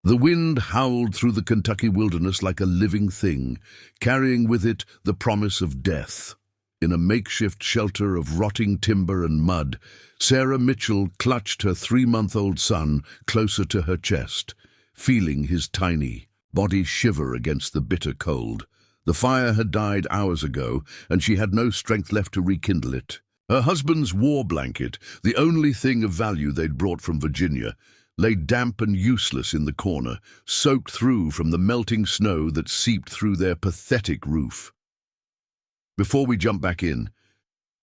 The wind howled through the Kentucky wilderness like a living thing, carrying with it the promise of death. In a makeshift shelter of rotting timber and mud, Sarah Mitchell clutched her 3-month-old son closer to her chest, feeling his tiny body shiver against the bitter cold. The fire had died hours ago, and she had no strength left to rekindle it. Her husband's war blanket, the only thing of value they'd brought from Virginia, lay damp and useless in the corner, soaked through from the melting snow that seeped through their pathetic roof. Before we jump back in,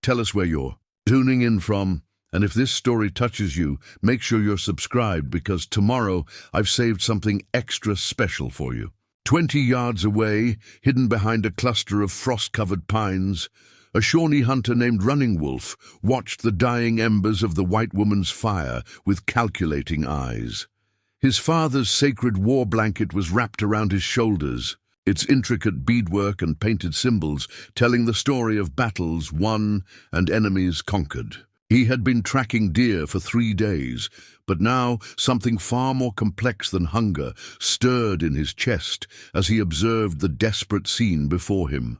tell us where you're tuning in from, and if this story touches you, make sure you're subscribed, because tomorrow I've saved something extra special for you. 20 yards away, hidden behind a cluster of frost-covered pines, a Shawnee hunter named Running Wolf watched the dying embers of the white woman's fire with calculating eyes. His father's sacred war blanket was wrapped around his shoulders, its intricate beadwork and painted symbols telling the story of battles won and enemies conquered. He had been tracking deer for 3 days, but now something far more complex than hunger stirred in his chest as he observed the desperate scene before him.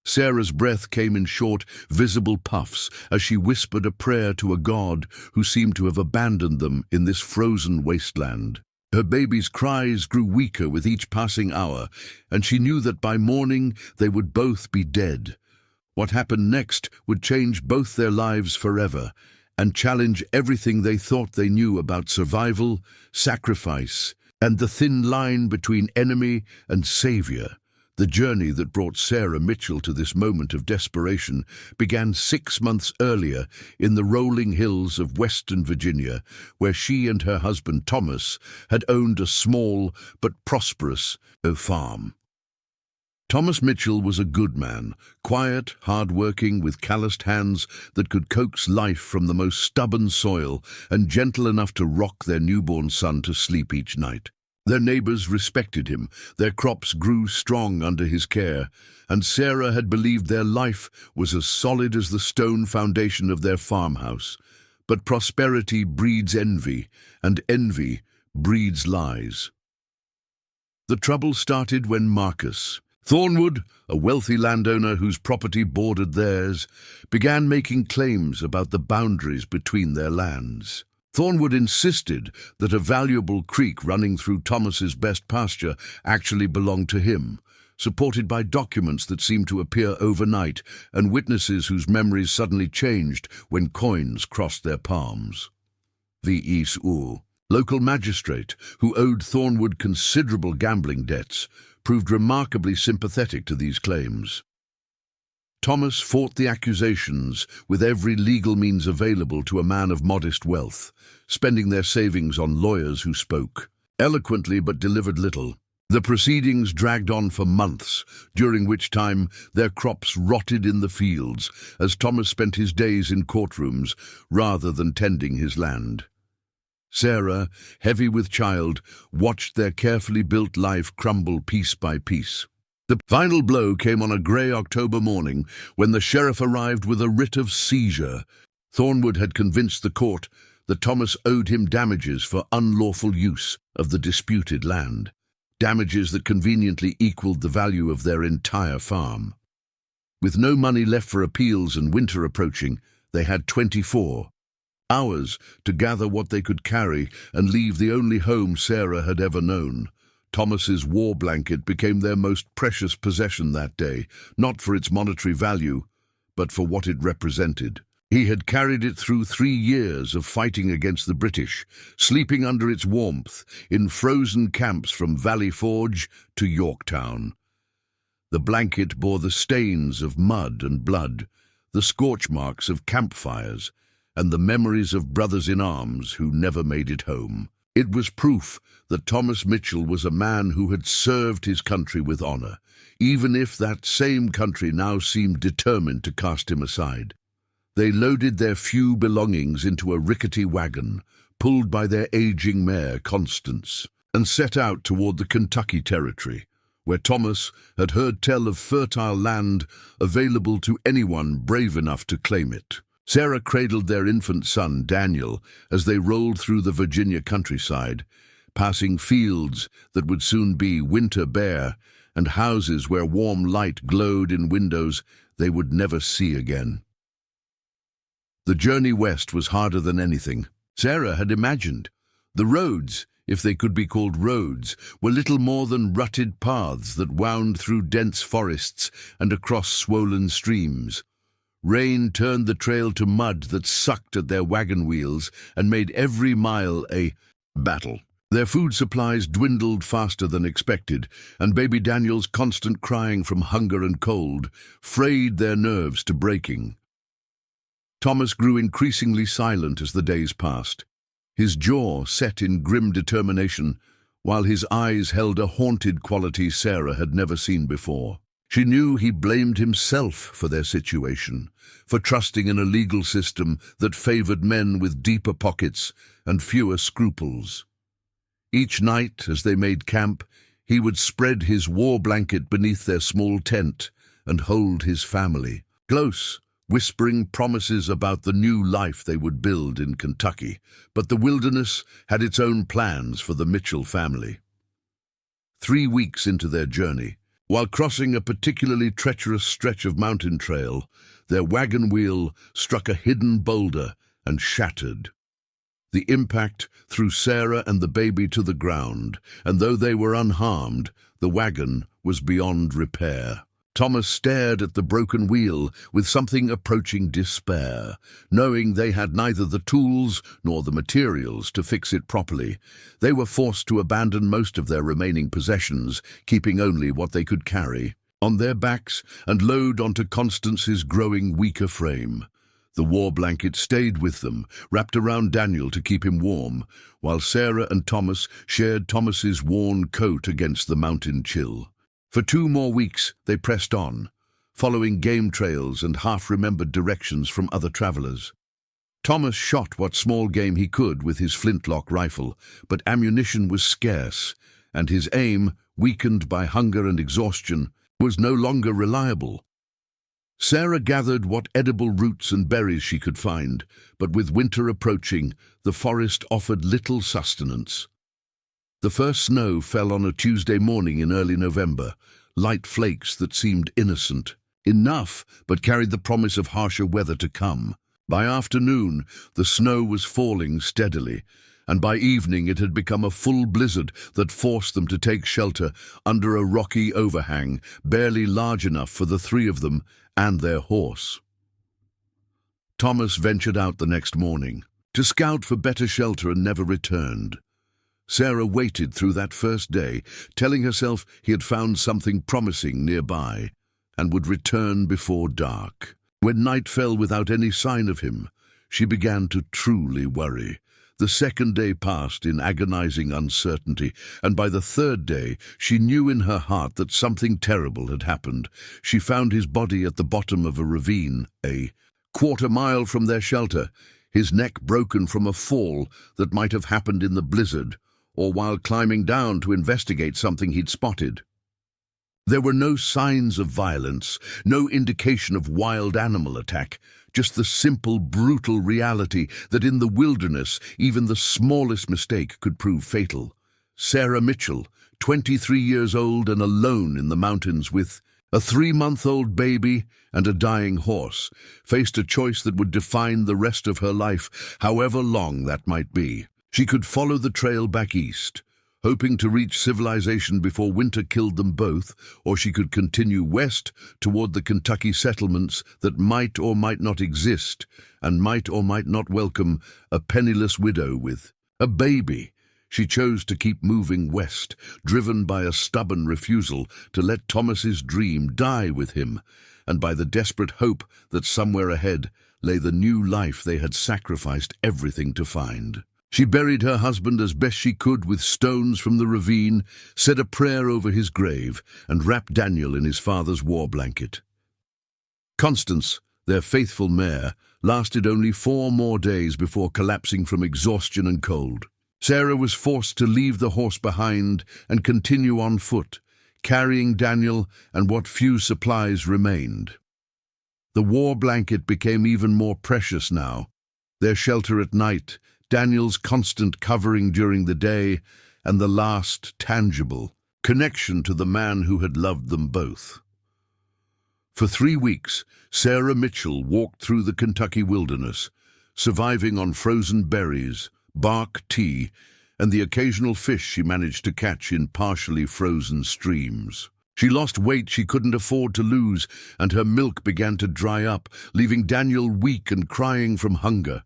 Sarah's breath came in short, visible puffs as she whispered a prayer to a god who seemed to have abandoned them in this frozen wasteland. Her baby's cries grew weaker with each passing hour, and she knew that by morning they would both be dead. What happened next would change both their lives forever and challenge everything they thought they knew about survival, sacrifice, and the thin line between enemy and savior. The journey that brought Sarah Mitchell to this moment of desperation began 6 months earlier in the rolling hills of Western Virginia, where she and her husband Thomas had owned a small but prosperous farm. Thomas Mitchell was a good man, quiet, hard-working, with calloused hands that could coax life from the most stubborn soil, and gentle enough to rock their newborn son to sleep each night. Their neighbors respected him, their crops grew strong under his care, and Sarah had believed their life was as solid as the stone foundation of their farmhouse. But prosperity breeds envy, and envy breeds lies. The trouble started when Marcus Thornwood, a wealthy landowner whose property bordered theirs, began making claims about the boundaries between their lands. Thornwood insisted that a valuable creek running through Thomas's best pasture actually belonged to him, supported by documents that seemed to appear overnight and witnesses whose memories suddenly changed when coins crossed their palms. V.E.S.U. Local magistrate, who owed Thornwood considerable gambling debts, proved remarkably sympathetic to these claims. Thomas fought the accusations with every legal means available to a man of modest wealth, spending their savings on lawyers who spoke eloquently but delivered little. The proceedings dragged on for months, during which time their crops rotted in the fields as Thomas spent his days in courtrooms rather than tending his land. Sarah, heavy with child, watched their carefully built life crumble piece by piece. The final blow came on a grey October morning when the sheriff arrived with a writ of seizure. Thornwood had convinced the court that Thomas owed him damages for unlawful use of the disputed land, damages that conveniently equaled the value of their entire farm. With no money left for appeals and winter approaching, they had 24 hours to gather what they could carry and leave the only home Sarah had ever known. Thomas's war blanket became their most precious possession that day, not for its monetary value, but for what it represented. He had carried it through 3 years of fighting against the British, sleeping under its warmth in frozen camps from Valley Forge to Yorktown. The blanket bore the stains of mud and blood, the scorch marks of campfires, and the memories of brothers in arms who never made it home. It was proof that Thomas Mitchell was a man who had served his country with honor, even if that same country now seemed determined to cast him aside. They loaded their few belongings into a rickety wagon, pulled by their aging mare, Constance, and set out toward the Kentucky Territory, where Thomas had heard tell of fertile land available to anyone brave enough to claim it. Sarah cradled their infant son, Daniel, as they rolled through the Virginia countryside, passing fields that would soon be winter bare, and houses where warm light glowed in windows they would never see again. The journey west was harder than anything Sarah had imagined. The roads, if they could be called roads, were little more than rutted paths that wound through dense forests and across swollen streams. Rain turned the trail to mud that sucked at their wagon wheels and made every mile a battle. Their food supplies dwindled faster than expected, and baby Daniel's constant crying from hunger and cold frayed their nerves to breaking. Thomas grew increasingly silent as the days passed, his jaw set in grim determination, while his eyes held a haunted quality Sarah had never seen before. She knew he blamed himself for their situation, for trusting in a legal system that favored men with deeper pockets and fewer scruples. Each night, as they made camp, he would spread his war blanket beneath their small tent and hold his family close, whispering promises about the new life they would build in Kentucky. But the wilderness had its own plans for the Mitchell family. 3 weeks into their journey, while crossing a particularly treacherous stretch of mountain trail, their wagon wheel struck a hidden boulder and shattered. The impact threw Sarah and the baby to the ground, and though they were unharmed, the wagon was beyond repair. Thomas stared at the broken wheel with something approaching despair, knowing they had neither the tools nor the materials to fix it properly. They were forced to abandon most of their remaining possessions, keeping only what they could carry on their backs and load onto Constance's growing weaker frame. The war blanket stayed with them, wrapped around Daniel to keep him warm, while Sarah and Thomas shared Thomas's worn coat against the mountain chill. For 2 more weeks they pressed on, following game trails and half-remembered directions from other travelers. Thomas shot what small game he could with his flintlock rifle, but ammunition was scarce, and his aim, weakened by hunger and exhaustion, was no longer reliable. Sarah gathered what edible roots and berries she could find, but with winter approaching, the forest offered little sustenance. The first snow fell on a Tuesday morning in early November, light flakes that seemed innocent. Enough, but carried the promise of harsher weather to come. By afternoon, the snow was falling steadily, and by evening it had become a full blizzard that forced them to take shelter under a rocky overhang, barely large enough for the 3 of them and their horse. Thomas ventured out the next morning to scout for better shelter and never returned. Sarah waited through that first day, telling herself he had found something promising nearby and would return before dark. When night fell without any sign of him, she began to truly worry. The second day passed in agonizing uncertainty, and by the third day she knew in her heart that something terrible had happened. She found his body at the bottom of a ravine, a quarter-mile from their shelter, his neck broken from a fall that might have happened in the blizzard, or while climbing down to investigate something he'd spotted. There were no signs of violence, no indication of wild animal attack, just the simple, brutal reality that in the wilderness even the smallest mistake could prove fatal. Sarah Mitchell, 23 years old and alone in the mountains with a 3-month-old baby and a dying horse, faced a choice that would define the rest of her life, however long that might be. She could follow the trail back east, hoping to reach civilization before winter killed them both, or she could continue west toward the Kentucky settlements that might or might not exist and might or might not welcome a penniless widow with a baby. She chose to keep moving west, driven by a stubborn refusal to let Thomas's dream die with him, and by the desperate hope that somewhere ahead lay the new life they had sacrificed everything to find. She buried her husband as best she could with stones from the ravine, said a prayer over his grave, and wrapped Daniel in his father's war blanket. Constance, their faithful mare, lasted only 4 more days before collapsing from exhaustion and cold. Sarah was forced to leave the horse behind and continue on foot, carrying Daniel and what few supplies remained. The war blanket became even more precious now, their shelter at night, Daniel's constant covering during the day, and the last tangible connection to the man who had loved them both. For 3 weeks, Sarah Mitchell walked through the Kentucky wilderness, surviving on frozen berries, bark tea, and the occasional fish she managed to catch in partially frozen streams. She lost weight she couldn't afford to lose, and her milk began to dry up, leaving Daniel weak and crying from hunger.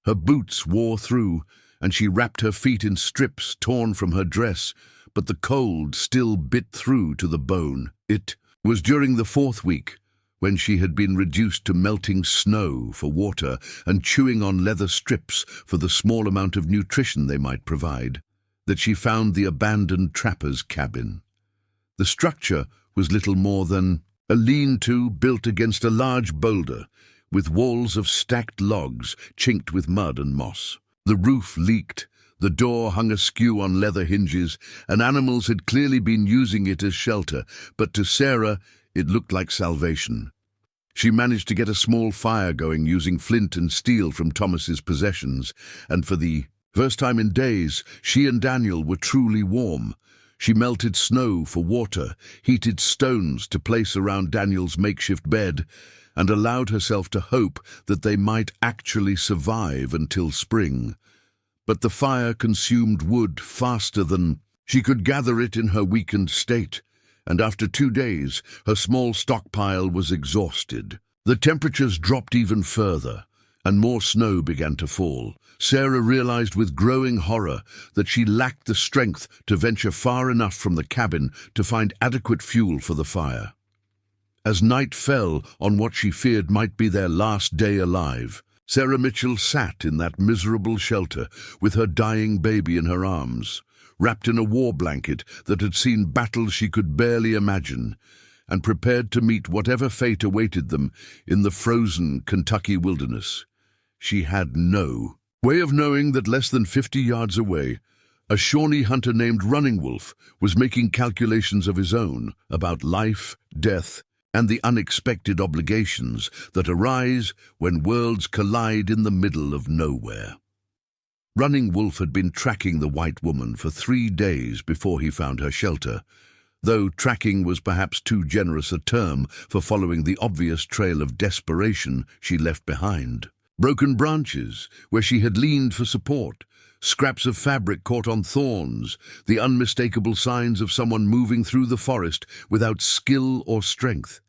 Her boots wore through, and she wrapped her feet in strips torn from her dress, but the cold still bit through to the bone. It was during the 4th week, when she had been reduced to melting snow for water and chewing on leather strips for the small amount of nutrition they might provide, that she found the abandoned trapper's cabin. The structure was little more than a lean-to built against a large boulder, with walls of stacked logs chinked with mud and moss. The roof leaked, the door hung askew on leather hinges, and animals had clearly been using it as shelter, but to Sarah it looked like salvation. She managed to get a small fire going using flint and steel from Thomas's possessions, and for the first time in days, she and Daniel were truly warm. She melted snow for water, heated stones to place around Daniel's makeshift bed, and allowed herself to hope that they might actually survive until spring. But the fire consumed wood faster than she could gather it in her weakened state, and after 2 days, her small stockpile was exhausted. The temperatures dropped even further, and more snow began to fall. Sarah realized with growing horror that she lacked the strength to venture far enough from the cabin to find adequate fuel for the fire. As night fell on what she feared might be their last day alive, Sarah Mitchell sat in that miserable shelter with her dying baby in her arms, wrapped in a war blanket that had seen battles she could barely imagine, and prepared to meet whatever fate awaited them in the frozen Kentucky wilderness. She had no way of knowing that less than 50 yards away, a Shawnee hunter named Running Wolf was making calculations of his own about life, death, and the unexpected obligations that arise when worlds collide in the middle of nowhere. Running Wolf had been tracking the white woman for 3 days before he found her shelter, though tracking was perhaps too generous a term for following the obvious trail of desperation she left behind. Broken branches where she had leaned for support, scraps of fabric caught on thorns, the unmistakable signs of someone moving through the forest without skill or strength.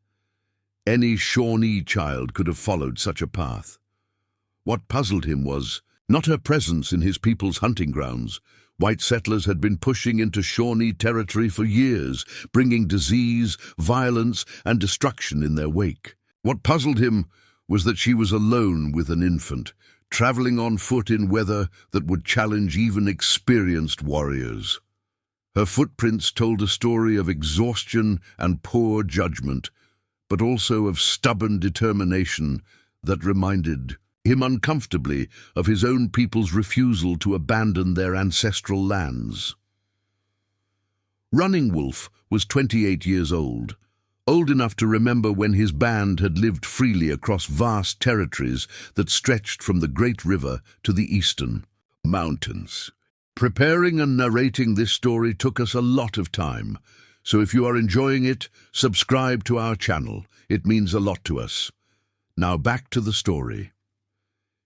Any Shawnee child could have followed such a path. What puzzled him was not her presence in his people's hunting grounds. White settlers had been pushing into Shawnee territory for years, bringing disease, violence, and destruction in their wake. What puzzled him was that she was alone with an infant, traveling on foot in weather that would challenge even experienced warriors. Her footprints told a story of exhaustion and poor judgment, but also of stubborn determination that reminded him uncomfortably of his own people's refusal to abandon their ancestral lands. Running Wolf was 28 years old enough to remember when his band had lived freely across vast territories that stretched from the Great River to the eastern mountains. Preparing and narrating this story took us a lot of time, so if you are enjoying it, subscribe to our channel. It means a lot to us. Now back to the story.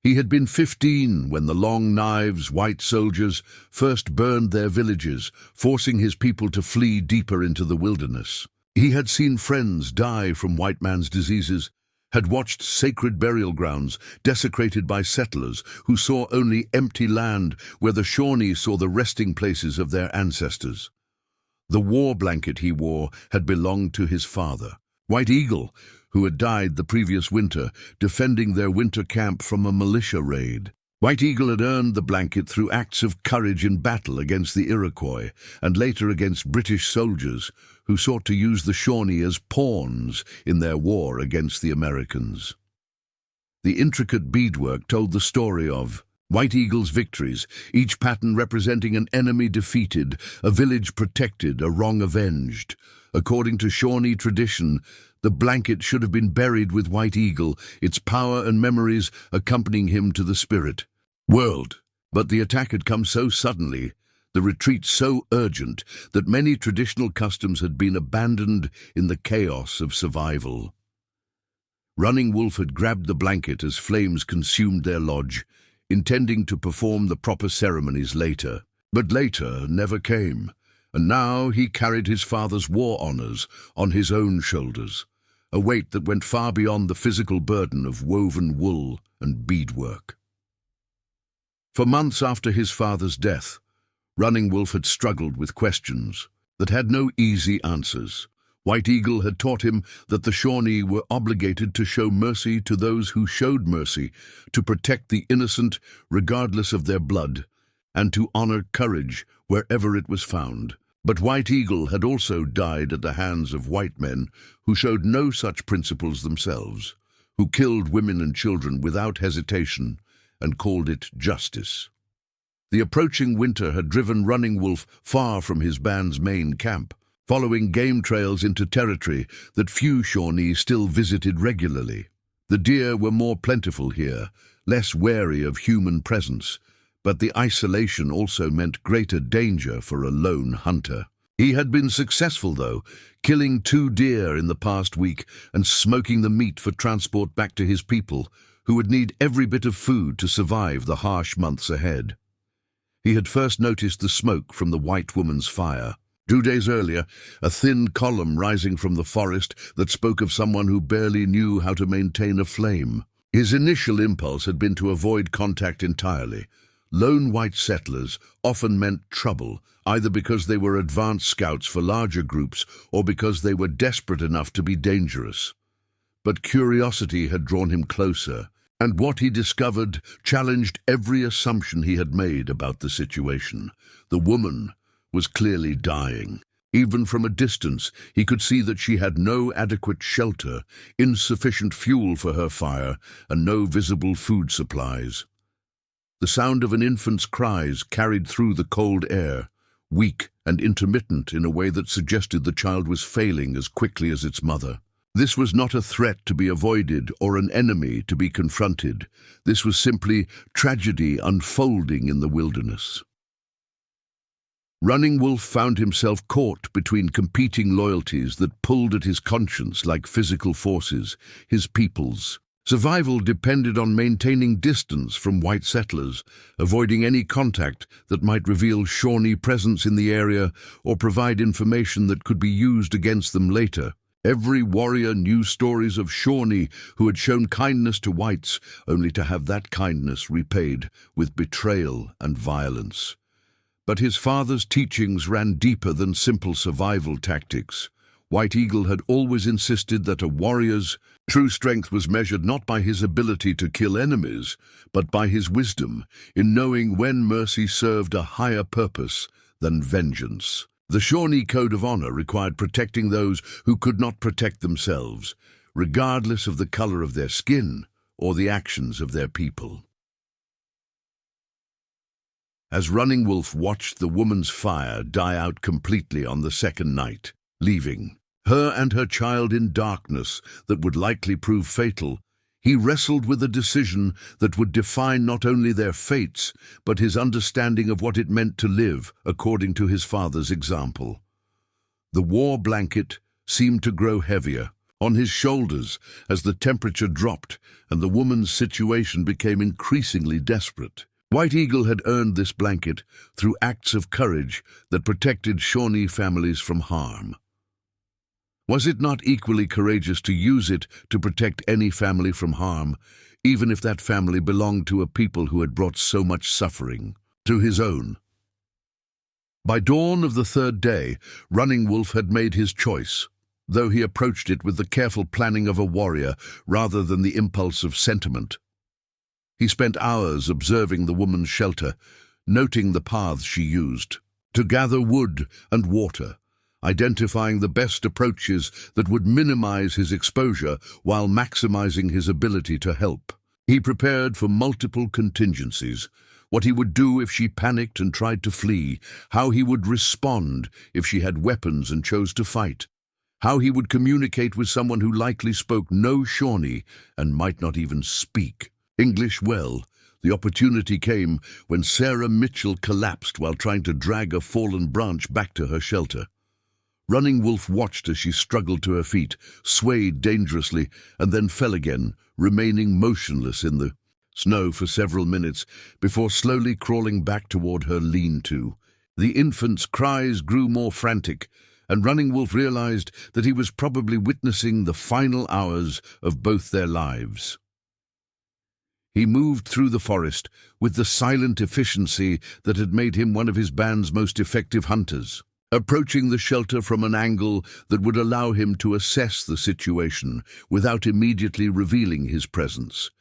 He had been 15 when the Long Knives white soldiers first burned their villages, forcing his people to flee deeper into the wilderness. He had seen friends die from white man's diseases, had watched sacred burial grounds desecrated by settlers who saw only empty land where the Shawnee saw the resting places of their ancestors. The war blanket he wore had belonged to his father, White Eagle, who had died the previous winter defending their winter camp from a militia raid. White Eagle had earned the blanket through acts of courage in battle against the Iroquois and later against British soldiers who sought to use the Shawnee as pawns in their war against the Americans. The intricate beadwork told the story of White Eagle's victories, each pattern representing an enemy defeated, a village protected, a wrong avenged. According to Shawnee tradition, the blanket should have been buried with White Eagle, its power and memories accompanying him to the spirit world. But the attack had come so suddenly the retreat so urgent that many traditional customs had been abandoned in the chaos of survival. Running Wolf had grabbed the blanket as flames consumed their lodge, intending to perform the proper ceremonies later. But later never came, and now he carried his father's war honors on his own shoulders, a weight that went far beyond the physical burden of woven wool and beadwork. For months after his father's death, Running Wolf had struggled with questions that had no easy answers. White Eagle had taught him that the Shawnee were obligated to show mercy to those who showed mercy, to protect the innocent regardless of their blood, and to honor courage wherever it was found. But White Eagle had also died at the hands of white men who showed no such principles themselves, who killed women and children without hesitation and called it justice. The approaching winter had driven Running Wolf far from his band's main camp, following game trails into territory that few Shawnee still visited regularly. The deer were more plentiful here, less wary of human presence, but the isolation also meant greater danger for a lone hunter. He had been successful, though, killing 2 deer in the past week and smoking the meat for transport back to his people, who would need every bit of food to survive the harsh months ahead. He had first noticed the smoke from the white woman's fire. 2 days earlier, a thin column rising from the forest that spoke of someone who barely knew how to maintain a flame. His initial impulse had been to avoid contact entirely. Lone white settlers often meant trouble, either because they were advanced scouts for larger groups or because they were desperate enough to be dangerous. But curiosity had drawn him closer, and what he discovered challenged every assumption he had made about the situation. The woman was clearly dying. Even from a distance, he could see that she had no adequate shelter, insufficient fuel for her fire, and no visible food supplies. The sound of an infant's cries carried through the cold air, weak and intermittent in a way that suggested the child was failing as quickly as its mother. This was not a threat to be avoided or an enemy to be confronted. This was simply tragedy unfolding in the wilderness. Running Wolf found himself caught between competing loyalties that pulled at his conscience like physical forces, his people's. Survival depended on maintaining distance from white settlers, avoiding any contact that might reveal Shawnee presence in the area or provide information that could be used against them later. Every warrior knew stories of Shawnee who had shown kindness to whites, only to have that kindness repaid with betrayal and violence. But his father's teachings ran deeper than simple survival tactics. White Eagle had always insisted that a warrior's true strength was measured not by his ability to kill enemies, but by his wisdom in knowing when mercy served a higher purpose than vengeance. The Shawnee Code of Honor required protecting those who could not protect themselves, regardless of the color of their skin or the actions of their people. As Running Wolf watched the woman's fire die out completely on the second night, leaving her and her child in darkness that would likely prove fatal, he wrestled with a decision that would define not only their fates, but his understanding of what it meant to live according to his father's example. The war blanket seemed to grow heavier on his shoulders as the temperature dropped and the woman's situation became increasingly desperate. White Eagle had earned this blanket through acts of courage that protected Shawnee families from harm. Was it not equally courageous to use it to protect any family from harm, even if that family belonged to a people who had brought so much suffering to his own? By dawn of the 3rd day, Running Wolf had made his choice, though he approached it with the careful planning of a warrior rather than the impulse of sentiment. He spent hours observing the woman's shelter, noting the paths she used to gather wood and water, identifying the best approaches that would minimize his exposure while maximizing his ability to help. He prepared for multiple contingencies: what he would do if she panicked and tried to flee, how he would respond if she had weapons and chose to fight, how he would communicate with someone who likely spoke no Shawnee and might not even speak English well, The opportunity came when Sarah Mitchell collapsed while trying to drag a fallen branch back to her shelter. Running Wolf watched as she struggled to her feet, swayed dangerously, and then fell again, remaining motionless in the snow for several minutes before slowly crawling back toward her lean-to. The infant's cries grew more frantic, and Running Wolf realized that he was probably witnessing the final hours of both their lives. He moved through the forest with the silent efficiency that had made him one of his band's most effective hunters, approaching the shelter from an angle that would allow him to assess the situation without immediately revealing his presence.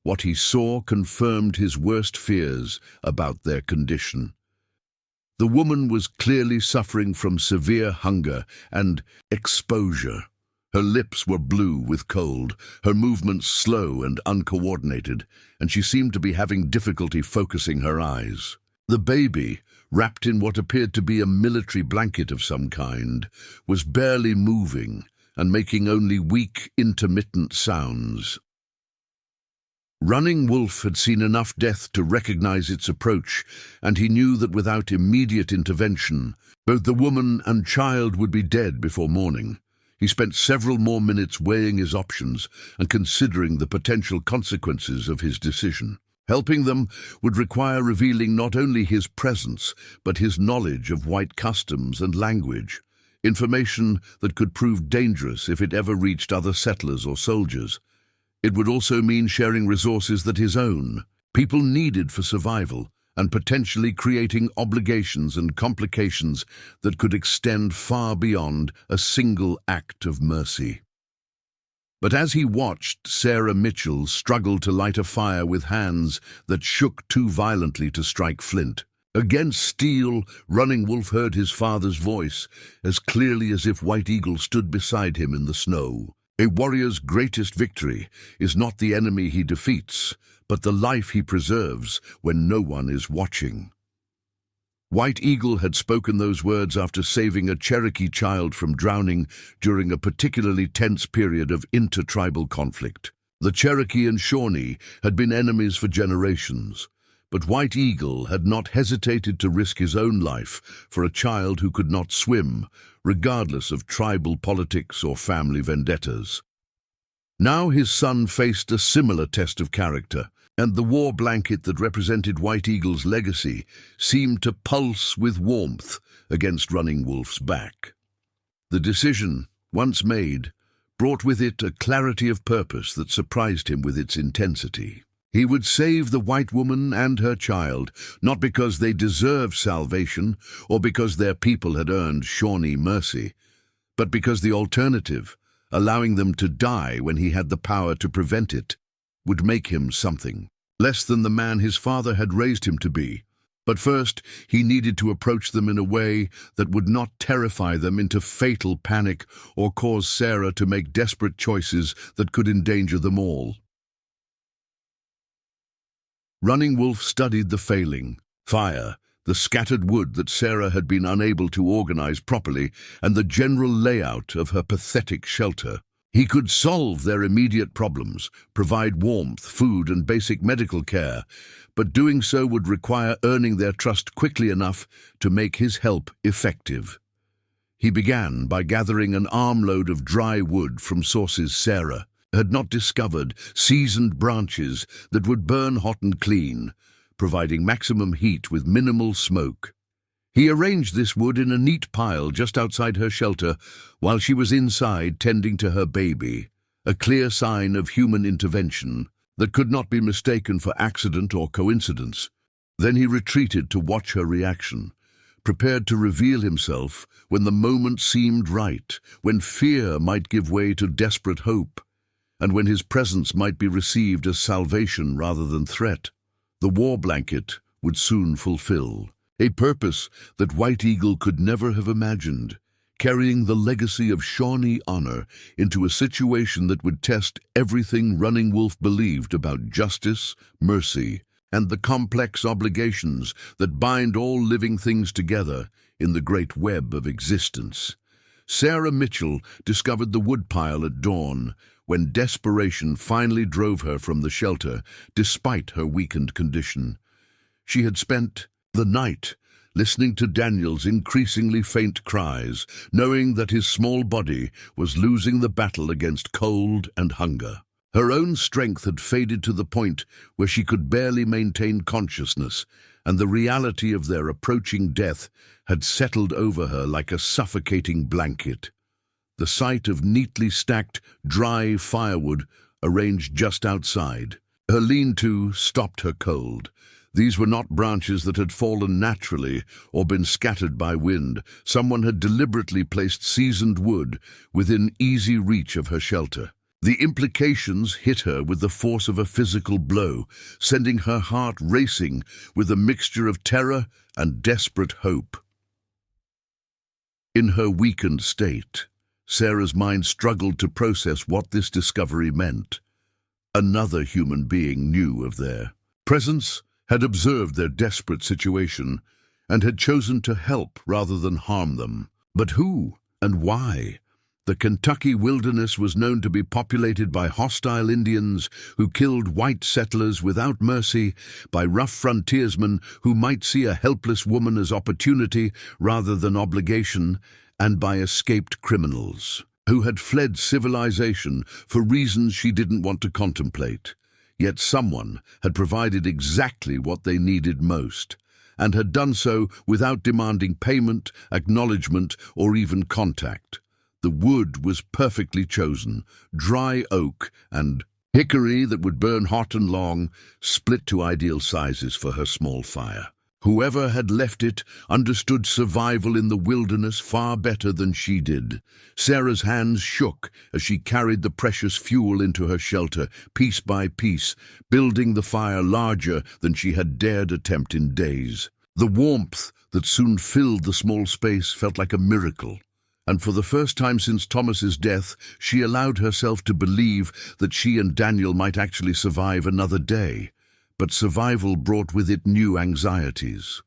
What he saw confirmed his worst fears about their condition. The woman was clearly suffering from severe hunger and exposure. Her lips were blue with cold, her movements slow and uncoordinated, and she seemed to be having difficulty focusing her eyes. The baby, wrapped in what appeared to be a military blanket of some kind, was barely moving and making only weak, intermittent sounds. Running Wolf had seen enough death to recognize its approach, and he knew that without immediate intervention, both the woman and child would be dead before morning. He spent several more minutes weighing his options and considering the potential consequences of his decision. Helping them would require revealing not only his presence, but his knowledge of white customs and language, information that could prove dangerous if it ever reached other settlers or soldiers. It would also mean sharing resources that his own people needed for survival, and potentially creating obligations and complications that could extend far beyond a single act of mercy. But as he watched Sarah Mitchell struggle to light a fire with hands that shook too violently to strike flint, against steel, Running Wolf heard his father's voice as clearly as if White Eagle stood beside him in the snow. A warrior's greatest victory is not the enemy he defeats, but the life he preserves when no one is watching. White Eagle had spoken those words after saving a Cherokee child from drowning during a particularly tense period of intertribal conflict. The Cherokee and Shawnee had been enemies for generations, but White Eagle had not hesitated to risk his own life for a child who could not swim, regardless of tribal politics or family vendettas. Now his son faced a similar test of character, and the war blanket that represented White Eagle's legacy seemed to pulse with warmth against Running Wolf's back. The decision, once made, brought with it a clarity of purpose that surprised him with its intensity. He would save the white woman and her child, not because they deserved salvation or because their people had earned Shawnee mercy, but because the alternative, allowing them to die when he had the power to prevent it, would make him something less than the man his father had raised him to be. But first, he needed to approach them in a way that would not terrify them into fatal panic or cause Sarah to make desperate choices that could endanger them all. Running Wolf studied the failing fire, the scattered wood that Sarah had been unable to organize properly, and the general layout of her pathetic shelter. He could solve their immediate problems, provide warmth, food, and basic medical care, but doing so would require earning their trust quickly enough to make his help effective. He began by gathering an armload of dry wood from sources Sarah had not discovered, seasoned branches that would burn hot and clean, providing maximum heat with minimal smoke. He arranged this wood in a neat pile just outside her shelter while she was inside tending to her baby, a clear sign of human intervention that could not be mistaken for accident or coincidence. Then he retreated to watch her reaction, prepared to reveal himself when the moment seemed right, when fear might give way to desperate hope, and when his presence might be received as salvation rather than threat. The war blanket would soon fulfill a purpose that White Eagle could never have imagined, carrying the legacy of Shawnee honor into a situation that would test everything Running Wolf believed about justice, mercy, and the complex obligations that bind all living things together in the great web of existence. Sarah Mitchell discovered the woodpile at dawn, when desperation finally drove her from the shelter, despite her weakened condition. She had spent the night listening to Daniel's increasingly faint cries, knowing that his small body was losing the battle against cold and hunger. Her own strength had faded to the point where she could barely maintain consciousness, and the reality of their approaching death had settled over her like a suffocating blanket. The sight of neatly stacked, dry firewood arranged just outside her lean-to stopped her cold. These were not branches that had fallen naturally or been scattered by wind. Someone had deliberately placed seasoned wood within easy reach of her shelter. The implications hit her with the force of a physical blow, sending her heart racing with a mixture of terror and desperate hope. In her weakened state, Sarah's mind struggled to process what this discovery meant. Another human being knew of their presence, had observed their desperate situation, and had chosen to help rather than harm them. But who and why? The Kentucky wilderness was known to be populated by hostile Indians who killed white settlers without mercy, by rough frontiersmen who might see a helpless woman as opportunity rather than obligation, and by escaped criminals who had fled civilization for reasons she didn't want to contemplate. Yet someone had provided exactly what they needed most, and had done so without demanding payment, acknowledgement, or even contact. The wood was perfectly chosen, dry oak and hickory that would burn hot and long, split to ideal sizes for her small fire. Whoever had left it understood survival in the wilderness far better than she did. Sarah's hands shook as she carried the precious fuel into her shelter, piece by piece, building the fire larger than she had dared attempt in days. The warmth that soon filled the small space felt like a miracle, and for the first time since Thomas's death, she allowed herself to believe that she and Daniel might actually survive another day. But survival brought with it new anxieties.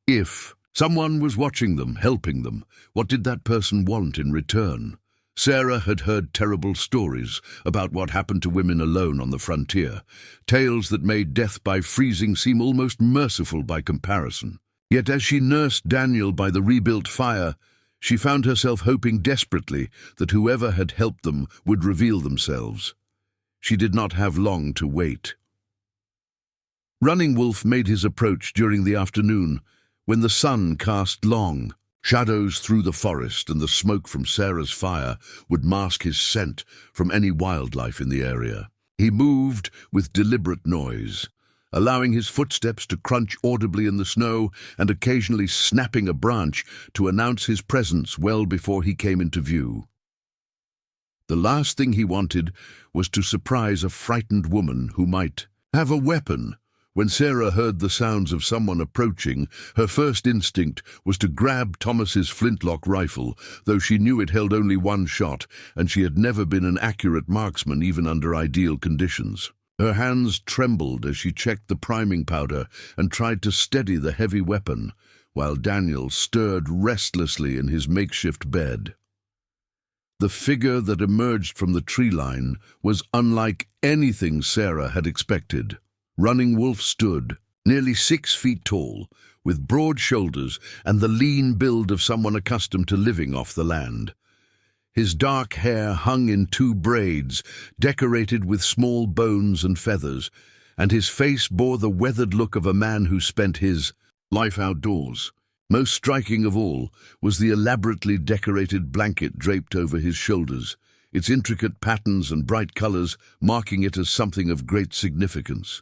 If someone was watching them, helping them, what did that person want in return? Sarah had heard terrible stories about what happened to women alone on the frontier, tales that made death by freezing seem almost merciful by comparison. Yet as she nursed Daniel by the rebuilt fire, she found herself hoping desperately that whoever had helped them would reveal themselves. She did not have long to wait. Running Wolf made his approach during the afternoon, when the sun cast long shadows through the forest and the smoke from Sarah's fire would mask his scent from any wildlife in the area. He moved with deliberate noise, allowing his footsteps to crunch audibly in the snow and occasionally snapping a branch to announce his presence well before he came into view. The last thing he wanted was to surprise a frightened woman who might have a weapon. When Sarah heard the sounds of someone approaching, her first instinct was to grab Thomas's flintlock rifle, though she knew it held only one shot, and she had never been an accurate marksman even under ideal conditions. Her hands trembled as she checked the priming powder and tried to steady the heavy weapon, while Daniel stirred restlessly in his makeshift bed. The figure that emerged from the tree line was unlike anything Sarah had expected. Running Wolf stood, nearly 6 feet tall, with broad shoulders and the lean build of someone accustomed to living off the land. His dark hair hung in 2 braids, decorated with small bones and feathers, and his face bore the weathered look of a man who spent his life outdoors. Most striking of all was the elaborately decorated blanket draped over his shoulders, its intricate patterns and bright colors marking it as something of great significance.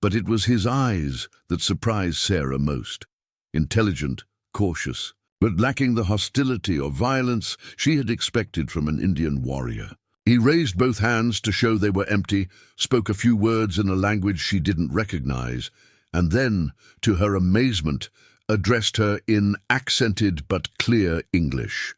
But it was his eyes that surprised Sarah most. Intelligent, cautious, but lacking the hostility or violence she had expected from an Indian warrior. He raised both hands to show they were empty, spoke a few words in a language she didn't recognize, and then, to her amazement, addressed her in accented but clear English.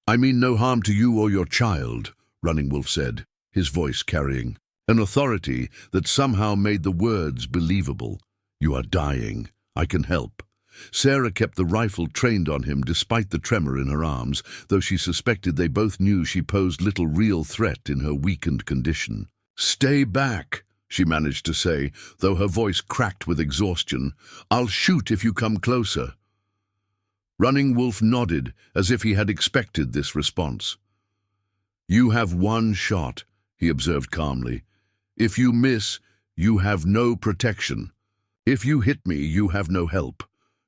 "I mean no harm to you or your child," Running Wolf said, his voice carrying an authority that somehow made the words believable. "You are dying. I can help. Sarah kept the rifle trained on him despite the tremor in her arms, though she suspected they both knew she posed little real threat in her weakened condition. "Stay back," she managed to say, though her voice cracked with exhaustion. "I'll shoot if you come closer." Running Wolf nodded, as if he had expected this response. "You have one shot," he observed calmly. "If you miss, you have no protection. If you hit me, you have no help.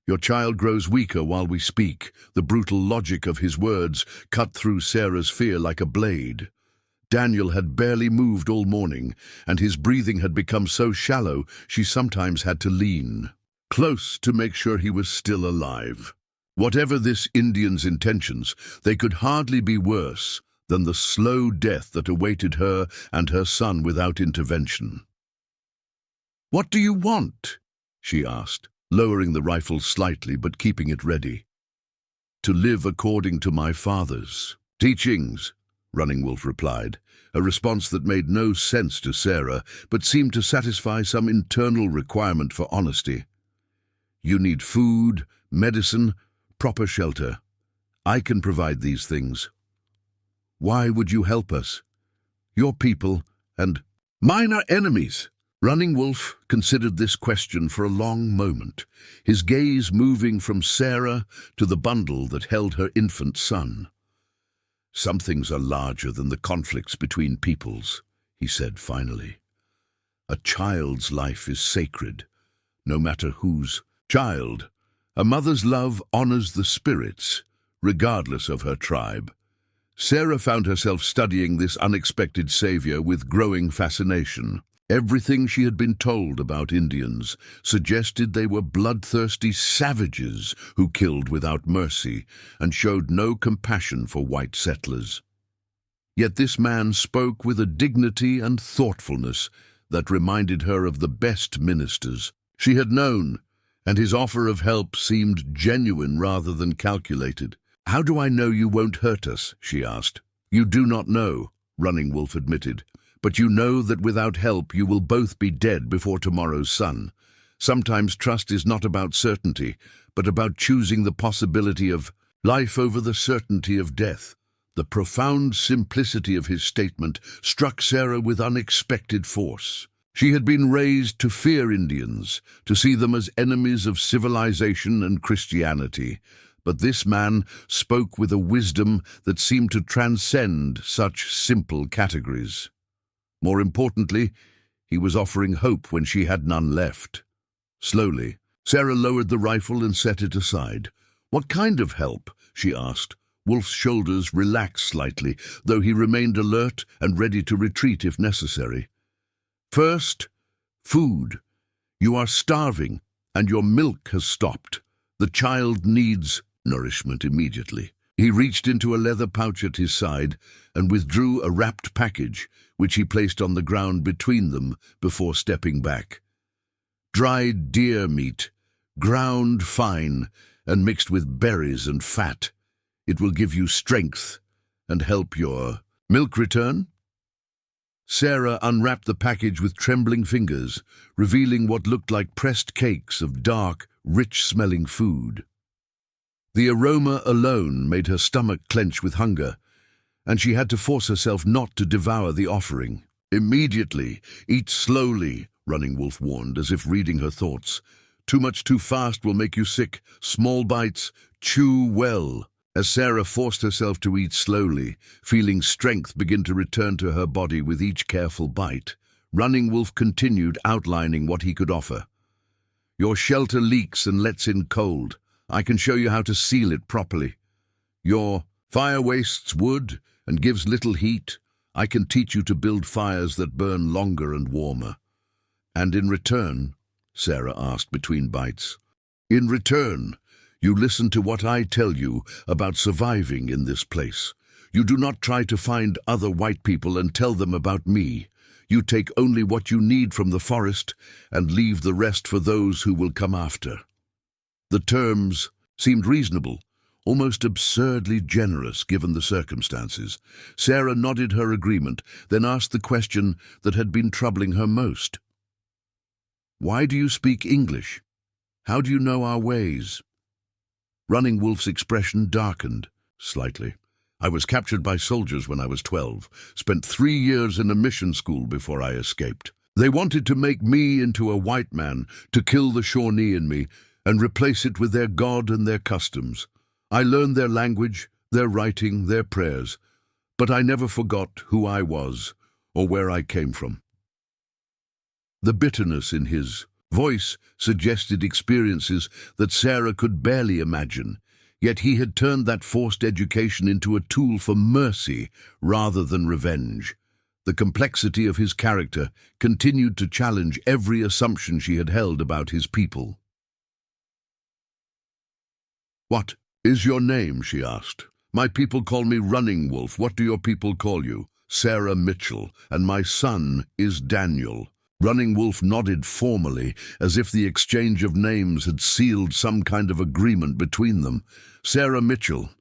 Your child grows weaker while we speak." The brutal logic of his words cut through Sarah's fear like a blade. Daniel had barely moved all morning, and his breathing had become so shallow she sometimes had to lean close to make sure he was still alive. Whatever this Indian's intentions, they could hardly be worse than the slow death that awaited her and her son without intervention. "What do you want?" she asked, lowering the rifle slightly but keeping it ready. "To live according to my father's teachings," Running Wolf replied, a response that made no sense to Sarah but seemed to satisfy some internal requirement for honesty. "You need food, medicine, proper shelter. I can provide these things. Why would you help us? Your people and mine are enemies." Running Wolf considered this question for a long moment, his gaze moving from Sarah to the bundle that held her infant son. "Some things are larger than the conflicts between peoples," he said finally. "A child's life is sacred, no matter whose child. A mother's love honors the spirits, regardless of her tribe." Sarah found herself studying this unexpected savior with growing fascination. Everything she had been told about Indians suggested they were bloodthirsty savages who killed without mercy and showed no compassion for white settlers. Yet this man spoke with a dignity and thoughtfulness that reminded her of the best ministers she had known, and his offer of help seemed genuine rather than calculated. "How do I know you won't hurt us?" she asked. "You do not know," Running Wolf admitted. "But you know that without help you will both be dead before tomorrow's sun. Sometimes trust is not about certainty, but about choosing the possibility of life over the certainty of death." The profound simplicity of his statement struck Sarah with unexpected force. She had been raised to fear Indians, to see them as enemies of civilization and Christianity, but this man spoke with a wisdom that seemed to transcend such simple categories. More importantly, he was offering hope when she had none left. Slowly, Sarah lowered the rifle and set it aside. "What kind of help?" she asked. Wolf's shoulders relaxed slightly, though he remained alert and ready to retreat if necessary. "First, food. You are starving, and your milk has stopped. The child needs nourishment immediately." He reached into a leather pouch at his side and withdrew a wrapped package, which he placed on the ground between them before stepping back. "Dried deer meat, ground fine and mixed with berries and fat. It will give you strength and help your milk return." Sarah unwrapped the package with trembling fingers, revealing what looked like pressed cakes of dark, rich-smelling food. The aroma alone made her stomach clench with hunger, and she had to force herself not to devour the offering. "Immediately, eat slowly," Running Wolf warned, as if reading her thoughts. "Too much too fast will make you sick. Small bites, chew well." As Sarah forced herself to eat slowly, feeling strength begin to return to her body with each careful bite, Running Wolf continued outlining what he could offer. "Your shelter leaks and lets in cold. I can show you how to seal it properly. Your fire wastes wood and gives little heat. I can teach you to build fires that burn longer and warmer." "And in return?" Sarah asked between bites. "In return, you listen to what I tell you about surviving in this place. You do not try to find other white people and tell them about me. You take only what you need from the forest and leave the rest for those who will come after." The terms seemed reasonable, almost absurdly generous given the circumstances. Sarah nodded her agreement, then asked the question that had been troubling her most. "Why do you speak English?" How do you know our ways?" Running Wolf's expression darkened slightly. "I was captured by soldiers when I was 12, spent 3 years in a mission school before I escaped. They wanted to make me into a white man, to kill the Shawnee in me, and replace it with their God and their customs. I learned their language, their writing, their prayers, but I never forgot who I was or where I came from." The bitterness in his voice suggested experiences that Sarah could barely imagine, yet he had turned that forced education into a tool for mercy rather than revenge. The complexity of his character continued to challenge every assumption she had held about his people. "What is your name?" she asked. "My people call me Running Wolf. What do your people call you?" "Sarah Mitchell, and my son is Daniel." Running Wolf nodded formally, as if the exchange of names had sealed some kind of agreement between them. "Sarah Mitchell,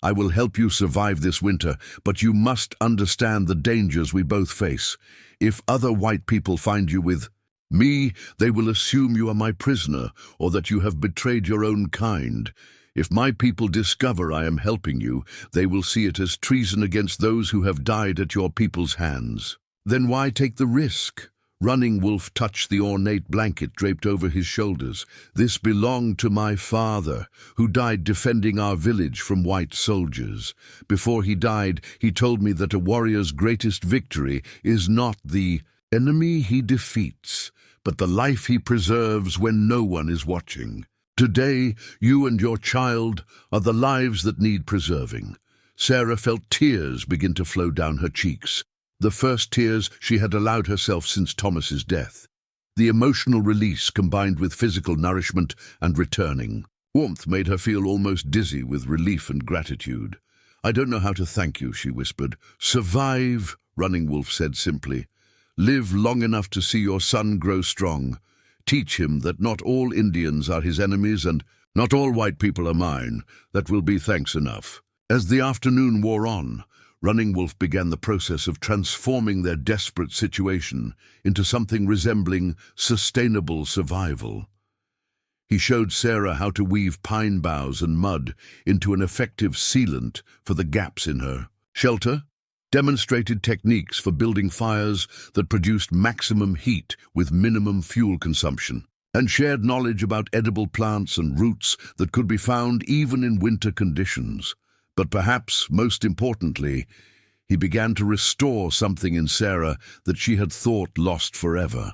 I will help you survive this winter, but you must understand the dangers we both face. If other white people find you with me, they will assume you are my prisoner, or that you have betrayed your own kind. If my people discover I am helping you, they will see it as treason against those who have died at your people's hands. Then why take the risk?" Running Wolf touched the ornate blanket draped over his shoulders. "This belonged to my father, who died defending our village from white soldiers. Before he died, he told me that a warrior's greatest victory is not the enemy he defeats, but the life he preserves when no one is watching. Today, you and your child are the lives that need preserving." Sarah felt tears begin to flow down her cheeks. The first tears she had allowed herself since Thomas's death. The emotional release combined with physical nourishment and returning warmth made her feel almost dizzy with relief and gratitude. "I don't know how to thank you," she whispered. "Survive," Running Wolf said simply. "Live long enough to see your son grow strong. Teach him that not all Indians are his enemies and not all white people are mine. That will be thanks enough." As the afternoon wore on, Running Wolf began the process of transforming their desperate situation into something resembling sustainable survival. He showed Sarah how to weave pine boughs and mud into an effective sealant for the gaps in her shelter, demonstrated techniques for building fires that produced maximum heat with minimum fuel consumption, and shared knowledge about edible plants and roots that could be found even in winter conditions. But perhaps, most importantly, he began to restore something in Sarah that she had thought lost forever.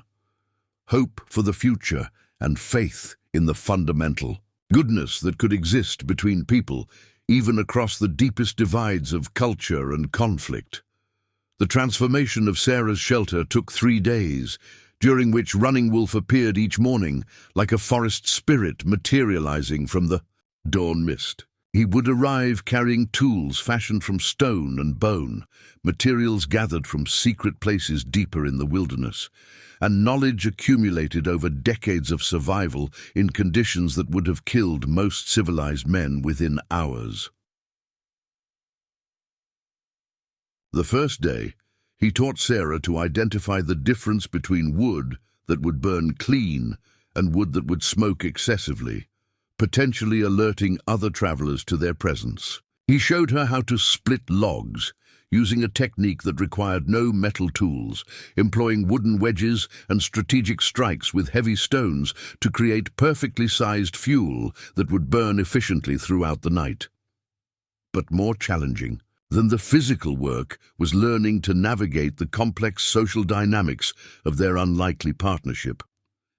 Hope for the future and faith in the fundamental goodness that could exist between people, even across the deepest divides of culture and conflict. The transformation of Sarah's shelter took 3 days, during which Running Wolf appeared each morning like a forest spirit materializing from the dawn mist. He would arrive carrying tools fashioned from stone and bone, materials gathered from secret places deeper in the wilderness, and knowledge accumulated over decades of survival in conditions that would have killed most civilized men within hours. The first day, he taught Sarah to identify the difference between wood that would burn clean and wood that would smoke excessively, potentially alerting other travelers to their presence. He showed her how to split logs, using a technique that required no metal tools, employing wooden wedges and strategic strikes with heavy stones to create perfectly sized fuel that would burn efficiently throughout the night. But more challenging than the physical work was learning to navigate the complex social dynamics of their unlikely partnership.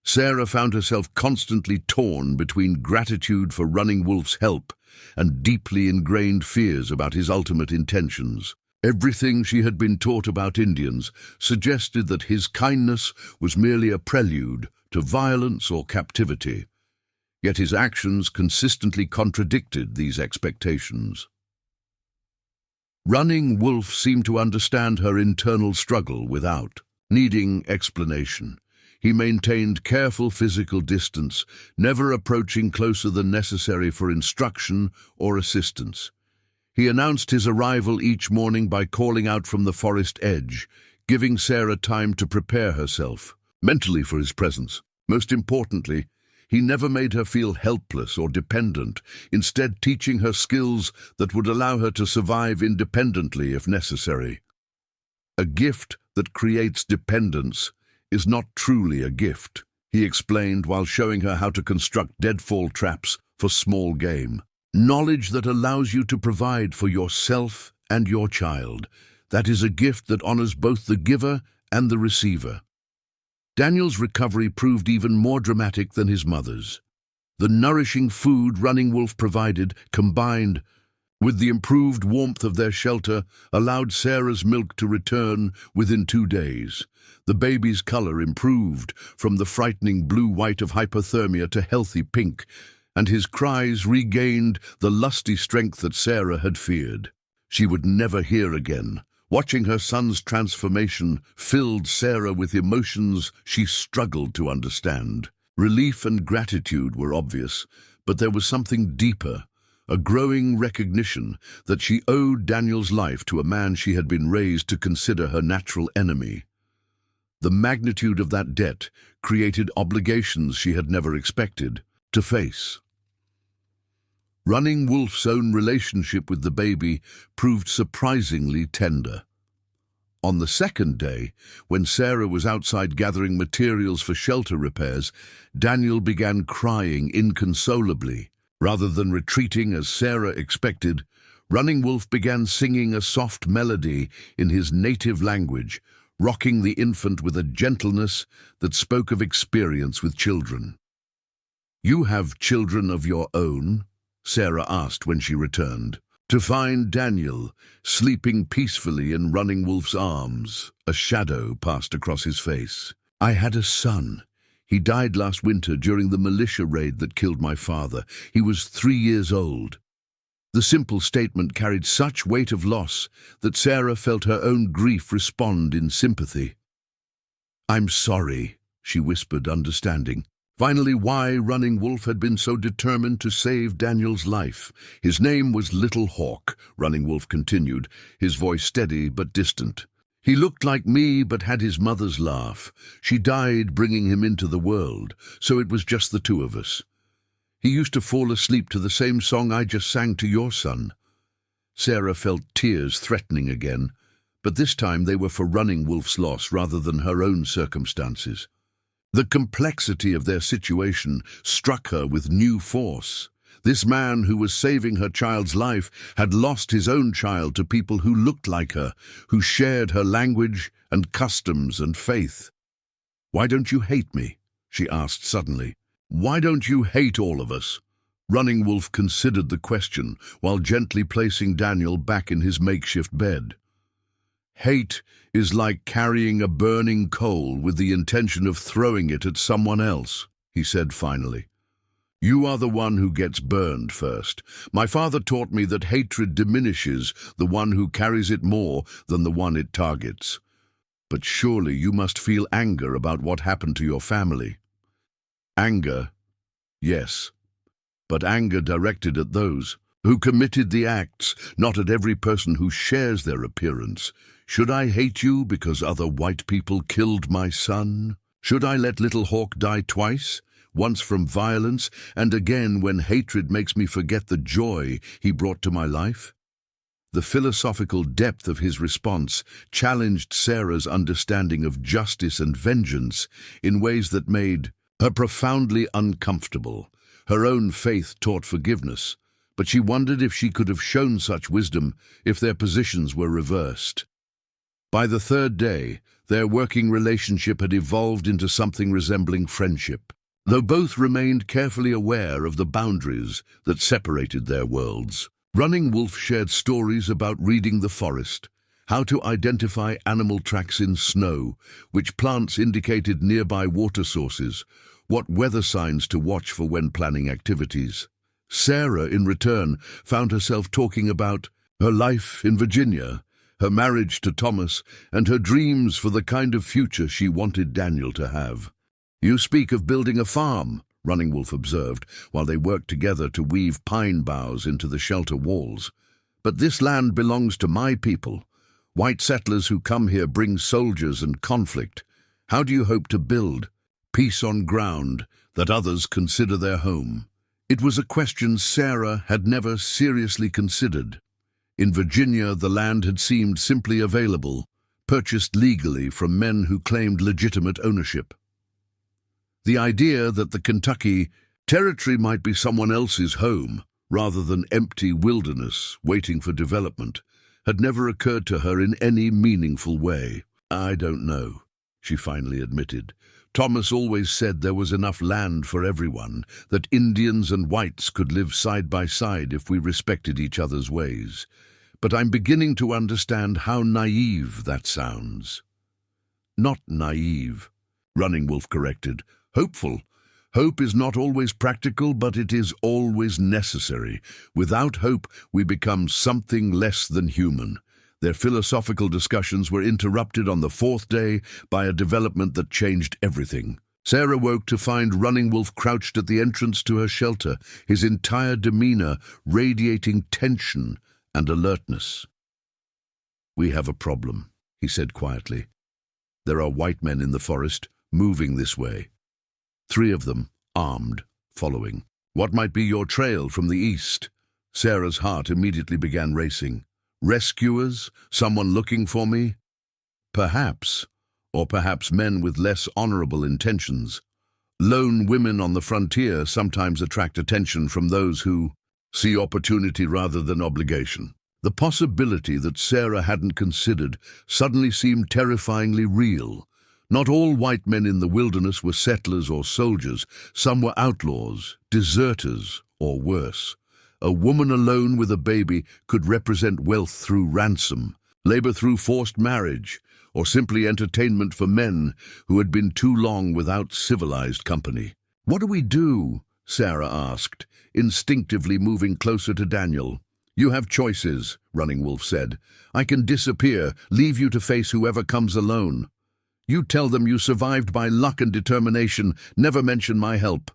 Sarah found herself constantly torn between gratitude for Running Wolf's help and deeply ingrained fears about his ultimate intentions. Everything she had been taught about Indians suggested that his kindness was merely a prelude to violence or captivity, yet his actions consistently contradicted these expectations. Running Wolf seemed to understand her internal struggle without needing explanation. He maintained careful physical distance, never approaching closer than necessary for instruction or assistance. He announced his arrival each morning by calling out from the forest edge, giving Sarah time to prepare herself mentally for his presence. Most importantly, He never made her feel helpless or dependent, instead teaching her skills that would allow her to survive independently if necessary. A gift that creates dependence is not truly a gift, he explained while showing her how to construct deadfall traps for small game. Knowledge that allows you to provide for yourself and your child. That is a gift that honors both the giver and the receiver. Daniel's recovery proved even more dramatic than his mother's. The nourishing food Running Wolf provided, combined with the improved warmth of their shelter, allowed Sarah's milk to return within 2 days. The baby's color improved from the frightening blue-white of hypothermia to healthy pink, and his cries regained the lusty strength that Sarah had feared. She would never hear again. Watching her son's transformation filled Sarah with emotions she struggled to understand. Relief and gratitude were obvious, but there was something deeper, a growing recognition that she owed Daniel's life to a man she had been raised to consider her natural enemy. The magnitude of that debt created obligations she had never expected to face. Running Wolf's own relationship with the baby proved surprisingly tender. On the second day, when Sarah was outside gathering materials for shelter repairs, Daniel began crying inconsolably. Rather than retreating as Sarah expected, Running Wolf began singing a soft melody in his native language, rocking the infant with a gentleness that spoke of experience with children. "You have children of your own?" Sarah asked when she returned, to find Daniel sleeping peacefully in Running Wolf's arms. A shadow passed across his face. "I had a son. He died last winter during the militia raid that killed my father. He was 3 years old." The simple statement carried such weight of loss that Sarah felt her own grief respond in sympathy. "I'm sorry," she whispered, understanding. Finally, why Running Wolf had been so determined to save Daniel's life. "His name was Little Hawk," Running Wolf continued, his voice steady but distant. "He looked like me but had his mother's laugh. She died bringing him into the world, so it was just the two of us. He used to fall asleep to the same song I just sang to your son." Sarah felt tears threatening again, but this time they were for Running Wolf's loss rather than her own circumstances. The complexity of their situation struck her with new force. This man who was saving her child's life had lost his own child to people who looked like her, who shared her language and customs and faith. "Why don't you hate me?" she asked suddenly. "Why don't you hate all of us?" Running Wolf considered the question while gently placing Daniel back in his makeshift bed. "Hate is like carrying a burning coal with the intention of throwing it at someone else," he said finally. "You are the one who gets burned first. My father taught me that hatred diminishes the one who carries it more than the one it targets. But surely you must feel anger about what happened to your family." "Anger, yes, but anger directed at those who committed the acts, not at every person who shares their appearance. Should I hate you because other white people killed my son? Should I let Little Hawk die twice, once from violence, and again when hatred makes me forget the joy he brought to my life?" The philosophical depth of his response challenged Sarah's understanding of justice and vengeance in ways that made her profoundly uncomfortable. Her own faith taught forgiveness, but she wondered if she could have shown such wisdom if their positions were reversed. By the third day, their working relationship had evolved into something resembling friendship, though both remained carefully aware of the boundaries that separated their worlds. Running Wolf shared stories about reading the forest, how to identify animal tracks in snow, which plants indicated nearby water sources, what weather signs to watch for when planning activities. Sarah, in return, found herself talking about her life in Virginia, her marriage to Thomas, and her dreams for the kind of future she wanted Daniel to have. "You speak of building a farm," Running Wolf observed, while they worked together to weave pine boughs into the shelter walls. "But this land belongs to my people. White settlers who come here bring soldiers and conflict. How do you hope to build peace on ground that others consider their home. It was a question Sarah had never seriously considered. In Virginia, the land had seemed simply available, purchased legally from men who claimed legitimate ownership. The idea that the Kentucky territory might be someone else's home, rather than empty wilderness waiting for development, had never occurred to her in any meaningful way. "I don't know," she finally admitted. "Thomas always said there was enough land for everyone, that Indians and whites could live side by side if we respected each other's ways. But I'm beginning to understand how naive that sounds." "Not naive," Running Wolf corrected. "Hopeful. Hope is not always practical, but it is always necessary. Without hope, we become something less than human." Their philosophical discussions were interrupted on the fourth day by a development that changed everything. Sarah woke to find Running Wolf crouched at the entrance to her shelter, his entire demeanor radiating tension and alertness. "We have a problem," he said quietly. "There are white men in the forest, moving this way. 3 of them, armed, following. What might be your trail from the east?" Sarah's heart immediately began racing. "Rescuers? Someone looking for me?" "Perhaps. Or perhaps men with less honorable intentions. Lone women on the frontier sometimes attract attention from those who see opportunity rather than obligation." The possibility that Sarah hadn't considered suddenly seemed terrifyingly real. Not all white men in the wilderness were settlers or soldiers. Some were outlaws, deserters, or worse. A woman alone with a baby could represent wealth through ransom, labor through forced marriage, or simply entertainment for men who had been too long without civilized company. "What do we do?" Sarah asked, instinctively moving closer to Daniel. "You have choices," Running Wolf said. "I can disappear, leave you to face whoever comes alone. You tell them you survived by luck and determination, never mention my help.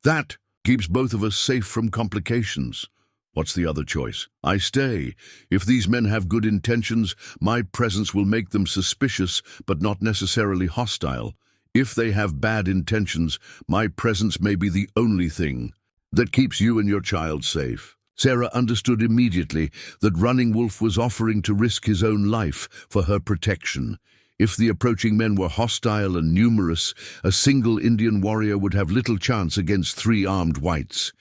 That keeps both of us safe from complications." "What's the other choice?" "I stay. If these men have good intentions, my presence will make them suspicious, but not necessarily hostile. If they have bad intentions, my presence may be the only thing that keeps you and your child safe." Sarah understood immediately that Running Wolf was offering to risk his own life for her protection. If the approaching men were hostile and numerous, a single Indian warrior would have little chance against 3 armed whites.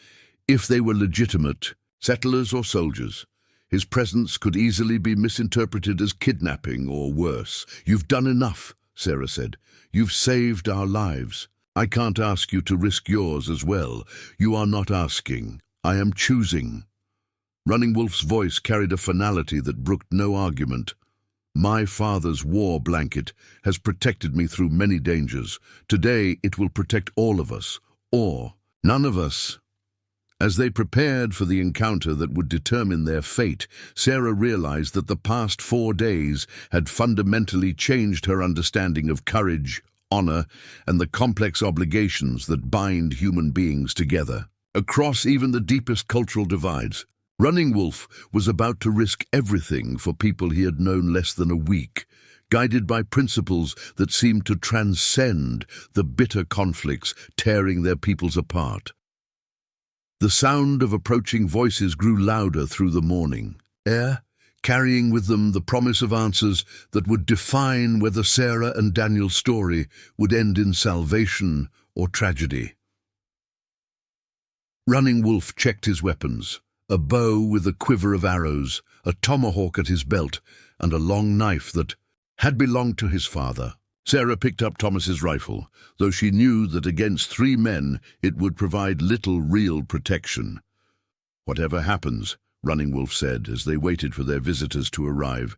If they were legitimate, settlers or soldiers, his presence could easily be misinterpreted as kidnapping or worse. "You've done enough," Sarah said. "You've saved our lives. I can't ask you to risk yours as well. You are not asking. I am choosing." Running Wolf's voice carried a finality that brooked no argument. "My father's war blanket has protected me through many dangers. Today it will protect all of us, or none of us." As they prepared for the encounter that would determine their fate, Sarah realized that the past 4 days had fundamentally changed her understanding of courage, honor, and the complex obligations that bind human beings together. Across even the deepest cultural divides, Running Wolf was about to risk everything for people he had known less than a week, guided by principles that seemed to transcend the bitter conflicts tearing their peoples apart. The sound of approaching voices grew louder through the morning air, carrying with them the promise of answers that would define whether Sarah and Daniel's story would end in salvation or tragedy. Running Wolf checked his weapons. A bow with a quiver of arrows, a tomahawk at his belt, and a long knife that had belonged to his father. Sarah picked up Thomas's rifle, though she knew that against 3 men it would provide little real protection. "Whatever happens," Running Wolf said as they waited for their visitors to arrive,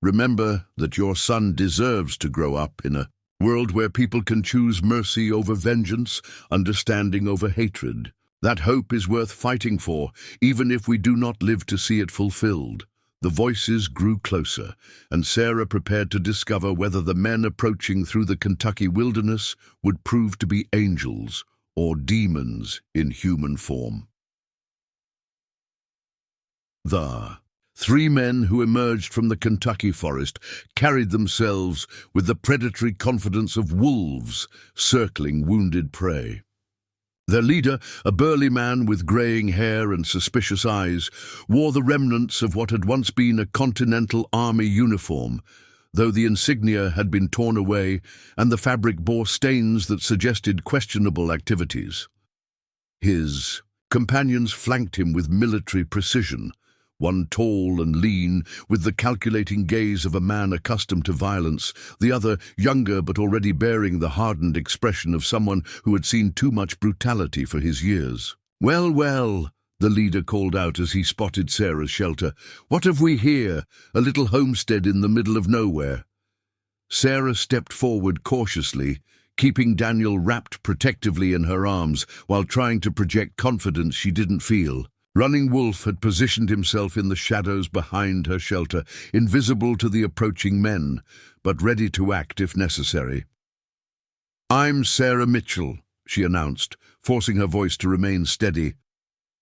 "remember that your son deserves to grow up in a world where people can choose mercy over vengeance, understanding over hatred. That hope is worth fighting for, even if we do not live to see it fulfilled." The voices grew closer, and Sarah prepared to discover whether the men approaching through the Kentucky wilderness would prove to be angels or demons in human form. The 3 men who emerged from the Kentucky forest carried themselves with the predatory confidence of wolves circling wounded prey. Their leader, a burly man with greying hair and suspicious eyes, wore the remnants of what had once been a Continental Army uniform, though the insignia had been torn away and the fabric bore stains that suggested questionable activities. His companions flanked him with military precision, one tall and lean, with the calculating gaze of a man accustomed to violence, the other younger but already bearing the hardened expression of someone who had seen too much brutality for his years. "Well, well," the leader called out as he spotted Sarah's shelter. "What have we here? A little homestead in the middle of nowhere." Sarah stepped forward cautiously, keeping Daniel wrapped protectively in her arms while trying to project confidence she didn't feel. Running Wolf had positioned himself in the shadows behind her shelter, invisible to the approaching men, but ready to act if necessary. "I'm Sarah Mitchell," she announced, forcing her voice to remain steady.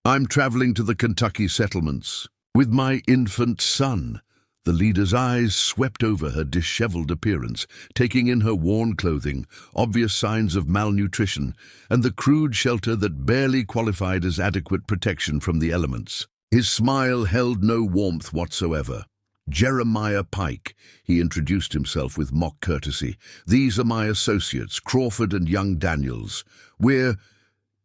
"I'm traveling to the Kentucky settlements with my infant son." The leader's eyes swept over her disheveled appearance, taking in her worn clothing, obvious signs of malnutrition, and the crude shelter that barely qualified as adequate protection from the elements. His smile held no warmth whatsoever. "Jeremiah Pike," he introduced himself with mock courtesy. "These are my associates, Crawford and young Daniels. We're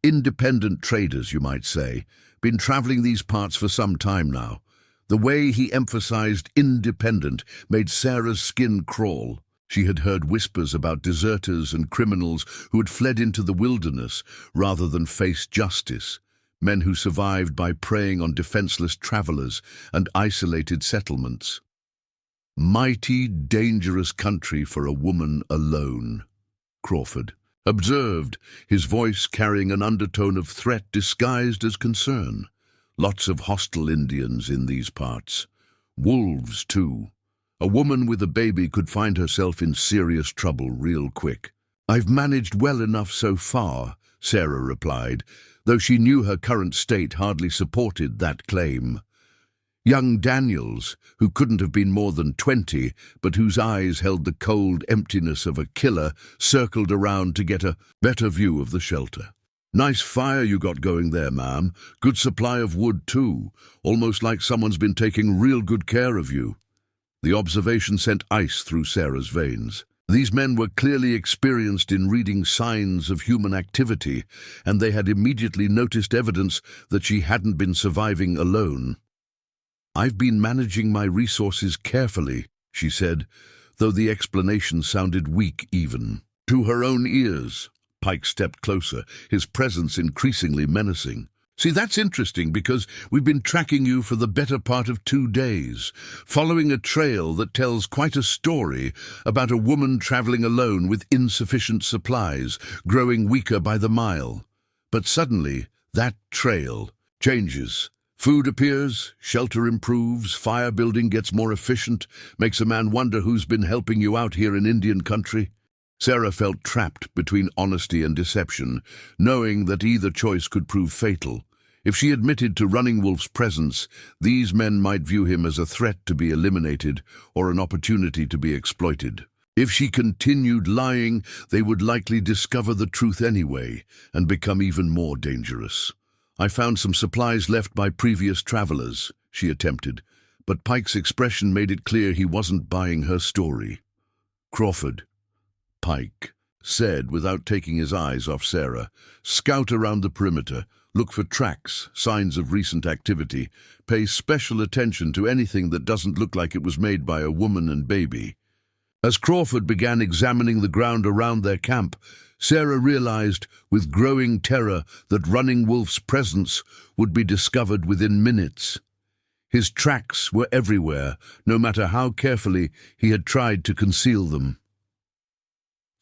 independent traders, you might say. Been traveling these parts for some time now." The way he emphasized independent made Sarah's skin crawl. She had heard whispers about deserters and criminals who had fled into the wilderness rather than face justice, men who survived by preying on defenseless travelers and isolated settlements. "Mighty, dangerous country for a woman alone," Crawford observed, his voice carrying an undertone of threat disguised as concern. "Lots of hostile Indians in these parts. Wolves, too. A woman with a baby could find herself in serious trouble real quick." "I've managed well enough so far," Sarah replied, though she knew her current state hardly supported that claim. Young Daniels, who couldn't have been more than 20, but whose eyes held the cold emptiness of a killer, circled around to get a better view of the shelter. "Nice fire you got going there, ma'am. Good supply of wood, too. Almost like someone's been taking real good care of you." The observation sent ice through Sarah's veins. These men were clearly experienced in reading signs of human activity, and they had immediately noticed evidence that she hadn't been surviving alone. "I've been managing my resources carefully," she said, though the explanation sounded weak even to her own ears. Pike stepped closer, his presence increasingly menacing. "See, that's interesting because we've been tracking you for the better part of 2 days, following a trail that tells quite a story about a woman traveling alone with insufficient supplies, growing weaker by the mile. But suddenly, that trail changes. Food appears, shelter improves, fire building gets more efficient, makes a man wonder who's been helping you out here in Indian country." Sarah felt trapped between honesty and deception, knowing that either choice could prove fatal. If she admitted to Running Wolf's presence, these men might view him as a threat to be eliminated or an opportunity to be exploited. If she continued lying, they would likely discover the truth anyway and become even more dangerous. "I found some supplies left by previous travelers," she attempted, but Pike's expression made it clear he wasn't buying her story. "Crawford," Pike said without taking his eyes off Sarah, "scout around the perimeter, look for tracks, signs of recent activity, pay special attention to anything that doesn't look like it was made by a woman and baby." As Crawford began examining the ground around their camp, Sarah realized with growing terror that Running Wolf's presence would be discovered within minutes. His tracks were everywhere, no matter how carefully he had tried to conceal them.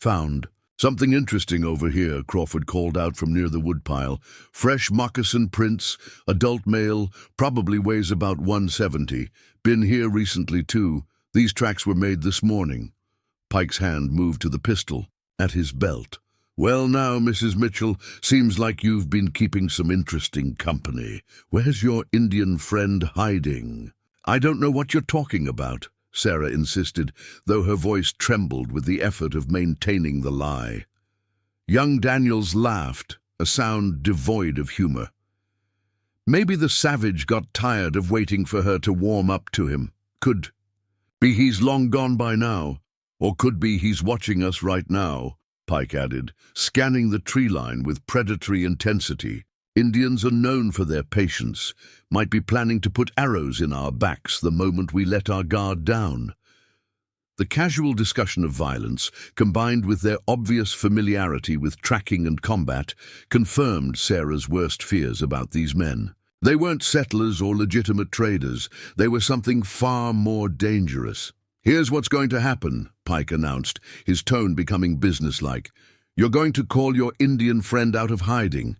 "Found something interesting over here," Crawford called out from near the woodpile. "Fresh moccasin prints, adult male, probably weighs about 170. Been here recently, too. These tracks were made this morning." Pike's hand moved to the pistol at his belt. "Well now, Mrs. Mitchell, seems like you've been keeping some interesting company. Where's your Indian friend hiding?" "I don't know what you're talking about," Sarah insisted, though her voice trembled with the effort of maintaining the lie. Young Daniels laughed, a sound devoid of humor. Maybe the savage got tired of waiting for her to warm up to him. Could be he's long gone by now, or could be he's watching us right now, Pike added, scanning the tree line with predatory intensity. Indians are known for their patience, might be planning to put arrows in our backs the moment we let our guard down. The casual discussion of violence, combined with their obvious familiarity with tracking and combat, confirmed Sarah's worst fears about these men. They weren't settlers or legitimate traders. They were something far more dangerous. "Here's what's going to happen," Pike announced, his tone becoming businesslike. "You're going to call your Indian friend out of hiding.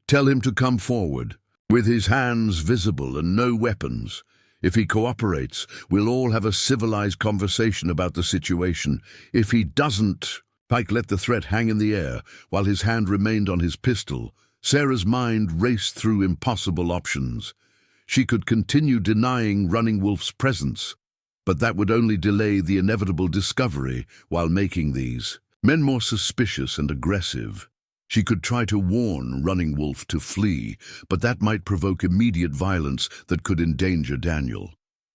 Tell him to come forward, with his hands visible and no weapons. If he cooperates, we'll all have a civilized conversation about the situation. If he doesn't—" Pike let the threat hang in the air, while his hand remained on his pistol. Sarah's mind raced through impossible options. She could continue denying Running Wolf's presence, but that would only delay the inevitable discovery while making these men more suspicious and aggressive. She could try to warn Running Wolf to flee, but that might provoke immediate violence that could endanger Daniel.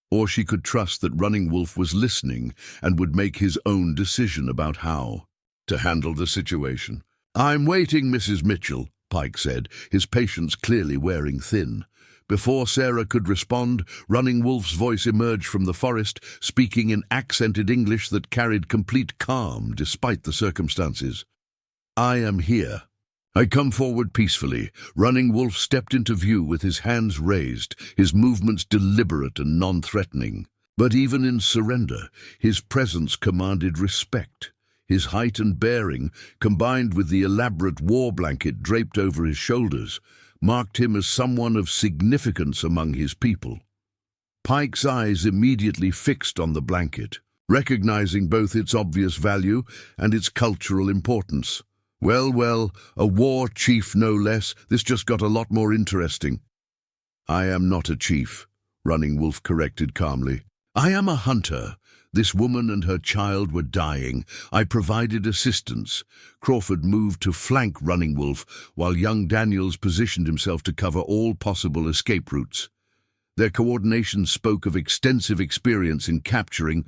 Or she could trust that Running Wolf was listening and would make his own decision about how to handle the situation. "I'm waiting, Mrs. Mitchell," Pike said, his patience clearly wearing thin. Before Sarah could respond, Running Wolf's voice emerged from the forest, speaking in accented English that carried complete calm despite the circumstances. "I am here. I come forward peacefully." Running Wolf stepped into view with his hands raised, his movements deliberate and non-threatening. But even in surrender, his presence commanded respect. His height and bearing, combined with the elaborate war blanket draped over his shoulders, marked him as someone of significance among his people. Pike's eyes immediately fixed on the blanket, recognizing both its obvious value and its cultural importance. Well, a war chief no less. This just got a lot more interesting." "I am not a chief," Running Wolf corrected calmly. "I am a hunter. This woman and her child were dying. I provided assistance." Crawford moved to flank Running Wolf, while young Daniels positioned himself to cover all possible escape routes. Their coordination spoke of extensive experience in capturing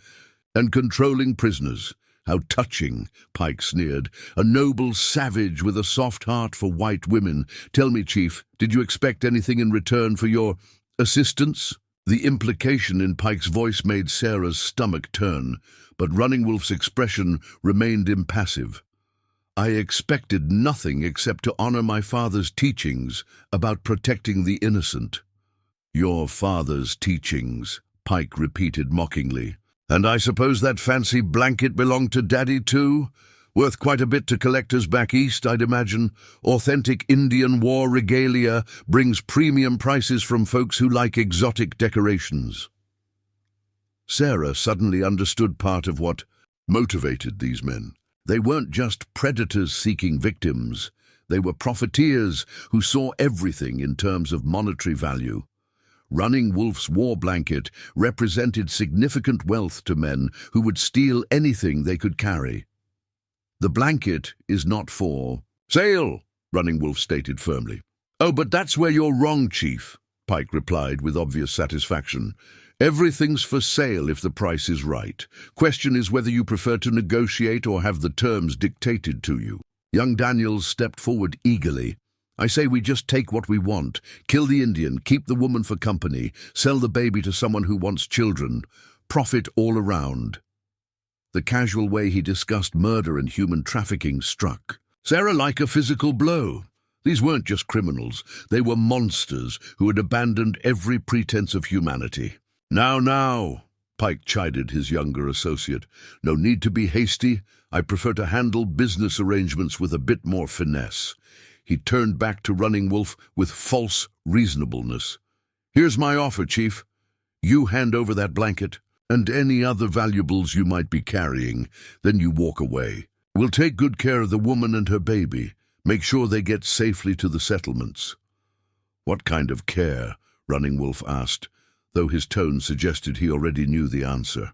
and controlling prisoners. "How touching," Pike sneered. "A noble savage with a soft heart for white women. Tell me, Chief, did you expect anything in return for your assistance?" The implication in Pike's voice made Sarah's stomach turn, but Running Wolf's expression remained impassive. "I expected nothing except to honor my father's teachings about protecting the innocent." "Your father's teachings," Pike repeated mockingly. "And I suppose that fancy blanket belonged to Daddy too? Worth quite a bit to collectors back east, I'd imagine. Authentic Indian war regalia brings premium prices from folks who like exotic decorations." Sarah suddenly understood part of what motivated these men. They weren't just predators seeking victims. They were profiteers who saw everything in terms of monetary value. Running Wolf's war blanket represented significant wealth to men who would steal anything they could carry. "The blanket is not for sale," Running Wolf stated firmly. "Oh, but that's where you're wrong, Chief," Pike replied with obvious satisfaction. "Everything's for sale if the price is right. Question is whether you prefer to negotiate or have the terms dictated to you." Young Daniels stepped forward eagerly. "I say we just take what we want, kill the Indian, keep the woman for company, sell the baby to someone who wants children, profit all around." The casual way he discussed murder and human trafficking struck Sarah like a physical blow. These weren't just criminals, they were monsters who had abandoned every pretense of humanity. Now, Pike chided his younger associate. "No need to be hasty. I prefer to handle business arrangements with a bit more finesse." He turned back to Running Wolf with false reasonableness. "Here's my offer, Chief. You hand over that blanket and any other valuables you might be carrying, then you walk away. We'll take good care of the woman and her baby, make sure they get safely to the settlements." "What kind of care?" Running Wolf asked, though his tone suggested he already knew the answer.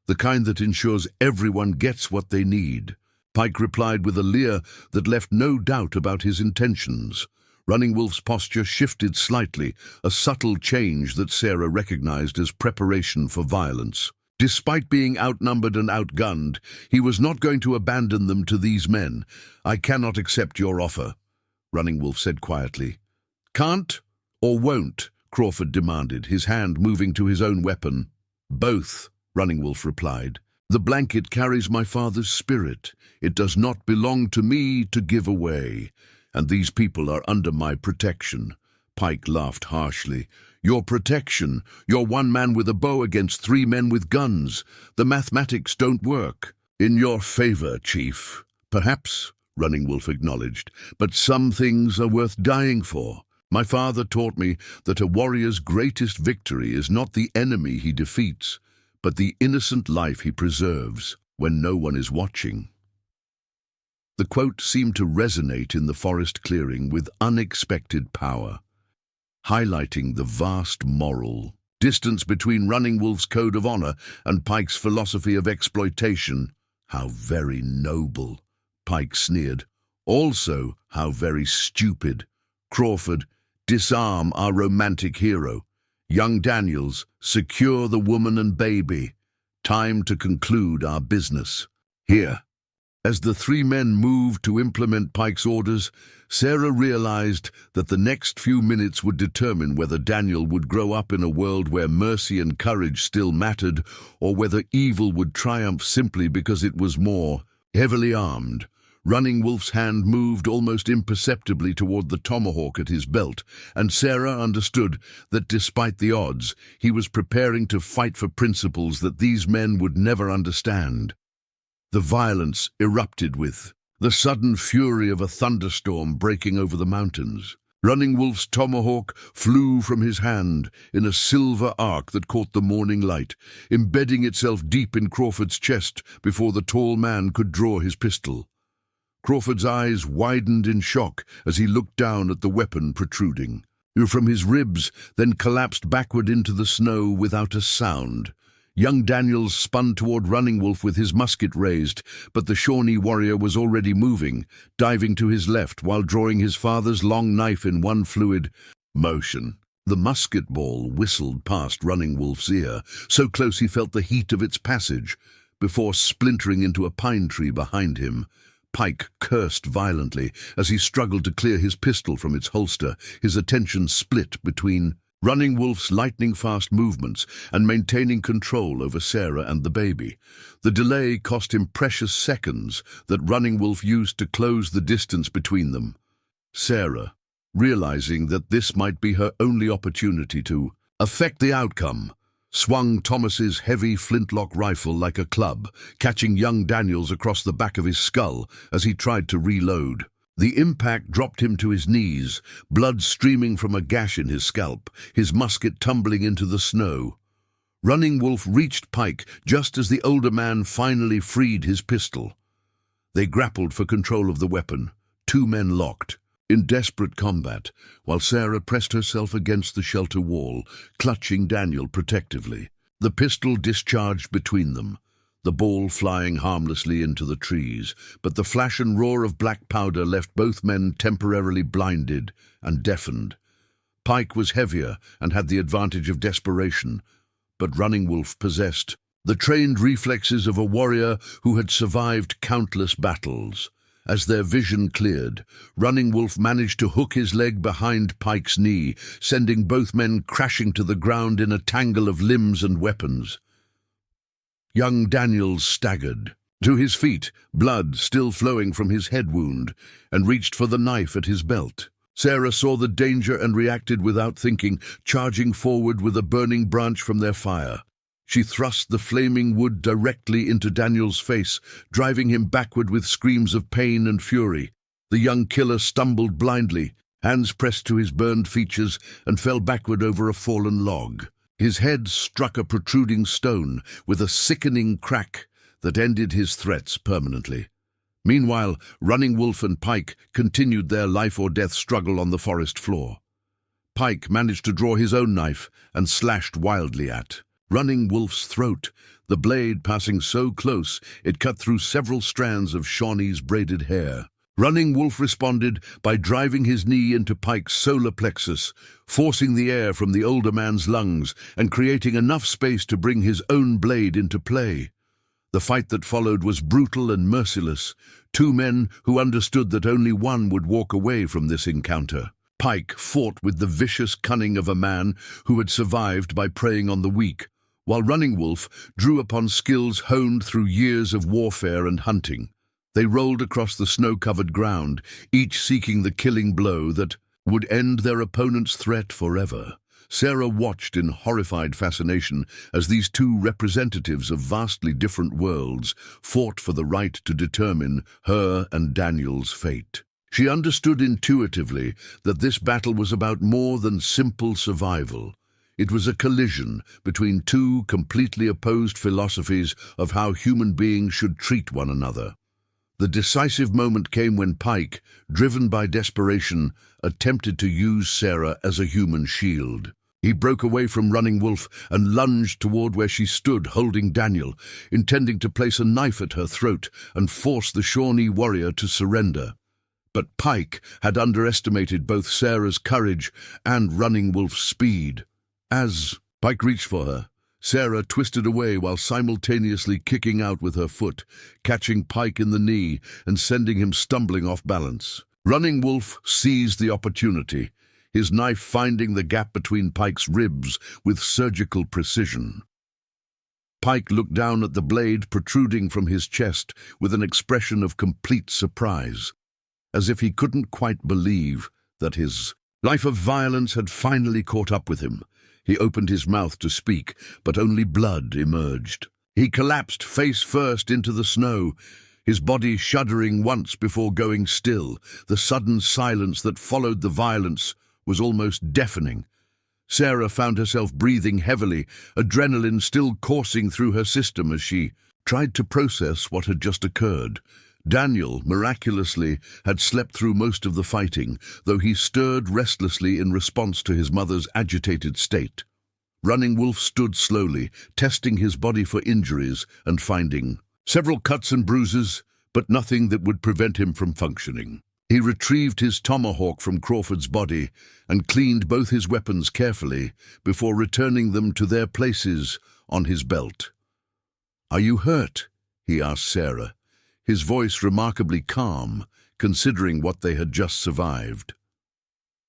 "The kind that ensures everyone gets what they need. Pike replied with a leer that left no doubt about his intentions. Running Wolf's posture shifted slightly, a subtle change that Sarah recognized as preparation for violence. Despite being outnumbered and outgunned, he was not going to abandon them to these men. "I cannot accept your offer," Running Wolf said quietly. "Can't or won't?" Crawford demanded, his hand moving to his own weapon. "Both," Running Wolf replied. "The blanket carries my father's spirit. It does not belong to me to give away, and these people are under my protection." Pike laughed harshly. "Your protection? You're one man with a bow against 3 men with guns. The mathematics don't work." "In your favor, Chief. Perhaps," Running Wolf acknowledged, "but some things are worth dying for. My father taught me that a warrior's greatest victory is not the enemy he defeats, but the innocent life he preserves when no one is watching." The quote seemed to resonate in the forest clearing with unexpected power, highlighting the vast moral distance between Running Wolf's code of honor and Pike's philosophy of exploitation. "How very noble," Pike sneered. "Also, how very stupid. Crawford, disarm our romantic hero. Young Daniels, secure the woman and baby. Time to conclude our business." "Here." As the 3 men moved to implement Pike's orders, Sarah realized that the next few minutes would determine whether Daniel would grow up in a world where mercy and courage still mattered, or whether evil would triumph simply because it was more heavily armed. Running Wolf's hand moved almost imperceptibly toward the tomahawk at his belt, and Sarah understood that despite the odds, he was preparing to fight for principles that these men would never understand. The violence erupted with the sudden fury of a thunderstorm breaking over the mountains. Running Wolf's tomahawk flew from his hand in a silver arc that caught the morning light, embedding itself deep in Crawford's chest before the tall man could draw his pistol. Crawford's eyes widened in shock as he looked down at the weapon protruding from his ribs, then collapsed backward into the snow without a sound. Young Daniels spun toward Running Wolf with his musket raised, but the Shawnee warrior was already moving, diving to his left while drawing his father's long knife in one fluid motion. The musket ball whistled past Running Wolf's ear, so close he felt the heat of its passage, before splintering into a pine tree behind him. Pike cursed violently as he struggled to clear his pistol from its holster, his attention split between Running Wolf's lightning-fast movements and maintaining control over Sarah and the baby. The delay cost him precious seconds that Running Wolf used to close the distance between them. Sarah, realizing that this might be her only opportunity to affect the outcome, swung Thomas's heavy flintlock rifle like a club, catching young Daniels across the back of his skull as he tried to reload. The impact dropped him to his knees, blood streaming from a gash in his scalp, his musket tumbling into the snow. Running Wolf reached Pike just as the older man finally freed his pistol. They grappled for control of the weapon, 2 men locked, in desperate combat, while Sarah pressed herself against the shelter wall, clutching Daniel protectively. The pistol discharged between them, the ball flying harmlessly into the trees, but the flash and roar of black powder left both men temporarily blinded and deafened. Pike was heavier and had the advantage of desperation, but Running Wolf possessed the trained reflexes of a warrior who had survived countless battles. As their vision cleared, Running Wolf managed to hook his leg behind Pike's knee, sending both men crashing to the ground in a tangle of limbs and weapons. Young Daniels staggered to his feet, blood still flowing from his head wound, and reached for the knife at his belt. Sarah saw the danger and reacted without thinking, charging forward with a burning branch from their fire. She thrust the flaming wood directly into Daniel's face, driving him backward with screams of pain and fury. The young killer stumbled blindly, hands pressed to his burned features, and fell backward over a fallen log. His head struck a protruding stone with a sickening crack that ended his threats permanently. Meanwhile, Running Wolf and Pike continued their life-or-death struggle on the forest floor. Pike managed to draw his own knife and slashed wildly at Running Wolf's throat, the blade passing so close it cut through several strands of Shawnee's braided hair. Running Wolf responded by driving his knee into Pike's solar plexus, forcing the air from the older man's lungs and creating enough space to bring his own blade into play. The fight that followed was brutal and merciless, two men who understood that only one would walk away from this encounter. Pike fought with the vicious cunning of a man who had survived by preying on the weak, while Running Wolf drew upon skills honed through years of warfare and hunting. They rolled across the snow-covered ground, each seeking the killing blow that would end their opponent's threat forever. Sarah watched in horrified fascination as these two representatives of vastly different worlds fought for the right to determine her and Daniel's fate. She understood intuitively that this battle was about more than simple survival. It was a collision between two completely opposed philosophies of how human beings should treat one another. The decisive moment came when Pike, driven by desperation, attempted to use Sarah as a human shield. He broke away from Running Wolf and lunged toward where she stood holding Daniel, intending to place a knife at her throat and force the Shawnee warrior to surrender. But Pike had underestimated both Sarah's courage and Running Wolf's speed. As Pike reached for her, Sarah twisted away while simultaneously kicking out with her foot, catching Pike in the knee and sending him stumbling off balance. Running Wolf seized the opportunity, his knife finding the gap between Pike's ribs with surgical precision. Pike looked down at the blade protruding from his chest with an expression of complete surprise, as if he couldn't quite believe that his life of violence had finally caught up with him. He opened his mouth to speak, but only blood emerged. He collapsed face first into the snow, his body shuddering once before going still. The sudden silence that followed the violence was almost deafening. Sarah found herself breathing heavily, adrenaline still coursing through her system as she tried to process what had just occurred. Daniel, miraculously, had slept through most of the fighting, though he stirred restlessly in response to his mother's agitated state. Running Wolf stood slowly, testing his body for injuries and finding several cuts and bruises, but nothing that would prevent him from functioning. He retrieved his tomahawk from Crawford's body and cleaned both his weapons carefully before returning them to their places on his belt. "Are you hurt?" he asked Sarah, his voice remarkably calm, considering what they had just survived.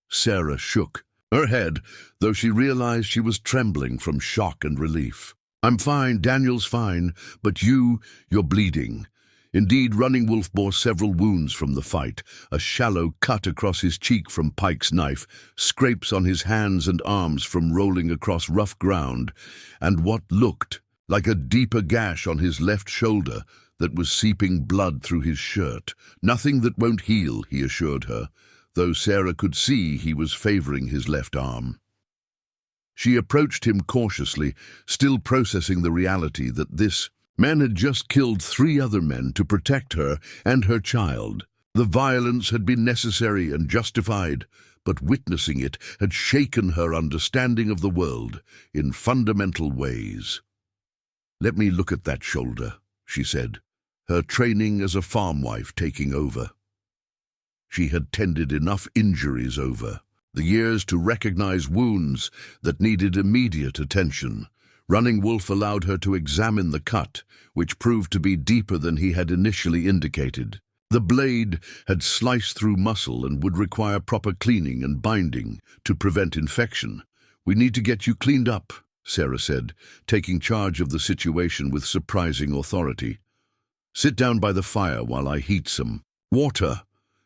Sarah shook her head, though she realized she was trembling from shock and relief. "I'm fine, Daniel's fine, but you're bleeding." Indeed, Running Wolf bore several wounds from the fight, a shallow cut across his cheek from Pike's knife, scrapes on his hands and arms from rolling across rough ground, and what looked like a deeper gash on his left shoulder that was seeping blood through his shirt. "Nothing that won't heal," he assured her, though Sarah could see he was favoring his left arm. She approached him cautiously, still processing the reality that this man had just killed 3 other men to protect her and her child. The violence had been necessary and justified, but witnessing it had shaken her understanding of the world in fundamental ways. "Let me look at that shoulder," she said, her training as a farm wife taking over. She had tended enough injuries over the years to recognize wounds that needed immediate attention. Running Wolf allowed her to examine the cut, which proved to be deeper than he had initially indicated. The blade had sliced through muscle and would require proper cleaning and binding to prevent infection. "We need to get you cleaned up," Sarah said, taking charge of the situation with surprising authority. "Sit down by the fire while I heat some water."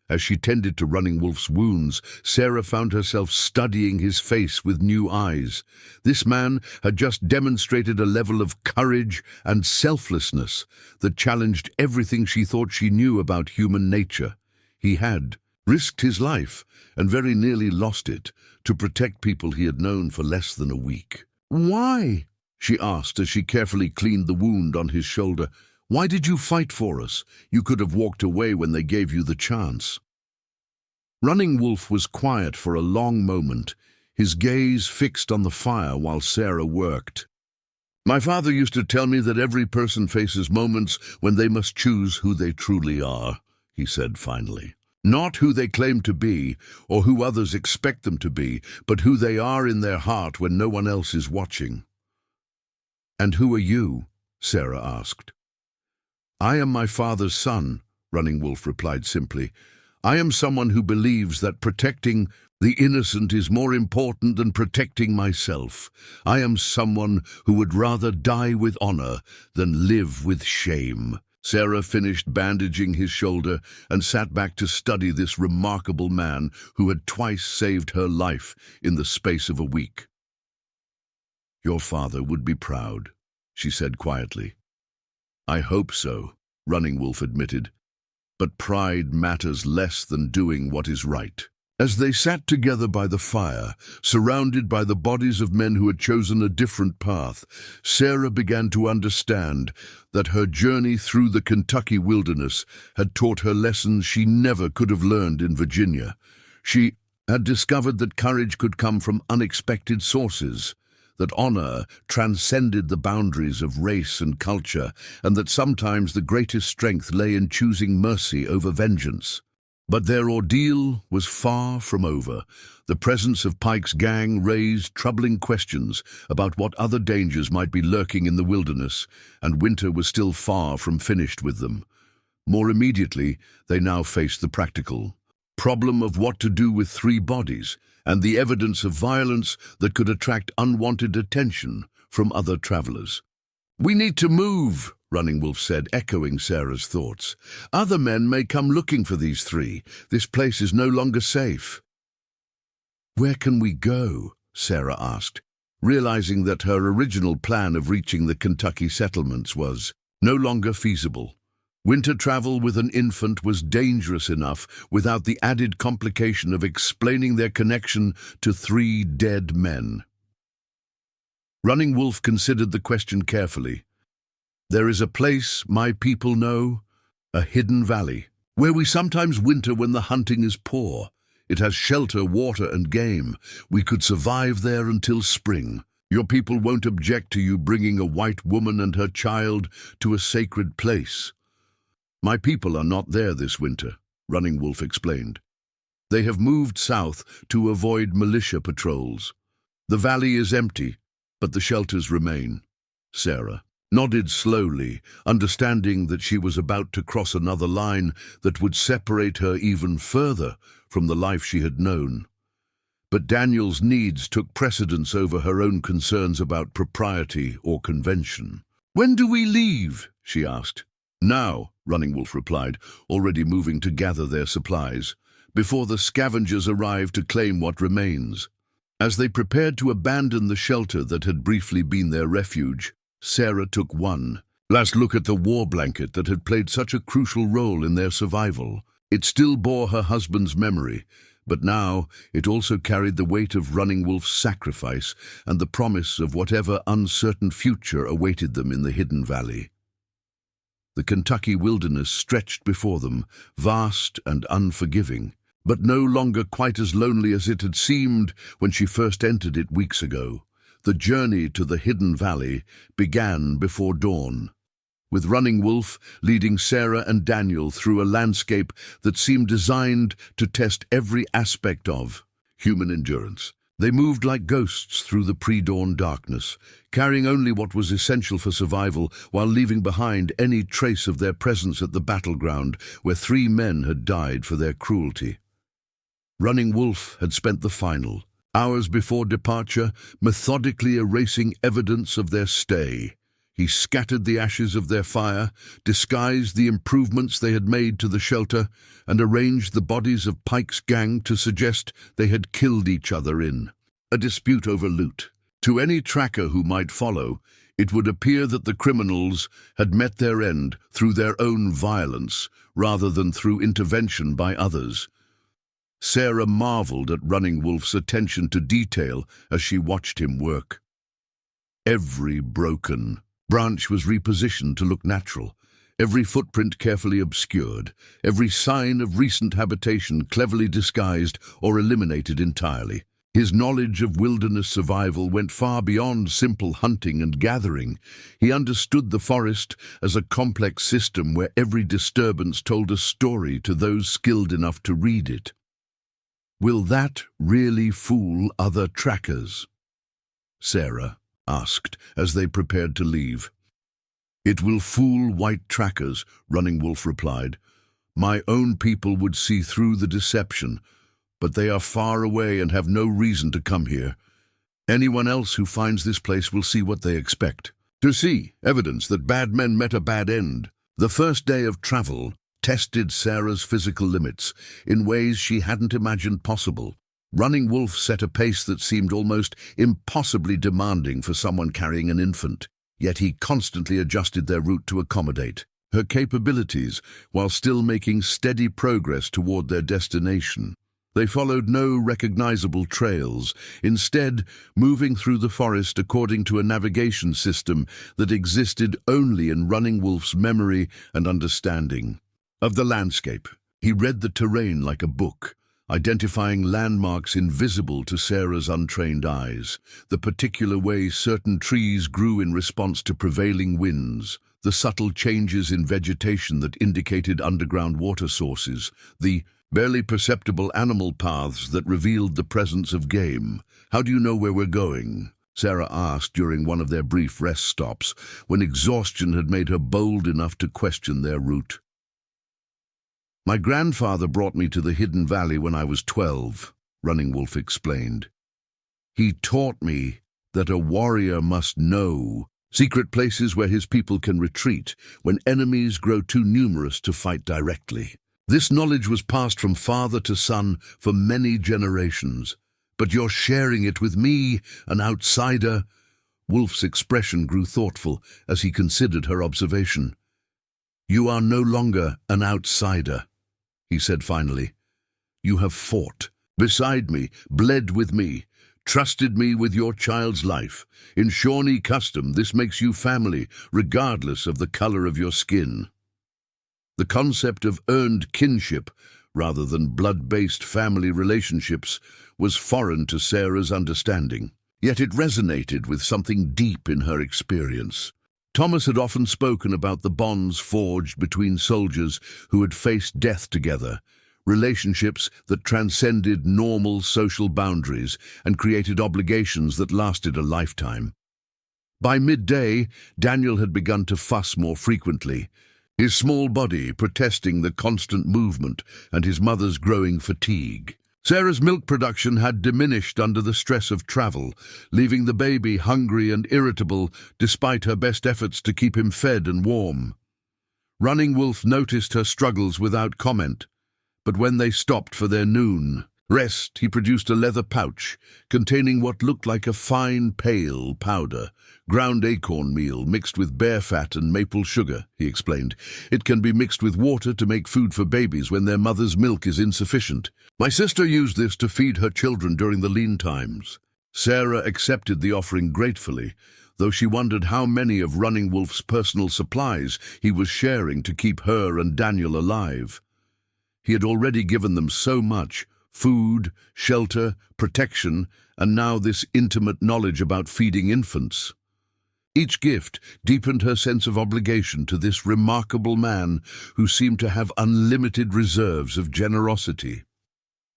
As she tended to Running Wolf's wounds, Sarah found herself studying his face with new eyes. This man had just demonstrated a level of courage and selflessness that challenged everything she thought she knew about human nature. He had risked his life, and very nearly lost it, to protect people he had known for less than a week. "Why?" she asked as she carefully cleaned the wound on his shoulder. "Why did you fight for us? You could have walked away when they gave you the chance." Running Wolf was quiet for a long moment, his gaze fixed on the fire while Sarah worked. My father used to tell me that every person faces moments when they must choose who they truly are, he said finally. Not who they claim to be, or who others expect them to be, but who they are in their heart when no one else is watching. "And who are you?" Sarah asked. "I am my father's son," Running Wolf replied simply. "I am someone who believes that protecting the innocent is more important than protecting myself. I am someone who would rather die with honor than live with shame." Sarah finished bandaging his shoulder and sat back to study this remarkable man who had twice saved her life in the space of a week. "Your father would be proud," she said quietly. "I hope so," Running Wolf admitted. "But pride matters less than doing what is right." As they sat together by the fire, surrounded by the bodies of men who had chosen a different path, Sarah began to understand that her journey through the Kentucky wilderness had taught her lessons she never could have learned in Virginia. She had discovered that courage could come from unexpected sources, that honor transcended the boundaries of race and culture, and that sometimes the greatest strength lay in choosing mercy over vengeance. But their ordeal was far from over. The presence of Pike's gang raised troubling questions about what other dangers might be lurking in the wilderness, and winter was still far from finished with them. More immediately, they now faced the practical problem of what to do with 3 bodies, and the evidence of violence that could attract unwanted attention from other travelers. "We need to move," Running Wolf said, echoing Sarah's thoughts. "Other men may come looking for these 3. This place is no longer safe." "Where can we go?" Sarah asked, realizing that her original plan of reaching the Kentucky settlements was no longer feasible. Winter travel with an infant was dangerous enough without the added complication of explaining their connection to 3 dead men. Running Wolf considered the question carefully. "There is a place my people know, a hidden valley, where we sometimes winter when the hunting is poor. It has shelter, water, and game. We could survive there until spring. Your people won't object to you bringing a white woman and her child to a sacred place." "My people are not there this winter," Running Wolf explained. "They have moved south to avoid militia patrols. The valley is empty, but the shelters remain." Sarah nodded slowly, understanding that she was about to cross another line that would separate her even further from the life she had known. But Daniel's needs took precedence over her own concerns about propriety or convention. "When do we leave?" she asked. "Now," Running Wolf replied, already moving to gather their supplies, "before the scavengers arrive to claim what remains." As they prepared to abandon the shelter that had briefly been their refuge, Sarah took one last look at the war blanket that had played such a crucial role in their survival. It still bore her husband's memory, but now it also carried the weight of Running Wolf's sacrifice and the promise of whatever uncertain future awaited them in the hidden valley. The Kentucky wilderness stretched before them, vast and unforgiving, but no longer quite as lonely as it had seemed when she first entered it weeks ago. The journey to the hidden valley began before dawn, with Running Wolf leading Sarah and Daniel through a landscape that seemed designed to test every aspect of human endurance. They moved like ghosts through the pre-dawn darkness, carrying only what was essential for survival while leaving behind any trace of their presence at the battleground where 3 men had died for their cruelty. Running Wolf had spent the final hours before departure, methodically erasing evidence of their stay. He scattered the ashes of their fire, disguised the improvements they had made to the shelter, and arranged the bodies of Pike's gang to suggest they had killed each other in a dispute over loot. To any tracker who might follow, it would appear that the criminals had met their end through their own violence rather than through intervention by others. Sarah marveled at Running Wolf's attention to detail as she watched him work. Every broken branch was repositioned to look natural, every footprint carefully obscured, every sign of recent habitation cleverly disguised or eliminated entirely. His knowledge of wilderness survival went far beyond simple hunting and gathering. He understood the forest as a complex system where every disturbance told a story to those skilled enough to read it. "Will that really fool other trackers?" Sarah asked as they prepared to leave. "It will fool white trackers," Running Wolf replied. "My own people would see through the deception, but they are far away and have no reason to come here. Anyone else who finds this place will see what they expect. To see evidence that bad men met a bad end." The first day of travel tested Sarah's physical limits in ways she hadn't imagined possible. Running Wolf set a pace that seemed almost impossibly demanding for someone carrying an infant, yet he constantly adjusted their route to accommodate her capabilities while still making steady progress toward their destination. They followed no recognizable trails, instead moving through the forest according to a navigation system that existed only in Running Wolf's memory and understanding of the landscape. He read the terrain like a book, identifying landmarks invisible to Sarah's untrained eyes, the particular way certain trees grew in response to prevailing winds, the subtle changes in vegetation that indicated underground water sources, the barely perceptible animal paths that revealed the presence of game. "How do you know where we're going?" Sarah asked during one of their brief rest stops, when exhaustion had made her bold enough to question their route. "My grandfather brought me to the Hidden Valley when I was 12, Running Wolf explained. "He taught me that a warrior must know secret places where his people can retreat when enemies grow too numerous to fight directly. This knowledge was passed from father to son for many generations. But you're sharing it with me, an outsider." Wolf's expression grew thoughtful as he considered her observation. "You are no longer an outsider," he said finally. "You have fought beside me, bled with me, trusted me with your child's life. In Shawnee custom, this makes you family, regardless of the color of your skin." The concept of earned kinship, rather than blood-based family relationships, was foreign to Sarah's understanding. Yet it resonated with something deep in her experience. Thomas had often spoken about the bonds forged between soldiers who had faced death together, relationships that transcended normal social boundaries and created obligations that lasted a lifetime. By midday, Daniel had begun to fuss more frequently, his small body protesting the constant movement and his mother's growing fatigue. Sarah's milk production had diminished under the stress of travel, leaving the baby hungry and irritable despite her best efforts to keep him fed and warm. Running Wolf noticed her struggles without comment, but when they stopped for their noon rest, he produced a leather pouch containing what looked like a fine, pale powder, ground acorn meal mixed with bear fat and maple sugar, he explained. "It can be mixed with water to make food for babies when their mother's milk is insufficient. My sister used this to feed her children during the lean times." Sarah accepted the offering gratefully, though she wondered how many of Running Wolf's personal supplies he was sharing to keep her and Daniel alive. He had already given them so much: food, shelter, protection, and now this intimate knowledge about feeding infants. Each gift deepened her sense of obligation to this remarkable man who seemed to have unlimited reserves of generosity.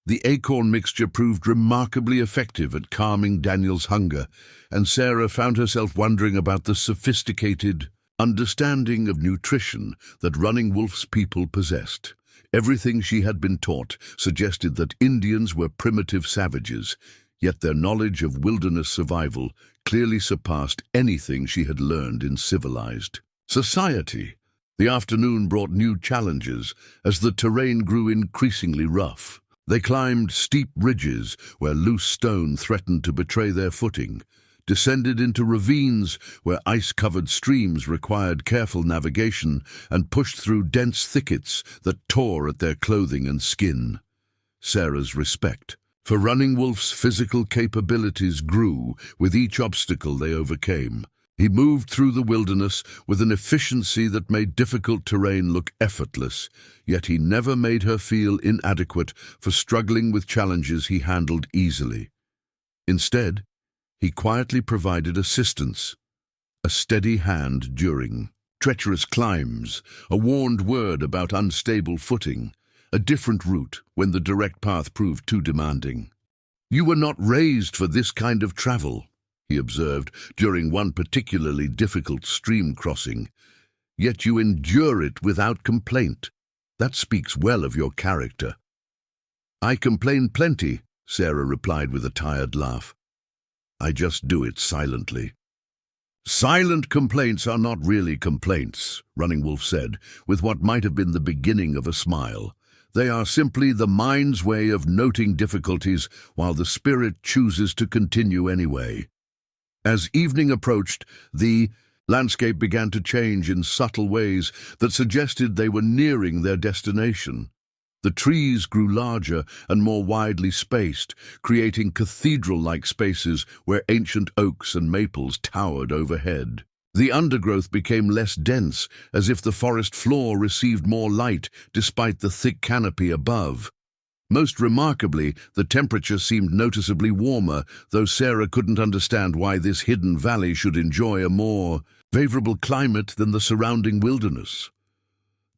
The acorn mixture proved remarkably effective at calming Daniel's hunger, and Sarah found herself wondering about the sophisticated understanding of nutrition that Running Wolf's people possessed. Everything she had been taught suggested that Indians were primitive savages, yet their knowledge of wilderness survival clearly surpassed anything she had learned in civilized society. The afternoon brought new challenges as the terrain grew increasingly rough. They climbed steep ridges where loose stone threatened to betray their footing, descended into ravines where ice-covered streams required careful navigation, and pushed through dense thickets that tore at their clothing and skin. Sarah's respect for Running Wolf's physical capabilities grew with each obstacle they overcame. He moved through the wilderness with an efficiency that made difficult terrain look effortless, yet he never made her feel inadequate for struggling with challenges he handled easily. Instead, he quietly provided assistance, a steady hand during treacherous climbs, a warned word about unstable footing, a different route when the direct path proved too demanding. "You were not raised for this kind of travel," he observed during one particularly difficult stream crossing, "yet you endure it without complaint. That speaks well of your character." "I complain plenty," Sarah replied with a tired laugh. "I just do it silently." "Silent complaints are not really complaints," Running Wolf said, with what might have been the beginning of a smile. "They are simply the mind's way of noting difficulties while the spirit chooses to continue anyway." As evening approached, the landscape began to change in subtle ways that suggested they were nearing their destination. The trees grew larger and more widely spaced, creating cathedral-like spaces where ancient oaks and maples towered overhead. The undergrowth became less dense, as if the forest floor received more light despite the thick canopy above. Most remarkably, the temperature seemed noticeably warmer, though Sarah couldn't understand why this hidden valley should enjoy a more favorable climate than the surrounding wilderness.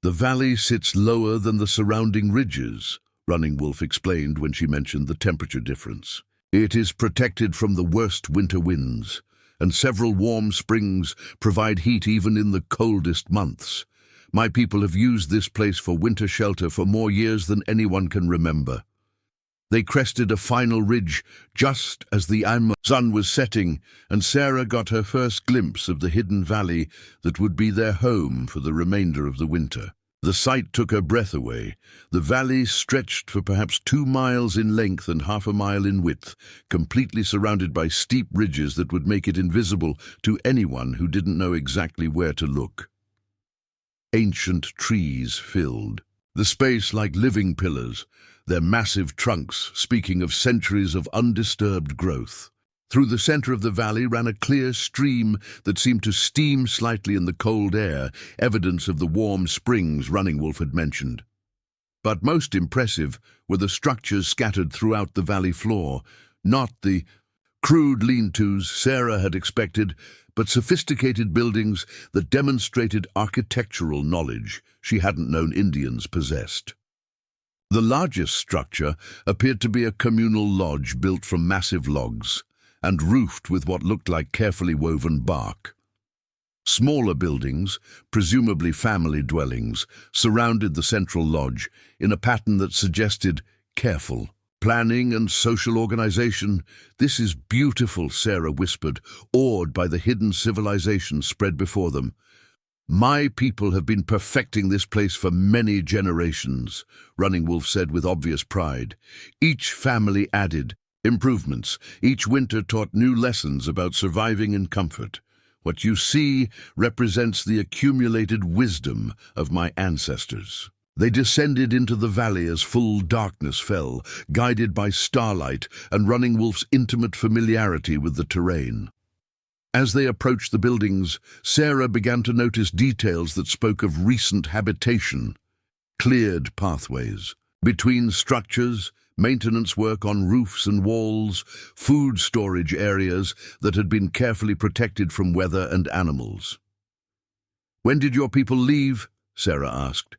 "The valley sits lower than the surrounding ridges," Running Wolf explained when she mentioned the temperature difference. "It is protected from the worst winter winds, and several warm springs provide heat even in the coldest months. My people have used this place for winter shelter for more years than anyone can remember." They crested a final ridge just as the sun was setting, and Sarah got her first glimpse of the hidden valley that would be their home for the remainder of the winter. The sight took her breath away. The valley stretched for perhaps 2 miles in length and half a mile in width, completely surrounded by steep ridges that would make it invisible to anyone who didn't know exactly where to look. Ancient trees filled the space like living pillars, their massive trunks speaking of centuries of undisturbed growth. Through the center of the valley ran a clear stream that seemed to steam slightly in the cold air, evidence of the warm springs Running Wolf had mentioned. But most impressive were the structures scattered throughout the valley floor, not the crude lean-tos Sarah had expected, but sophisticated buildings that demonstrated architectural knowledge she hadn't known Indians possessed. The largest structure appeared to be a communal lodge built from massive logs and roofed with what looked like carefully woven bark. Smaller buildings, presumably family dwellings, surrounded the central lodge in a pattern that suggested careful planning and social organization. "This is beautiful," Sarah whispered, awed by the hidden civilization spread before them. "My people have been perfecting this place for many generations," Running Wolf said with obvious pride. Each family added improvements. Each winter taught new lessons about surviving in comfort. What you see represents the accumulated wisdom of my ancestors. They descended into the valley as full darkness fell, guided by starlight and Running Wolf's intimate familiarity with the terrain. As they approached the buildings, Sarah began to notice details that spoke of recent habitation. Cleared pathways between structures, maintenance work on roofs and walls, food storage areas that had been carefully protected from weather and animals. "When did your people leave?" Sarah asked.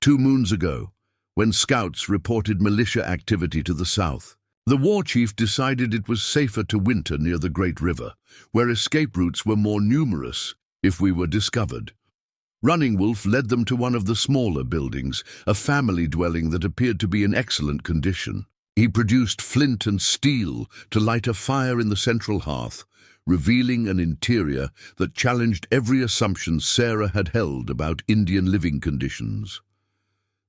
2 moons ago, when scouts reported militia activity to the south. The war chief decided it was safer to winter near the Great River, where escape routes were more numerous if we were discovered. Running Wolf led them to one of the smaller buildings, a family dwelling that appeared to be in excellent condition. He produced flint and steel to light a fire in the central hearth, revealing an interior that challenged every assumption Sarah had held about Indian living conditions.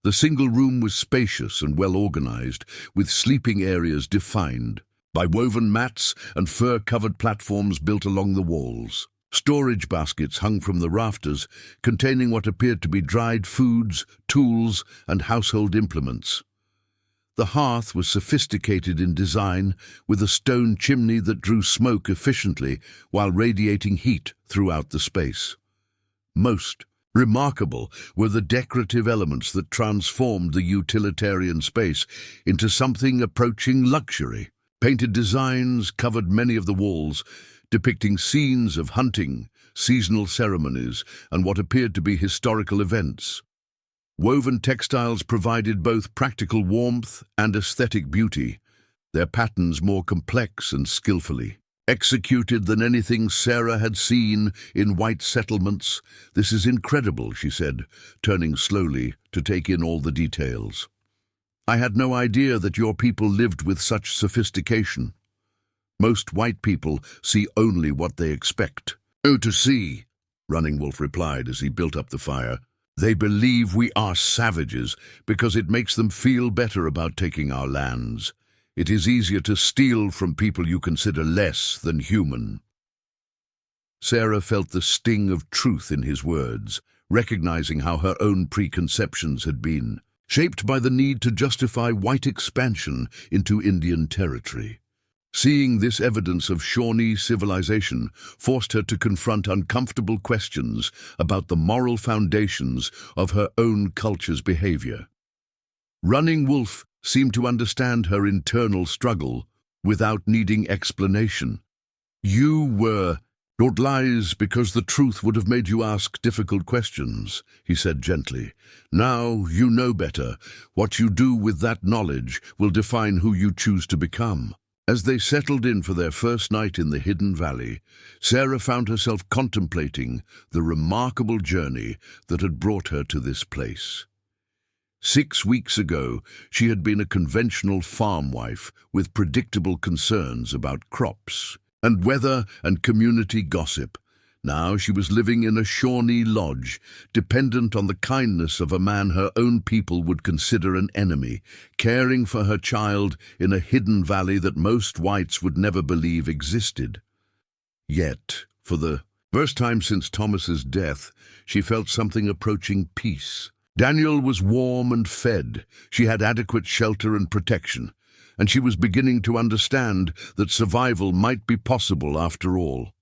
The single room was spacious and well organized, with sleeping areas defined by woven mats and fur-covered platforms built along the walls. Storage baskets hung from the rafters, containing what appeared to be dried foods, tools, and household implements. The hearth was sophisticated in design, with a stone chimney that drew smoke efficiently while radiating heat throughout the space. Most remarkable were the decorative elements that transformed the utilitarian space into something approaching luxury. Painted designs covered many of the walls, depicting scenes of hunting, seasonal ceremonies, and what appeared to be historical events. Woven textiles provided both practical warmth and aesthetic beauty, their patterns more complex and skillfully executed than anything Sarah had seen in white settlements. "This is incredible," she said, turning slowly to take in all the details. "I had no idea that your people lived with such sophistication. Most white people see only what they expect." "Oh, to see," Running Wolf replied as he built up the fire. "They believe we are savages because it makes them feel better about taking our lands. It is easier to steal from people you consider less than human." Sarah felt the sting of truth in his words, recognizing how her own preconceptions had been shaped by the need to justify white expansion into Indian territory. Seeing this evidence of Shawnee civilization forced her to confront uncomfortable questions about the moral foundations of her own culture's behavior. Running Wolf seemed to understand her internal struggle without needing explanation. "You were told lies because the truth would have made you ask difficult questions," he said gently. "Now you know better. What you do with that knowledge will define who you choose to become." As they settled in for their first night in the Hidden Valley, Sarah found herself contemplating the remarkable journey that had brought her to this place. 6 weeks ago, she had been a conventional farm wife with predictable concerns about crops and weather and community gossip. Now she was living in a Shawnee lodge, dependent on the kindness of a man her own people would consider an enemy, caring for her child in a hidden valley that most whites would never believe existed. Yet, for the first time since Thomas's death, she felt something approaching peace. Daniel was warm and fed, she had adequate shelter and protection, and she was beginning to understand that survival might be possible after all.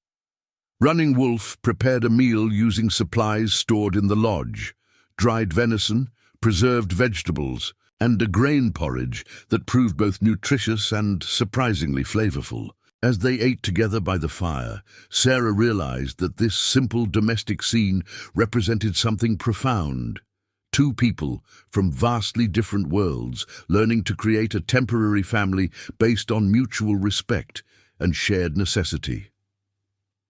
Running Wolf prepared a meal using supplies stored in the lodge: dried venison, preserved vegetables, and a grain porridge that proved both nutritious and surprisingly flavorful. As they ate together by the fire, Sarah realized that this simple domestic scene represented something profound. Two people from vastly different worlds learning to create a temporary family based on mutual respect and shared necessity.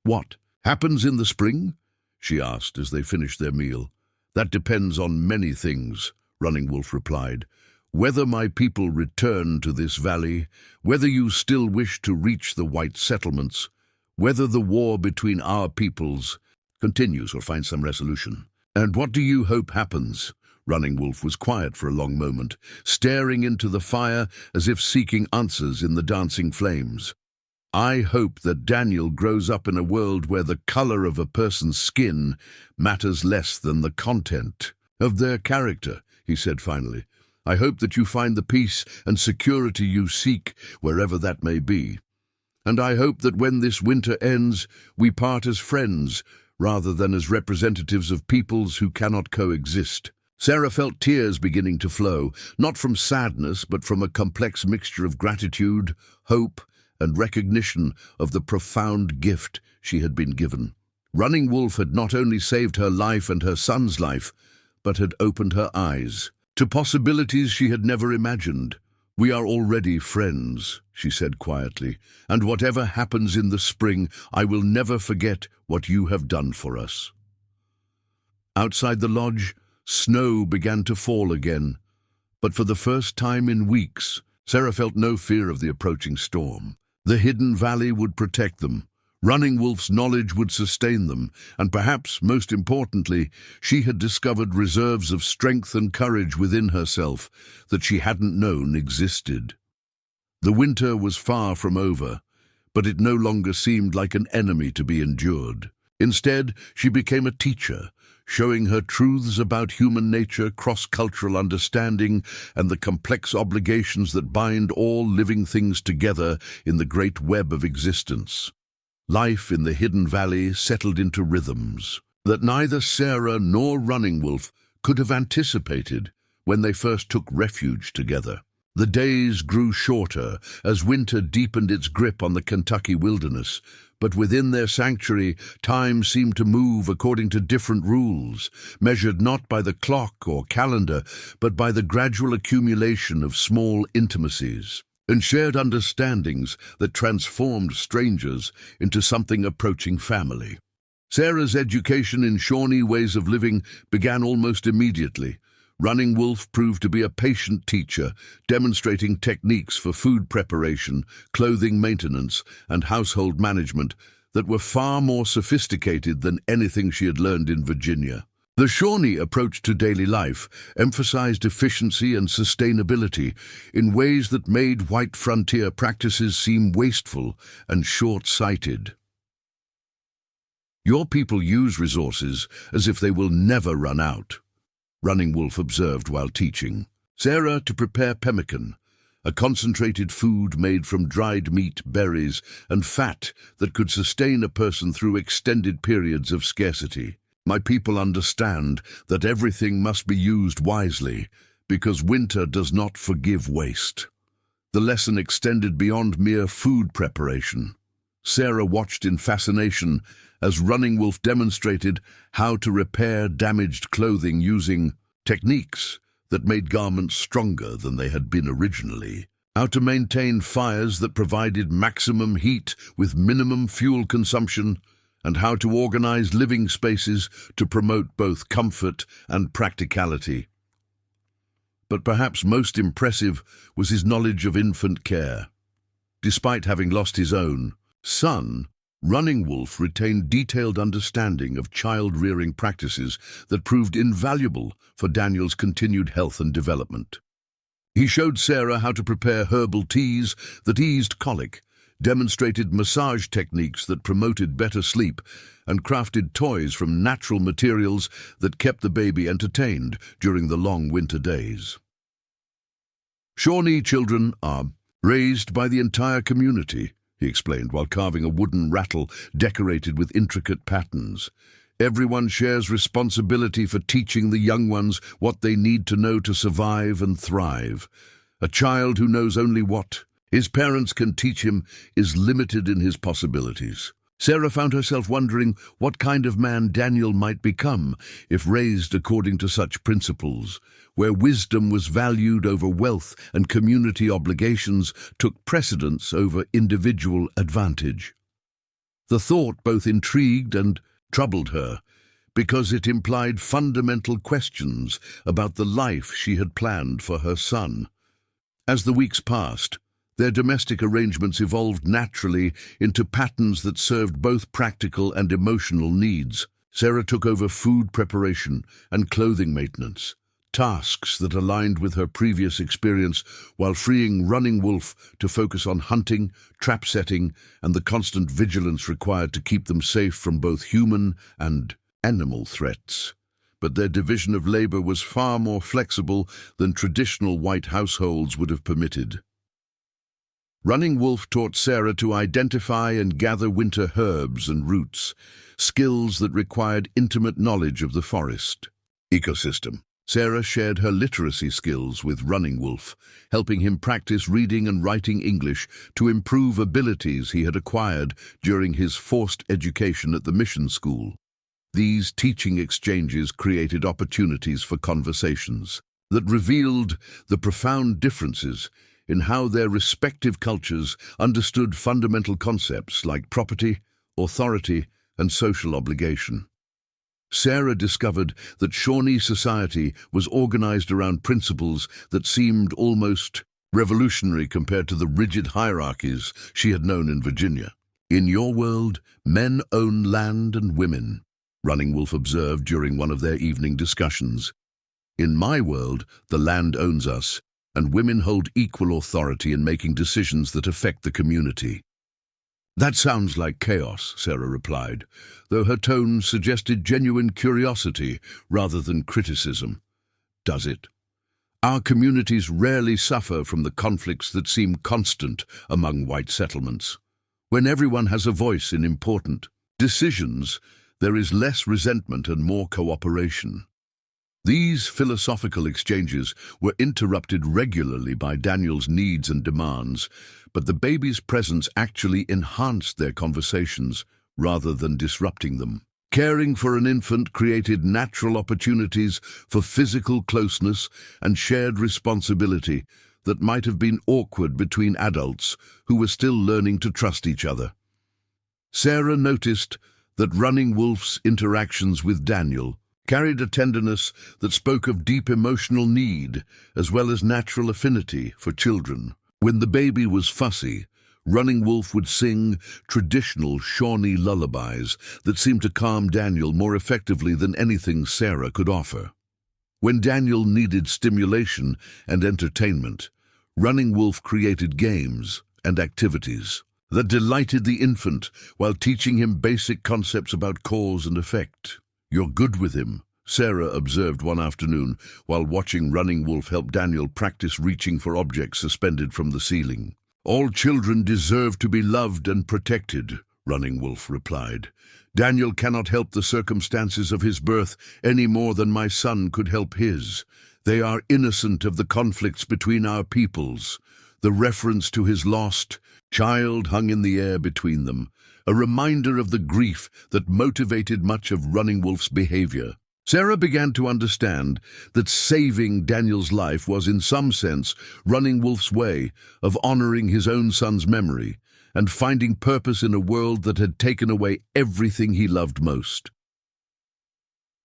"What happens in the spring?" she asked as they finished their meal. "That depends on many things," Running Wolf replied. "Whether my people return to this valley, whether you still wish to reach the white settlements, whether the war between our peoples continues or finds some resolution." "And what do you hope happens?" Running Wolf was quiet for a long moment, staring into the fire as if seeking answers in the dancing flames. "I hope that Daniel grows up in a world where the color of a person's skin matters less than the content of their character," he said finally. "I hope that you find the peace and security you seek wherever that may be. And I hope that when this winter ends, we part as friends rather than as representatives of peoples who cannot coexist." Sarah felt tears beginning to flow, not from sadness but from a complex mixture of gratitude, hope, and recognition of the profound gift she had been given. Running Wolf had not only saved her life and her son's life, but had opened her eyes to possibilities she had never imagined. "We are already friends," she said quietly, "and whatever happens in the spring, I will never forget what you have done for us." Outside the lodge, snow began to fall again, but for the first time in weeks, Sarah felt no fear of the approaching storm. The Hidden Valley would protect them. Running Wolf's knowledge would sustain them, and perhaps, most importantly, she had discovered reserves of strength and courage within herself that she hadn't known existed. The winter was far from over, but it no longer seemed like an enemy to be endured. Instead, she became a teacher, showing her truths about human nature, cross-cultural understanding, and the complex obligations that bind all living things together in the great web of existence. Life in the Hidden Valley settled into rhythms that neither Sarah nor Running Wolf could have anticipated when they first took refuge together. The days grew shorter as winter deepened its grip on the Kentucky wilderness, but within their sanctuary, time seemed to move according to different rules, measured not by the clock or calendar, but by the gradual accumulation of small intimacies and shared understandings that transformed strangers into something approaching family. Sarah's education in Shawnee ways of living began almost immediately. Running Wolf proved to be a patient teacher, demonstrating techniques for food preparation, clothing maintenance, and household management that were far more sophisticated than anything she had learned in Virginia. The Shawnee approach to daily life emphasized efficiency and sustainability in ways that made white frontier practices seem wasteful and short-sighted. "Your people use resources as if they will never run out," Running Wolf observed while teaching Sarah to prepare pemmican, a concentrated food made from dried meat, berries, and fat that could sustain a person through extended periods of scarcity. "My people understand that everything must be used wisely, because winter does not forgive waste." The lesson extended beyond mere food preparation. Sarah watched in fascination as Running Wolf demonstrated how to repair damaged clothing using techniques that made garments stronger than they had been originally, how to maintain fires that provided maximum heat with minimum fuel consumption, and how to organize living spaces to promote both comfort and practicality. But perhaps most impressive was his knowledge of infant care. Despite having lost his own son, Running Wolf retained detailed understanding of child-rearing practices that proved invaluable for Daniel's continued health and development. He showed Sarah how to prepare herbal teas that eased colic, demonstrated massage techniques that promoted better sleep, and crafted toys from natural materials that kept the baby entertained during the long winter days. "Shawnee children are raised by the entire community," he explained while carving a wooden rattle decorated with intricate patterns. "Everyone shares responsibility for teaching the young ones what they need to know to survive and thrive. A child who knows only what his parents can teach him is limited in his possibilities." Sarah found herself wondering what kind of man Daniel might become if raised according to such principles, where wisdom was valued over wealth and community obligations took precedence over individual advantage. The thought both intrigued and troubled her, because it implied fundamental questions about the life she had planned for her son. As the weeks passed, their domestic arrangements evolved naturally into patterns that served both practical and emotional needs. Sarah took over food preparation and clothing maintenance, tasks that aligned with her previous experience, while freeing Running Wolf to focus on hunting, trap setting, and the constant vigilance required to keep them safe from both human and animal threats. But their division of labor was far more flexible than traditional white households would have permitted. Running Wolf taught Sarah to identify and gather winter herbs and roots, skills that required intimate knowledge of the forest ecosystem. Sarah shared her literacy skills with Running Wolf, helping him practice reading and writing English to improve abilities he had acquired during his forced education at the mission school. These teaching exchanges created opportunities for conversations that revealed the profound differences in how their respective cultures understood fundamental concepts like property, authority, and social obligation. Sarah discovered that Shawnee society was organized around principles that seemed almost revolutionary compared to the rigid hierarchies she had known in Virginia. "In your world, men own land and women," Running Wolf observed during one of their evening discussions. "In my world, the land owns us, and women hold equal authority in making decisions that affect the community." "That sounds like chaos," Sarah replied, though her tone suggested genuine curiosity rather than criticism. "Does it? Our communities rarely suffer from the conflicts that seem constant among white settlements. When everyone has a voice in important decisions, there is less resentment and more cooperation." These philosophical exchanges were interrupted regularly by Daniel's needs and demands, but the baby's presence actually enhanced their conversations rather than disrupting them. Caring for an infant created natural opportunities for physical closeness and shared responsibility that might have been awkward between adults who were still learning to trust each other. Sarah noticed that Running Wolf's interactions with Daniel carried a tenderness that spoke of deep emotional need as well as natural affinity for children. When the baby was fussy, Running Wolf would sing traditional Shawnee lullabies that seemed to calm Daniel more effectively than anything Sarah could offer. When Daniel needed stimulation and entertainment, Running Wolf created games and activities that delighted the infant while teaching him basic concepts about cause and effect. "You're good with him," Sarah observed one afternoon while watching Running Wolf help Daniel practice reaching for objects suspended from the ceiling. "All children deserve to be loved and protected," Running Wolf replied. "Daniel cannot help the circumstances of his birth any more than my son could help his. They are innocent of the conflicts between our peoples." The reference to his lost child hung in the air between them, a reminder of the grief that motivated much of Running Wolf's behavior. Sarah began to understand that saving Daniel's life was, in some sense, Running Wolf's way of honoring his own son's memory and finding purpose in a world that had taken away everything he loved most.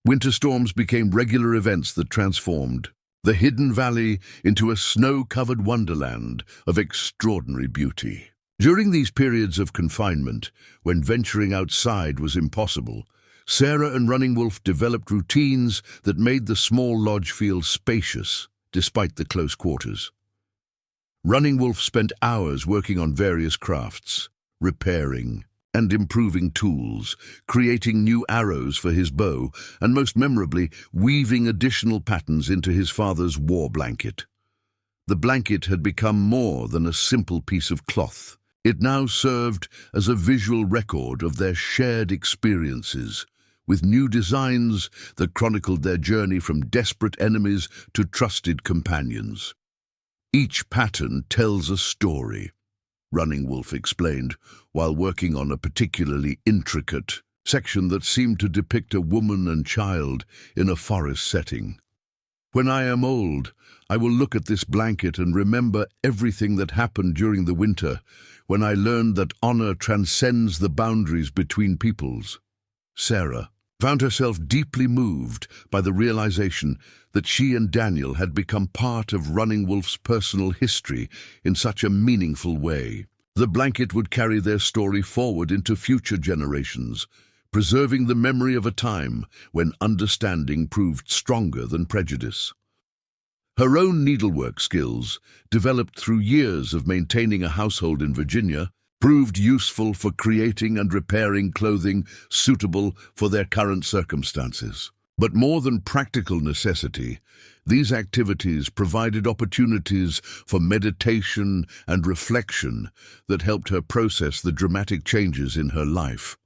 Winter storms became regular events that transformed the hidden valley into a snow-covered wonderland of extraordinary beauty. During these periods of confinement, when venturing outside was impossible, Sarah and Running Wolf developed routines that made the small lodge feel spacious, despite the close quarters. Running Wolf spent hours working on various crafts, repairing and improving tools, creating new arrows for his bow, and most memorably, weaving additional patterns into his father's war blanket. The blanket had become more than a simple piece of cloth. It now served as a visual record of their shared experiences, with new designs that chronicled their journey from desperate enemies to trusted companions. "Each pattern tells a story," Running Wolf explained, while working on a particularly intricate section that seemed to depict a woman and child in a forest setting. "When I am old, I will look at this blanket and remember everything that happened during the winter, when I learned that honor transcends the boundaries between peoples." Sarah found herself deeply moved by the realization that she and Daniel had become part of Running Wolf's personal history in such a meaningful way. The blanket would carry their story forward into future generations, preserving the memory of a time when understanding proved stronger than prejudice. Her own needlework skills, developed through years of maintaining a household in Virginia, proved useful for creating and repairing clothing suitable for their current circumstances. But more than practical necessity, these activities provided opportunities for meditation and reflection that helped her process the dramatic changes in her life.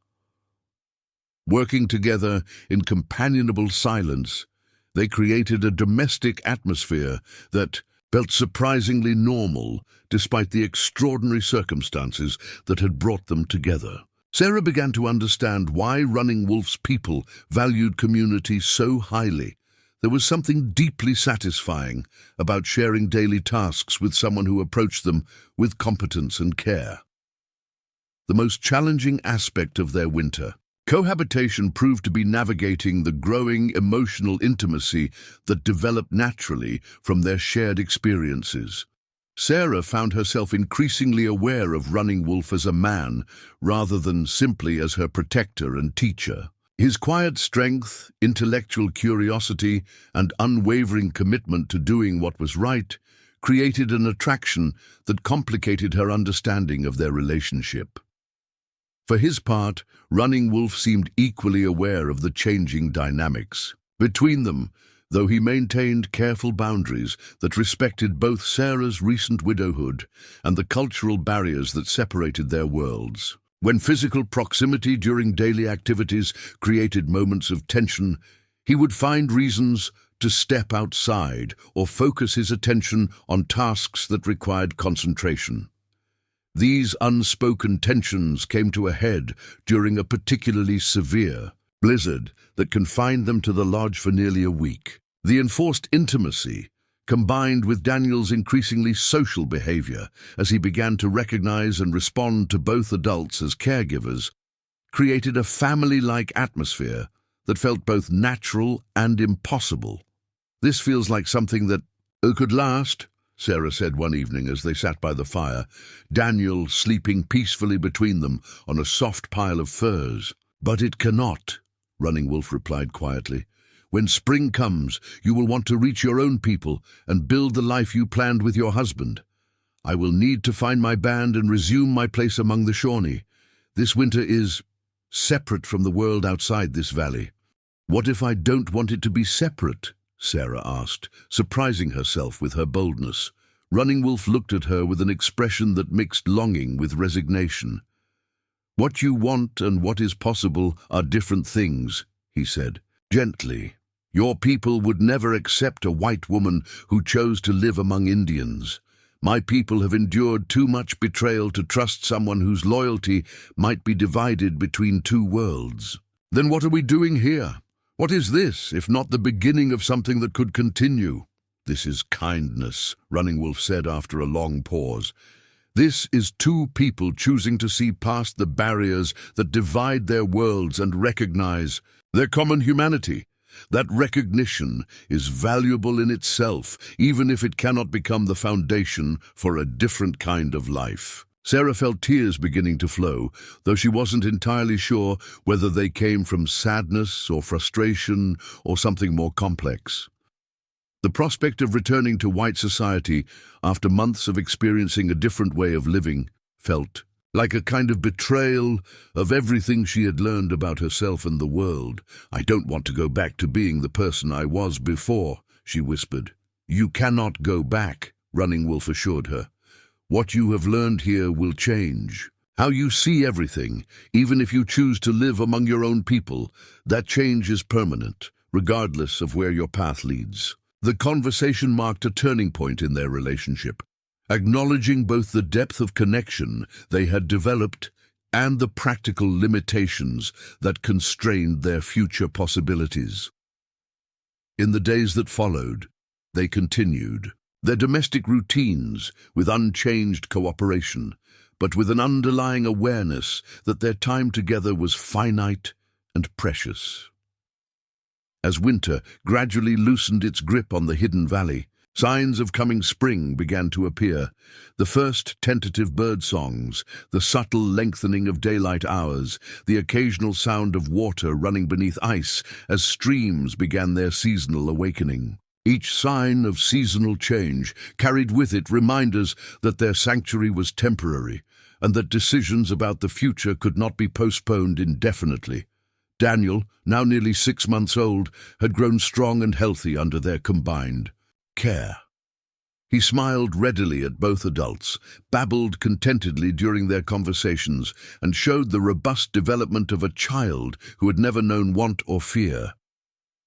Working together in companionable silence, they created a domestic atmosphere that felt surprisingly normal despite the extraordinary circumstances that had brought them together. Sarah began to understand why Running Wolf's people valued community so highly. There was something deeply satisfying about sharing daily tasks with someone who approached them with competence and care. The most challenging aspect of their winter cohabitation proved to be navigating the growing emotional intimacy that developed naturally from their shared experiences. Sarah found herself increasingly aware of Running Wolf as a man rather than simply as her protector and teacher. His quiet strength, intellectual curiosity, and unwavering commitment to doing what was right created an attraction that complicated her understanding of their relationship. For his part, Running Wolf seemed equally aware of the changing dynamics between them, though he maintained careful boundaries that respected both Sarah's recent widowhood and the cultural barriers that separated their worlds. When physical proximity during daily activities created moments of tension, he would find reasons to step outside or focus his attention on tasks that required concentration. These unspoken tensions came to a head during a particularly severe blizzard that confined them to the lodge for nearly a week. The enforced intimacy, combined with Daniel's increasingly social behavior as he began to recognize and respond to both adults as caregivers, created a family-like atmosphere that felt both natural and impossible. "This feels like something that could last," Sarah said one evening as they sat by the fire, Daniel sleeping peacefully between them on a soft pile of furs. "But it cannot," Running Wolf replied quietly. "When spring comes, you will want to reach your own people and build the life you planned with your husband. I will need to find my band and resume my place among the Shawnee. This winter is separate from the world outside this valley." "What if I don't want it to be separate?" Sarah asked, surprising herself with her boldness. Running Wolf looked at her with an expression that mixed longing with resignation. "What you want and what is possible are different things," he said, gently. "Your people would never accept a white woman who chose to live among Indians. My people have endured too much betrayal to trust someone whose loyalty might be divided between two worlds." "Then what are we doing here? What is this, if not the beginning of something that could continue?" "This is kindness," Running Wolf said after a long pause. "This is two people choosing to see past the barriers that divide their worlds and recognize their common humanity. That recognition is valuable in itself, even if it cannot become the foundation for a different kind of life." Sarah felt tears beginning to flow, though she wasn't entirely sure whether they came from sadness or frustration or something more complex. The prospect of returning to white society after months of experiencing a different way of living felt like a kind of betrayal of everything she had learned about herself and the world. "I don't want to go back to being the person I was before," she whispered. "You cannot go back," Running Wolf assured her. "What you have learned here will change. How you see everything, even if you choose to live among your own people, that change is permanent, regardless of where your path leads." The conversation marked a turning point in their relationship, acknowledging both the depth of connection they had developed and the practical limitations that constrained their future possibilities. In the days that followed, they continued their domestic routines with unchanged cooperation, but with an underlying awareness that their time together was finite and precious. As winter gradually loosened its grip on the hidden valley, signs of coming spring began to appear. The first tentative bird songs, the subtle lengthening of daylight hours, the occasional sound of water running beneath ice as streams began their seasonal awakening. Each sign of seasonal change carried with it reminders that their sanctuary was temporary and that decisions about the future could not be postponed indefinitely. Daniel, now nearly 6 months old, had grown strong and healthy under their combined care. He smiled readily at both adults, babbled contentedly during their conversations, and showed the robust development of a child who had never known want or fear.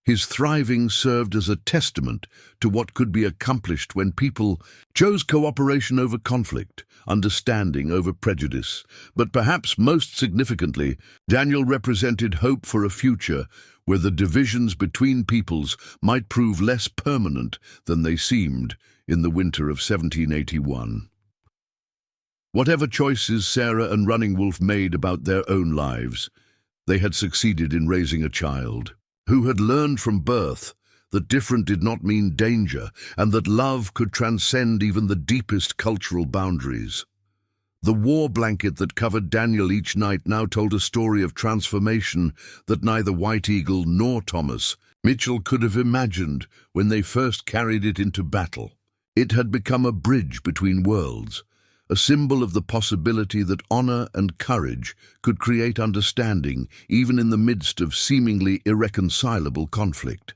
His thriving served as a testament to what could be accomplished when people chose cooperation over conflict, understanding over prejudice. But perhaps most significantly, Daniel represented hope for a future where the divisions between peoples might prove less permanent than they seemed in the winter of 1781. Whatever choices Sarah and Running Wolf made about their own lives, they had succeeded in raising a child who had learned from birth that different did not mean danger and that love could transcend even the deepest cultural boundaries. The war blanket that covered Daniel each night now told a story of transformation that neither White Eagle nor Thomas Mitchell could have imagined when they first carried it into battle. It had become a bridge between worlds, a symbol of the possibility that honor and courage could create understanding even in the midst of seemingly irreconcilable conflict.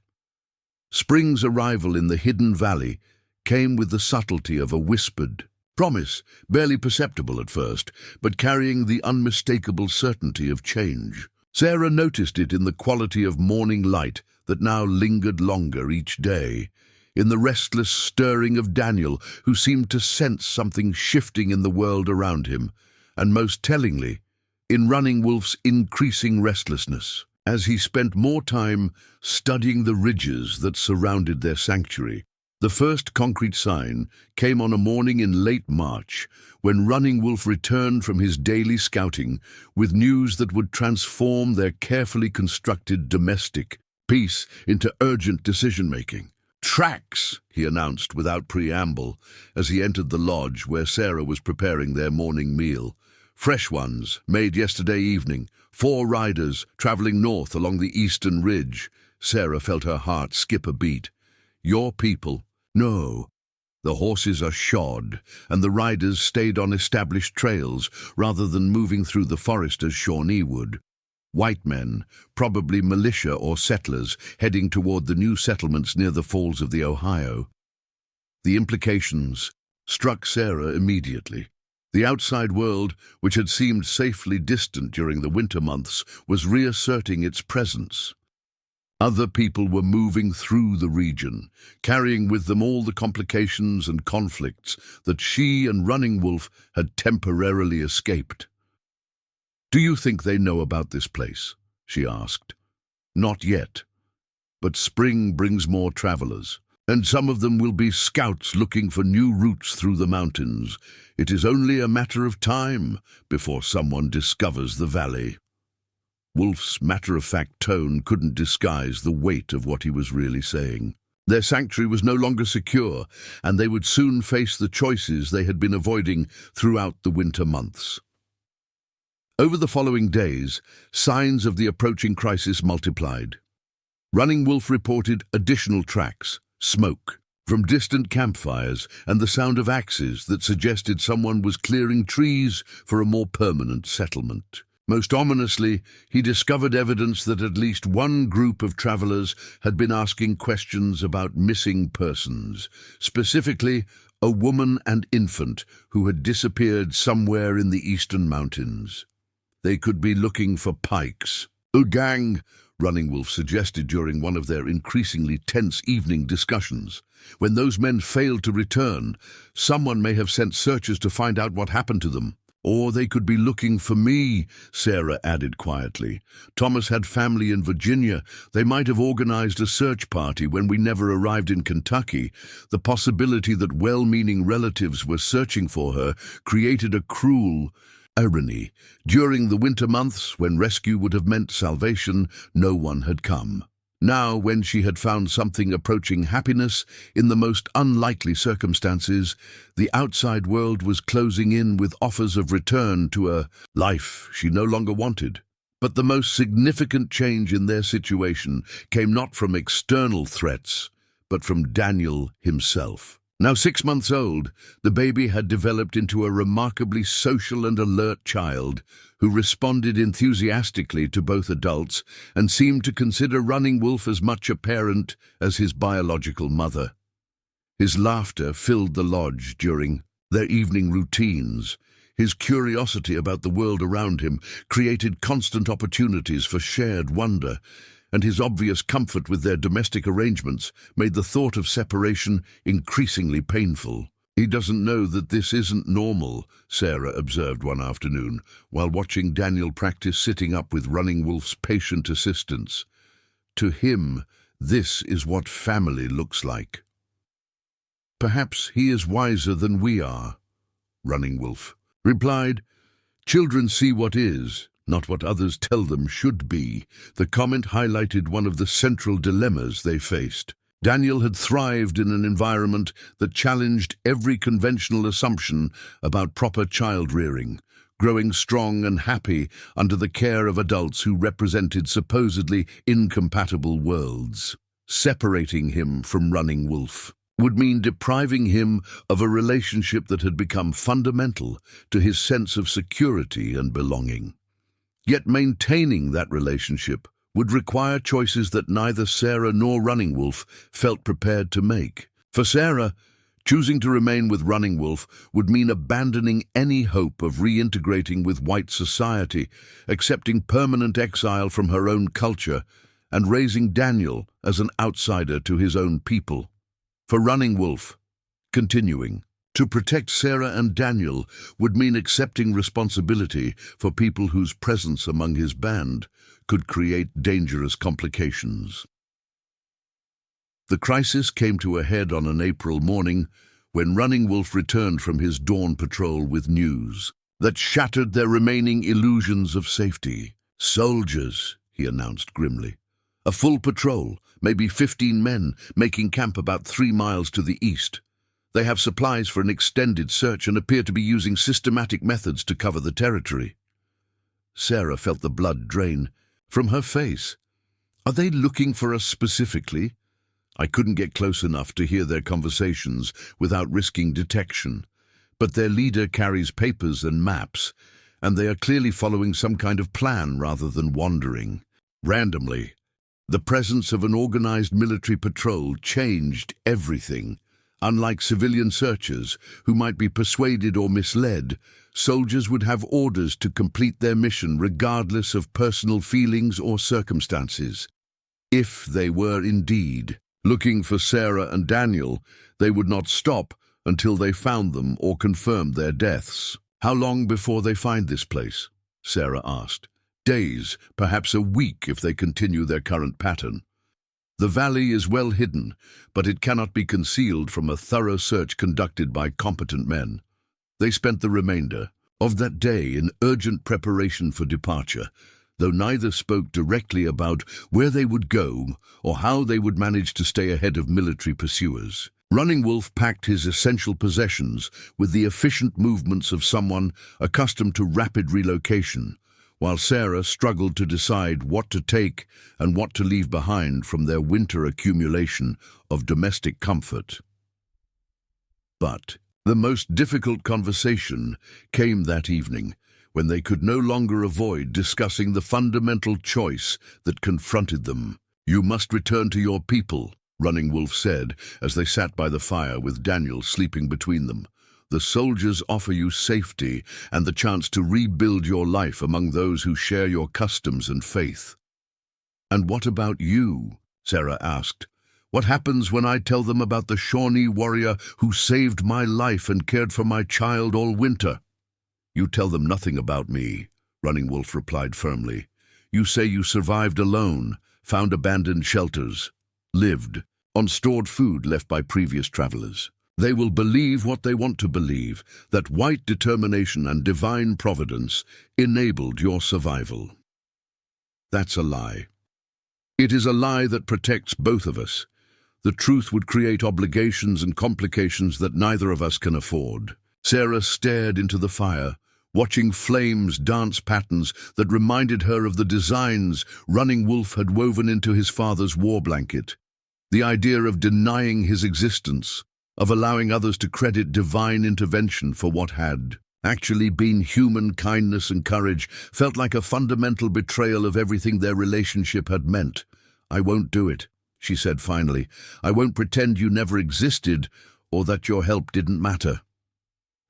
Spring's arrival in the hidden valley came with the subtlety of a whispered promise, barely perceptible at first, but carrying the unmistakable certainty of change. Sarah noticed it in the quality of morning light that now lingered longer each day, in the restless stirring of Daniel, who seemed to sense something shifting in the world around him, and most tellingly, in Running Wolf's increasing restlessness, as he spent more time studying the ridges that surrounded their sanctuary. The first concrete sign came on a morning in late March, when Running Wolf returned from his daily scouting with news that would transform their carefully constructed domestic peace into urgent decision-making. "Tracks," he announced without preamble as he entered the lodge where Sarah was preparing their morning meal. "Fresh ones, made yesterday evening. 4 riders traveling north along the eastern ridge." Sarah felt her heart skip a beat. "Your people?" "No. The horses are shod, and the riders stayed on established trails rather than moving through the forest as Shawnee would. White men, probably militia or settlers, heading toward the new settlements near the falls of the Ohio." The implications struck Sarah immediately. The outside world, which had seemed safely distant during the winter months, was reasserting its presence. Other people were moving through the region, carrying with them all the complications and conflicts that she and Running Wolf had temporarily escaped. "Do you think they know about this place?" she asked. "Not yet. But spring brings more travelers, and some of them will be scouts looking for new routes through the mountains. It is only a matter of time before someone discovers the valley." Wolf's matter-of-fact tone couldn't disguise the weight of what he was really saying. Their sanctuary was no longer secure, and they would soon face the choices they had been avoiding throughout the winter months. Over the following days, signs of the approaching crisis multiplied. Running Wolf reported additional tracks, smoke from distant campfires, and the sound of axes that suggested someone was clearing trees for a more permanent settlement. Most ominously, he discovered evidence that at least one group of travelers had been asking questions about missing persons, specifically a woman and infant who had disappeared somewhere in the eastern mountains. They could be looking for pikes. "A gang," Running Wolf suggested during one of their increasingly tense evening discussions. "When those men failed to return, someone may have sent searchers to find out what happened to them. Or they could be looking for me," Sarah added quietly. "Thomas had family in Virginia. They might have organized a search party when we never arrived in Kentucky. The possibility that well-meaning relatives were searching for her created a cruel irony. During the winter months, when rescue would have meant salvation, no one had come. Now, when she had found something approaching happiness in the most unlikely circumstances, the outside world was closing in with offers of return to a life she no longer wanted. But the most significant change in their situation came not from external threats, but from Daniel himself. Now 6 months old, the baby had developed into a remarkably social and alert child who responded enthusiastically to both adults and seemed to consider Running Wolf as much a parent as his biological mother. His laughter filled the lodge during their evening routines. His curiosity about the world around him created constant opportunities for shared wonder, and his obvious comfort with their domestic arrangements made the thought of separation increasingly painful. "He doesn't know that this isn't normal," Sarah observed one afternoon, while watching Daniel practice sitting up with Running Wolf's patient assistance. "To him, this is what family looks like." "Perhaps he is wiser than we are," Running Wolf replied. "Children see what is, not what others tell them should be." The comment highlighted one of the central dilemmas they faced. Daniel had thrived in an environment that challenged every conventional assumption about proper child-rearing, growing strong and happy under the care of adults who represented supposedly incompatible worlds. Separating him from Running Wolf would mean depriving him of a relationship that had become fundamental to his sense of security and belonging. Yet maintaining that relationship would require choices that neither Sarah nor Running Wolf felt prepared to make. For Sarah, choosing to remain with Running Wolf would mean abandoning any hope of reintegrating with white society, accepting permanent exile from her own culture, and raising Daniel as an outsider to his own people. For Running Wolf, continuing, to protect Sarah and Daniel would mean accepting responsibility for people whose presence among his band could create dangerous complications. The crisis came to a head on an April morning when Running Wolf returned from his dawn patrol with news that shattered their remaining illusions of safety. "Soldiers," he announced grimly. "A full patrol, maybe 15 men, making camp about 3 miles to the east. They have supplies for an extended search and appear to be using systematic methods to cover the territory." Sarah felt the blood drain from her face. "Are they looking for us specifically?" "I couldn't get close enough to hear their conversations without risking detection. But their leader carries papers and maps, and they are clearly following some kind of plan rather than wandering randomly." The presence of an organized military patrol changed everything. Unlike civilian searchers, who might be persuaded or misled, soldiers would have orders to complete their mission regardless of personal feelings or circumstances. If they were indeed looking for Sarah and Daniel, they would not stop until they found them or confirmed their deaths. "How long before they find this place?" Sarah asked. "Days, perhaps a week if they continue their current pattern. The valley is well hidden, but it cannot be concealed from a thorough search conducted by competent men." They spent the remainder of that day in urgent preparation for departure, though neither spoke directly about where they would go or how they would manage to stay ahead of military pursuers. Running Wolf packed his essential possessions with the efficient movements of someone accustomed to rapid relocation, while Sarah struggled to decide what to take and what to leave behind from their winter accumulation of domestic comfort. But the most difficult conversation came that evening, when they could no longer avoid discussing the fundamental choice that confronted them. "You must return to your people," Running Wolf said as they sat by the fire with Daniel sleeping between them. "The soldiers offer you safety and the chance to rebuild your life among those who share your customs and faith." "And what about you?" Sarah asked. "What happens when I tell them about the Shawnee warrior who saved my life and cared for my child all winter?" "You tell them nothing about me," Running Wolf replied firmly. "You say you survived alone, found abandoned shelters, lived on stored food left by previous travelers. They will believe what they want to believe, that white determination and divine providence enabled your survival. That's a lie. It is a lie that protects both of us. The truth would create obligations and complications that neither of us can afford." Sarah stared into the fire, watching flames dance patterns that reminded her of the designs Running Wolf had woven into his father's war blanket. The idea of denying his existence, of allowing others to credit divine intervention for what had actually been human kindness and courage, felt like a fundamental betrayal of everything their relationship had meant. "I won't do it," she said finally. "I won't pretend you never existed or that your help didn't matter."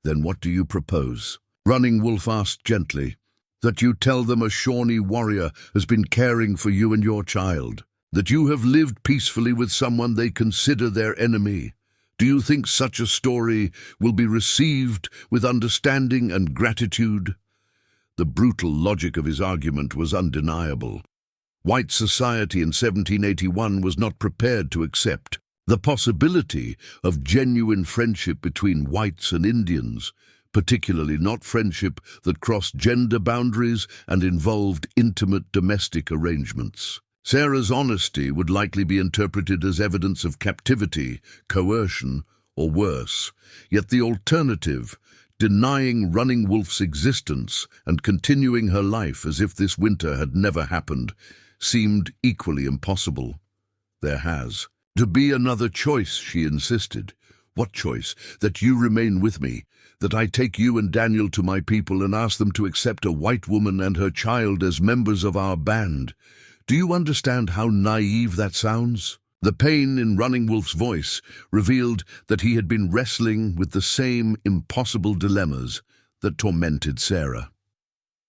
"Then what do you propose?" Running Wolf asked gently. "That you tell them a Shawnee warrior has been caring for you and your child. That you have lived peacefully with someone they consider their enemy. Do you think such a story will be received with understanding and gratitude?" The brutal logic of his argument was undeniable. White society in 1781 was not prepared to accept the possibility of genuine friendship between whites and Indians, particularly not friendship that crossed gender boundaries and involved intimate domestic arrangements. Sarah's honesty would likely be interpreted as evidence of captivity, coercion, or worse. Yet the alternative, denying Running Wolf's existence and continuing her life as if this winter had never happened, seemed equally impossible. "There has to be another choice," she insisted. "What choice? That you remain with me, that I take you and Daniel to my people and ask them to accept a white woman and her child as members of our band. Do you understand how naive that sounds?" The pain in Running Wolf's voice revealed that he had been wrestling with the same impossible dilemmas that tormented Sarah.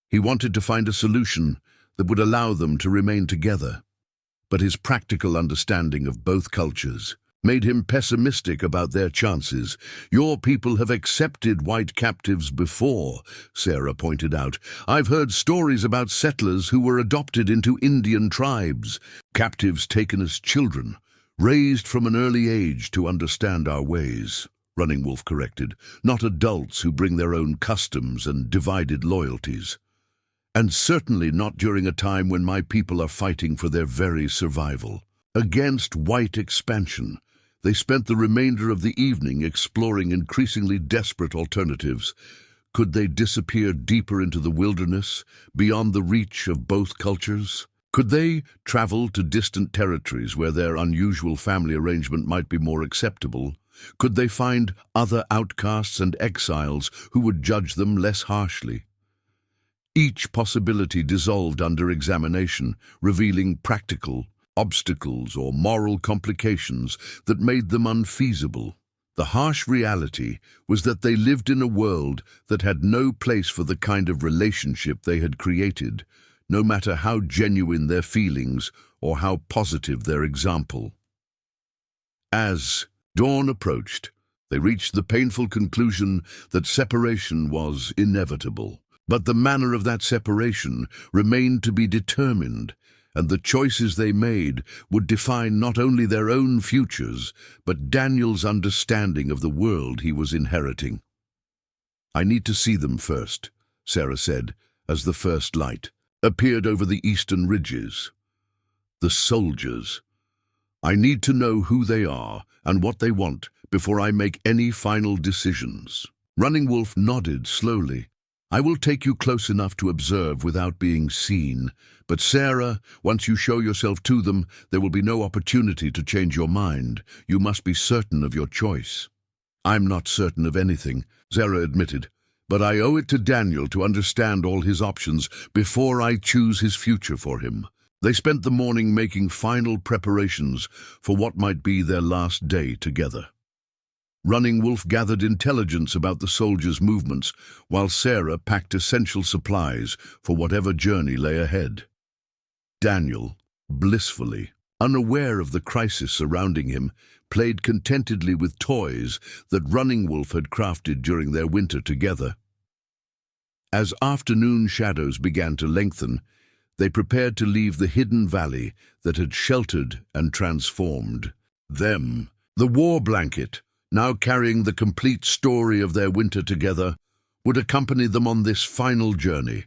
He wanted to find a solution that would allow them to remain together, but his practical understanding of both cultures made him pessimistic about their chances. "Your people have accepted white captives before," Sarah pointed out. "I've heard stories about settlers who were adopted into Indian tribes, captives taken as children, raised from an early age to understand our ways," Running Wolf corrected, "not adults who bring their own customs and divided loyalties. And certainly not during a time when my people are fighting for their very survival against white expansion." They spent the remainder of the evening exploring increasingly desperate alternatives. Could they disappear deeper into the wilderness, beyond the reach of both cultures? Could they travel to distant territories where their unusual family arrangement might be more acceptable? Could they find other outcasts and exiles who would judge them less harshly? Each possibility dissolved under examination, revealing practical obstacles or moral complications that made them unfeasible. The harsh reality was that they lived in a world that had no place for the kind of relationship they had created, no matter how genuine their feelings or how positive their example. As dawn approached, they reached the painful conclusion that separation was inevitable. But the manner of that separation remained to be determined, and the choices they made would define not only their own futures, but Daniel's understanding of the world he was inheriting. "I need to see them first," Sarah said, as the first light appeared over the eastern ridges. "The soldiers. I need to know who they are and what they want before I make any final decisions." Running Wolf nodded slowly. "I will take you close enough to observe without being seen. But Sarah, once you show yourself to them, there will be no opportunity to change your mind. You must be certain of your choice." "I'm not certain of anything," Sarah admitted, "but I owe it to Daniel to understand all his options before I choose his future for him." They spent the morning making final preparations for what might be their last day together. Running Wolf gathered intelligence about the soldiers' movements, while Sarah packed essential supplies for whatever journey lay ahead. Daniel, blissfully unaware of the crisis surrounding him, played contentedly with toys that Running Wolf had crafted during their winter together. As afternoon shadows began to lengthen, they prepared to leave the hidden valley that had sheltered and transformed them. The war blanket, now carrying the complete story of their winter together, would accompany them on this final journey,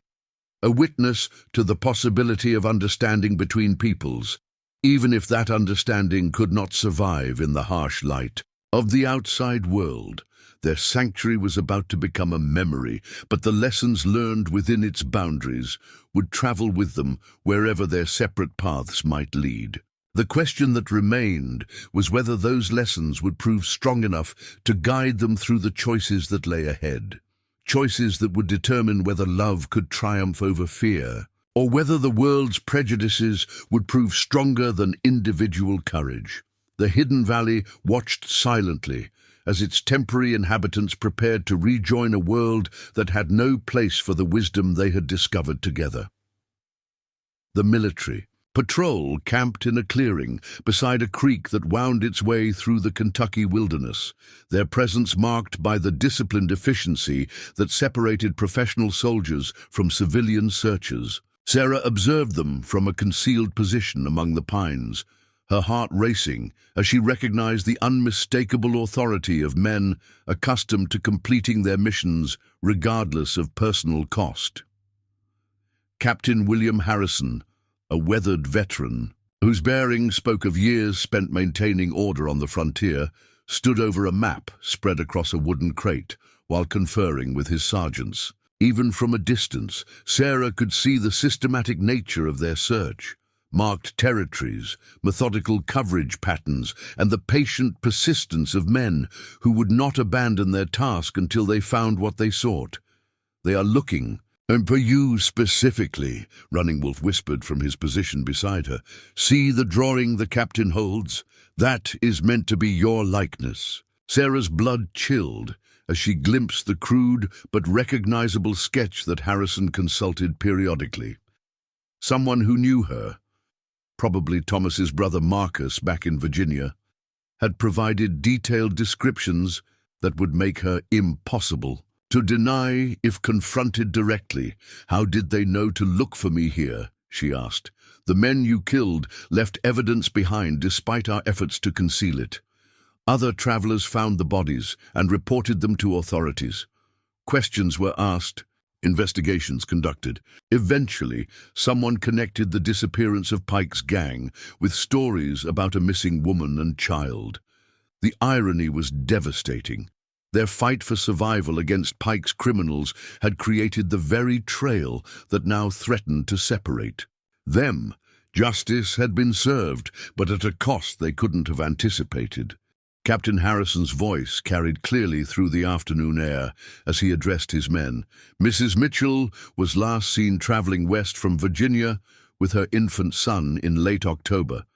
a witness to the possibility of understanding between peoples, even if that understanding could not survive in the harsh light of the outside world. Their sanctuary was about to become a memory, but the lessons learned within its boundaries would travel with them wherever their separate paths might lead. The question that remained was whether those lessons would prove strong enough to guide them through the choices that lay ahead. Choices that would determine whether love could triumph over fear, or whether the world's prejudices would prove stronger than individual courage. The hidden valley watched silently as its temporary inhabitants prepared to rejoin a world that had no place for the wisdom they had discovered together. The military patrol camped in a clearing beside a creek that wound its way through the Kentucky wilderness, their presence marked by the disciplined efficiency that separated professional soldiers from civilian searchers. Sarah observed them from a concealed position among the pines, her heart racing as she recognized the unmistakable authority of men accustomed to completing their missions regardless of personal cost. Captain William Harrison, a weathered veteran, whose bearing spoke of years spent maintaining order on the frontier, stood over a map spread across a wooden crate while conferring with his sergeants. Even from a distance, Sarah could see the systematic nature of their search, marked territories, methodical coverage patterns, and the patient persistence of men who would not abandon their task until they found what they sought. "They are looking, and for you specifically," Running Wolf whispered from his position beside her. "See the drawing the captain holds? That is meant to be your likeness." Sarah's blood chilled as she glimpsed the crude but recognizable sketch that Harrison consulted periodically. Someone who knew her, probably Thomas's brother Marcus back in Virginia, had provided detailed descriptions that would make her impossible to deny if confronted directly. "How did they know to look for me here?" she asked. "The men you killed left evidence behind despite our efforts to conceal it. Other travelers found the bodies and reported them to authorities. Questions were asked, investigations conducted. Eventually, someone connected the disappearance of Pike's gang with stories about a missing woman and child. The irony was devastating. Their fight for survival against Pike's criminals had created the very trail that now threatened to separate them. Justice had been served, but at a cost they couldn't have anticipated. Captain Harrison's voice carried clearly through the afternoon air as he addressed his men. "Mrs. Mitchell was last seen traveling west from Virginia with her infant son in late October.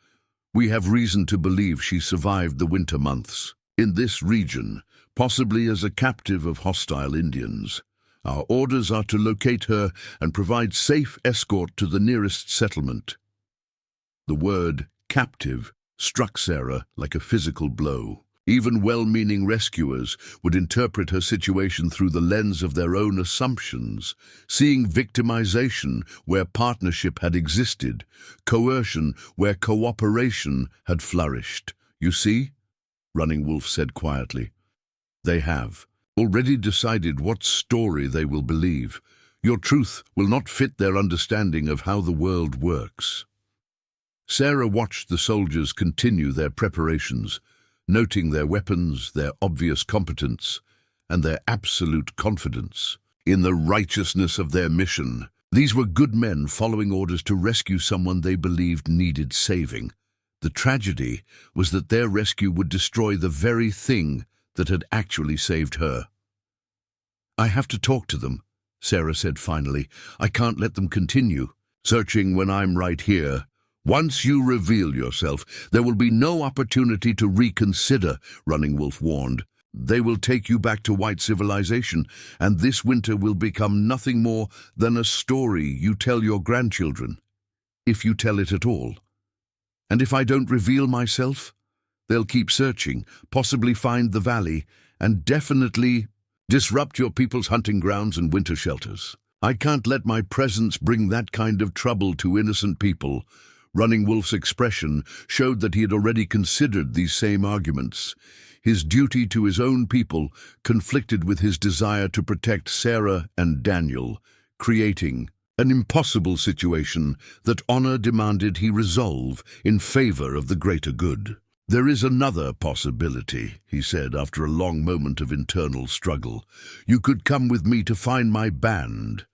We have reason to believe she survived the winter months in this region, possibly as a captive of hostile Indians. Our orders are to locate her and provide safe escort to the nearest settlement." The word captive struck Sarah like a physical blow. Even well-meaning rescuers would interpret her situation through the lens of their own assumptions, seeing victimization where partnership had existed, coercion where cooperation had flourished. "You see," Running Wolf said quietly, "they have already decided what story they will believe. Your truth will not fit their understanding of how the world works." Sarah watched the soldiers continue their preparations, noting their weapons, their obvious competence, and their absolute confidence in the righteousness of their mission. These were good men following orders to rescue someone they believed needed saving. The tragedy was that their rescue would destroy the very thing that had actually saved her. "I have to talk to them," Sarah said finally. "I can't let them continue searching when I'm right here." "Once you reveal yourself, there will be no opportunity to reconsider," Running Wolf warned. "They will take you back to white civilization, and this winter will become nothing more than a story you tell your grandchildren, if you tell it at all. And if I don't reveal myself, they'll keep searching, possibly find the valley, and definitely disrupt your people's hunting grounds and winter shelters. I can't let my presence bring that kind of trouble to innocent people." Running Wolf's expression showed that he had already considered these same arguments. His duty to his own people conflicted with his desire to protect Sarah and Daniel, creating an impossible situation that honor demanded he resolve in favor of the greater good. "There is another possibility," he said after a long moment of internal struggle. "You could come with me to find my band,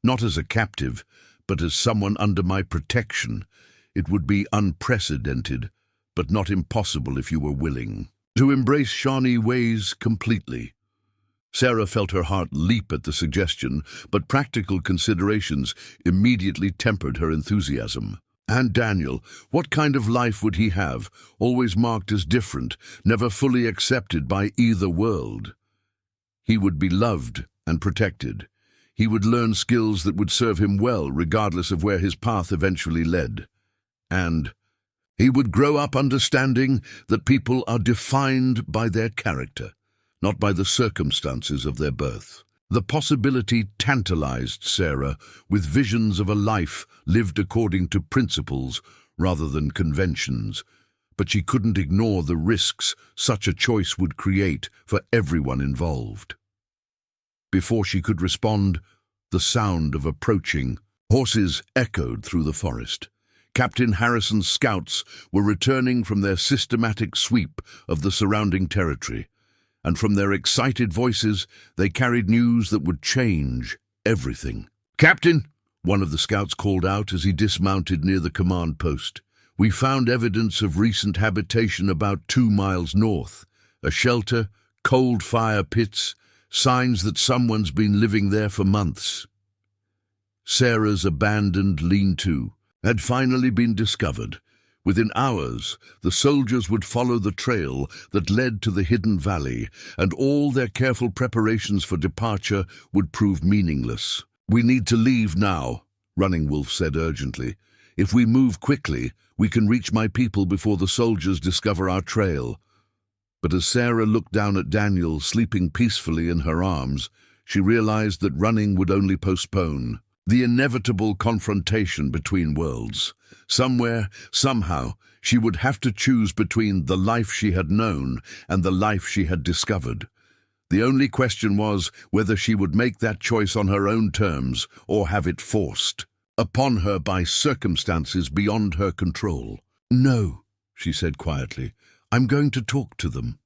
not as a captive, but as someone under my protection. It would be unprecedented, but not impossible if you were willing to embrace Shawnee ways completely." Sarah felt her heart leap at the suggestion, but practical considerations immediately tempered her enthusiasm. And Daniel, what kind of life would he have, always marked as different, never fully accepted by either world? He would be loved and protected. He would learn skills that would serve him well, regardless of where his path eventually led. And he would grow up understanding that people are defined by their character, not by the circumstances of their birth. The possibility tantalized Sarah with visions of a life lived according to principles rather than conventions, but she couldn't ignore the risks such a choice would create for everyone involved. Before she could respond, the sound of approaching horses echoed through the forest. Captain Harrison's scouts were returning from their systematic sweep of the surrounding territory, and from their excited voices they carried news that would change everything. "Captain," one of the scouts called out as he dismounted near the command post, "we found evidence of recent habitation about 2 miles north. A shelter, cold fire pits, signs that someone's been living there for months." Sarah's abandoned lean-to had finally been discovered. Within hours, the soldiers would follow the trail that led to the hidden valley, and all their careful preparations for departure would prove meaningless. "We need to leave now," Running Wolf said urgently. If we move quickly, we can reach my people before the soldiers discover our trail." But as Sarah looked down at Daniel sleeping peacefully in her arms, she realized that running would only postpone the inevitable confrontation between worlds. Somewhere, somehow, she would have to choose between the life she had known and the life she had discovered. The only question was whether she would make that choice on her own terms or have it forced upon her by circumstances beyond her control. "No," she said quietly. "I'm going to talk to them.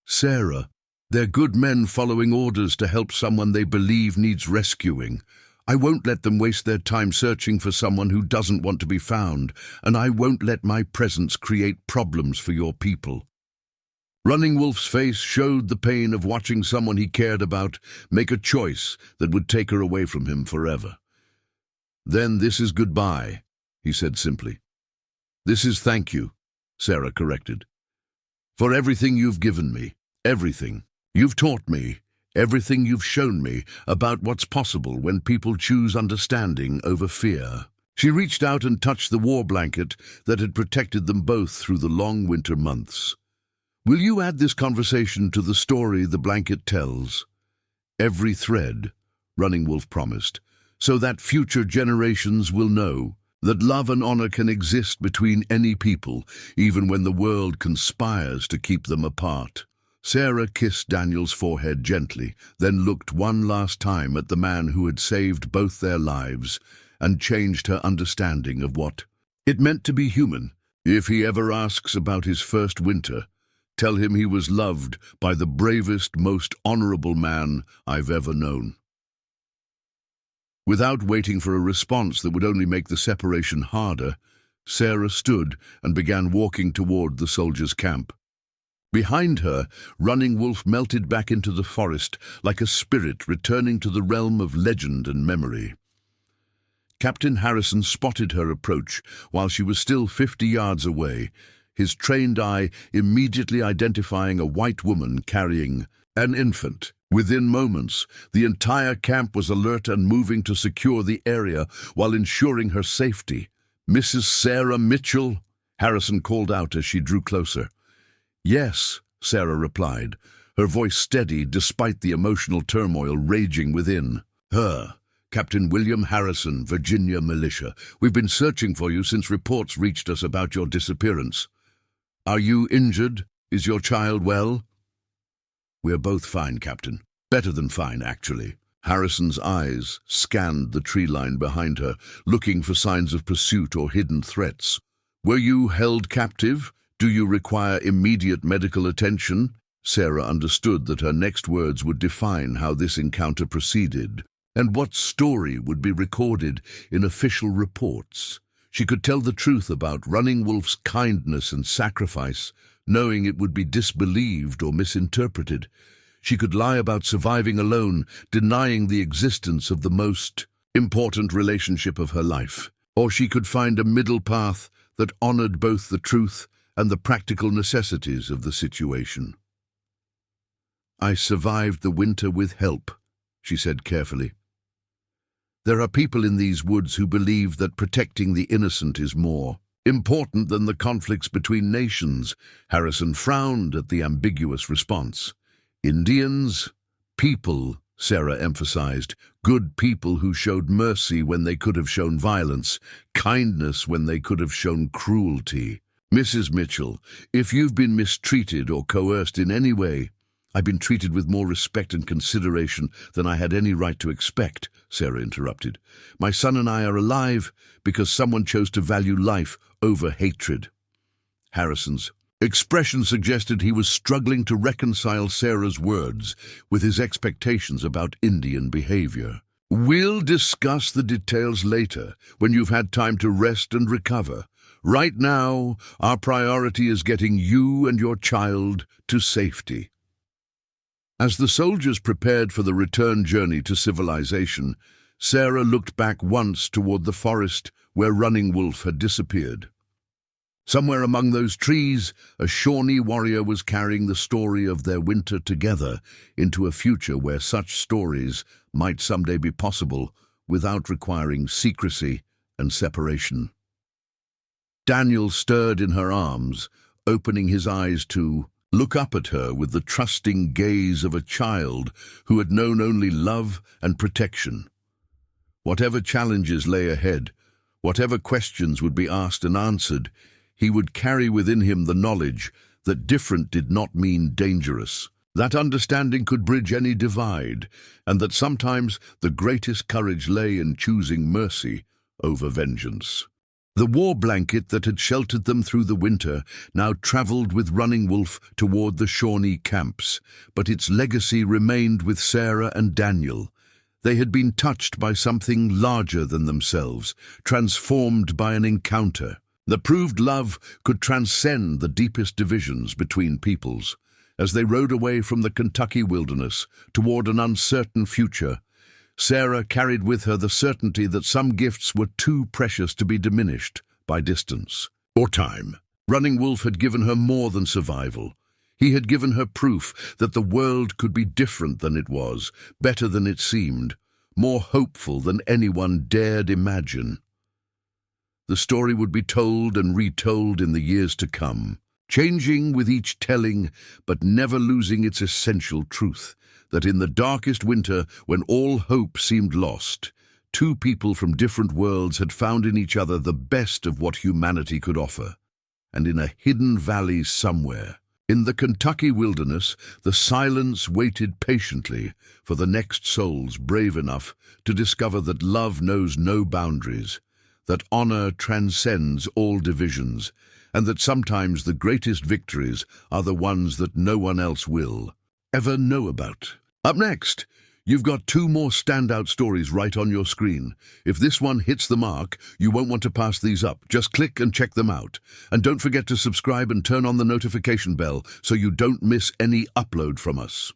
Sarah, they're good men following orders to help someone they believe needs rescuing. I won't let them waste their time searching for someone who doesn't want to be found, and I won't let my presence create problems for your people." Running Wolf's face showed the pain of watching someone he cared about make a choice that would take her away from him forever. "Then this is goodbye," he said simply. "This is thank you," Sarah corrected. "For everything you've given me, everything. You've taught me, everything you've shown me about what's possible when people choose understanding over fear." She reached out and touched the war blanket that had protected them both through the long winter months. "Will you add this conversation to the story the blanket tells?" "Every thread," Running Wolf promised, "so that future generations will know that love and honor can exist between any people, even when the world conspires to keep them apart." Sarah kissed Daniel's forehead gently, then looked one last time at the man who had saved both their lives and changed her understanding of what it meant to be human. "If he ever asks about his first winter, tell him he was loved by the bravest, most honorable man I've ever known." Without waiting for a response that would only make the separation harder, Sarah stood and began walking toward the soldiers' camp. Behind her, Running Wolf melted back into the forest like a spirit returning to the realm of legend and memory. Captain Harrison spotted her approach while she was still 50 yards away, his trained eye immediately identifying a white woman carrying an infant. Within moments, the entire camp was alert and moving to secure the area while ensuring her safety. "Mrs. Sarah Mitchell?" Harrison called out as she drew closer. "Yes," Sarah replied, her voice steady despite the emotional turmoil raging within. Captain William Harrison, Virginia Militia. We've been searching for you since reports reached us about your disappearance. Are you injured? Is your child well?" "We're both fine, Captain. Better than fine, actually." Harrison's eyes scanned the tree line behind her, looking for signs of pursuit or hidden threats. "Were you held captive? Do you require immediate medical attention?" Sarah understood that her next words would define how this encounter proceeded, and what story would be recorded in official reports. She could tell the truth about Running Wolf's kindness and sacrifice, knowing it would be disbelieved or misinterpreted. She could lie about surviving alone, denying the existence of the most important relationship of her life. Or she could find a middle path that honored both the truth and the practical necessities of the situation. "I survived the winter with help," she said carefully. "There are people in these woods who believe that protecting the innocent is more important than the conflicts between nations." Harrison frowned at the ambiguous response. "Indians? People," Sarah emphasized. "Good people who showed mercy when they could have shown violence, kindness when they could have shown cruelty." "Mrs. Mitchell, if you've been mistreated or coerced in any way—" "I've been treated with more respect and consideration than I had any right to expect," Sarah interrupted. "My son and I are alive because someone chose to value life over hatred." Harrison's expression suggested he was struggling to reconcile Sarah's words with his expectations about Indian behavior. "We'll discuss the details later, when you've had time to rest and recover. Right now, our priority is getting you and your child to safety." As the soldiers prepared for the return journey to civilization, Sarah looked back once toward the forest where Running Wolf had disappeared. Somewhere among those trees, a Shawnee warrior was carrying the story of their winter together into a future where such stories might someday be possible without requiring secrecy and separation. Daniel stirred in her arms, opening his eyes to look up at her with the trusting gaze of a child who had known only love and protection. Whatever challenges lay ahead, whatever questions would be asked and answered, he would carry within him the knowledge that different did not mean dangerous, that understanding could bridge any divide, and that sometimes the greatest courage lay in choosing mercy over vengeance. The war blanket that had sheltered them through the winter now traveled with Running Wolf toward the Shawnee camps, but its legacy remained with Sarah and Daniel. They had been touched by something larger than themselves, transformed by an encounter that proved love could transcend the deepest divisions between peoples. As they rode away from the Kentucky wilderness toward an uncertain future, Sarah carried with her the certainty that some gifts were too precious to be diminished by distance or time. Running Wolf had given her more than survival. He had given her proof that the world could be different than it was, better than it seemed, more hopeful than anyone dared imagine. The story would be told and retold in the years to come, changing with each telling, but never losing its essential truth, that in the darkest winter, when all hope seemed lost, two people from different worlds had found in each other the best of what humanity could offer. And in a hidden valley somewhere, in the Kentucky wilderness, the silence waited patiently for the next souls brave enough to discover that love knows no boundaries, that honor transcends all divisions, and that sometimes the greatest victories are the ones that no one else will ever know about. Up next, you've got two more standout stories right on your screen. If this one hits the mark, you won't want to pass these up. Just click and check them out. And don't forget to subscribe and turn on the notification bell so you don't miss any upload from us.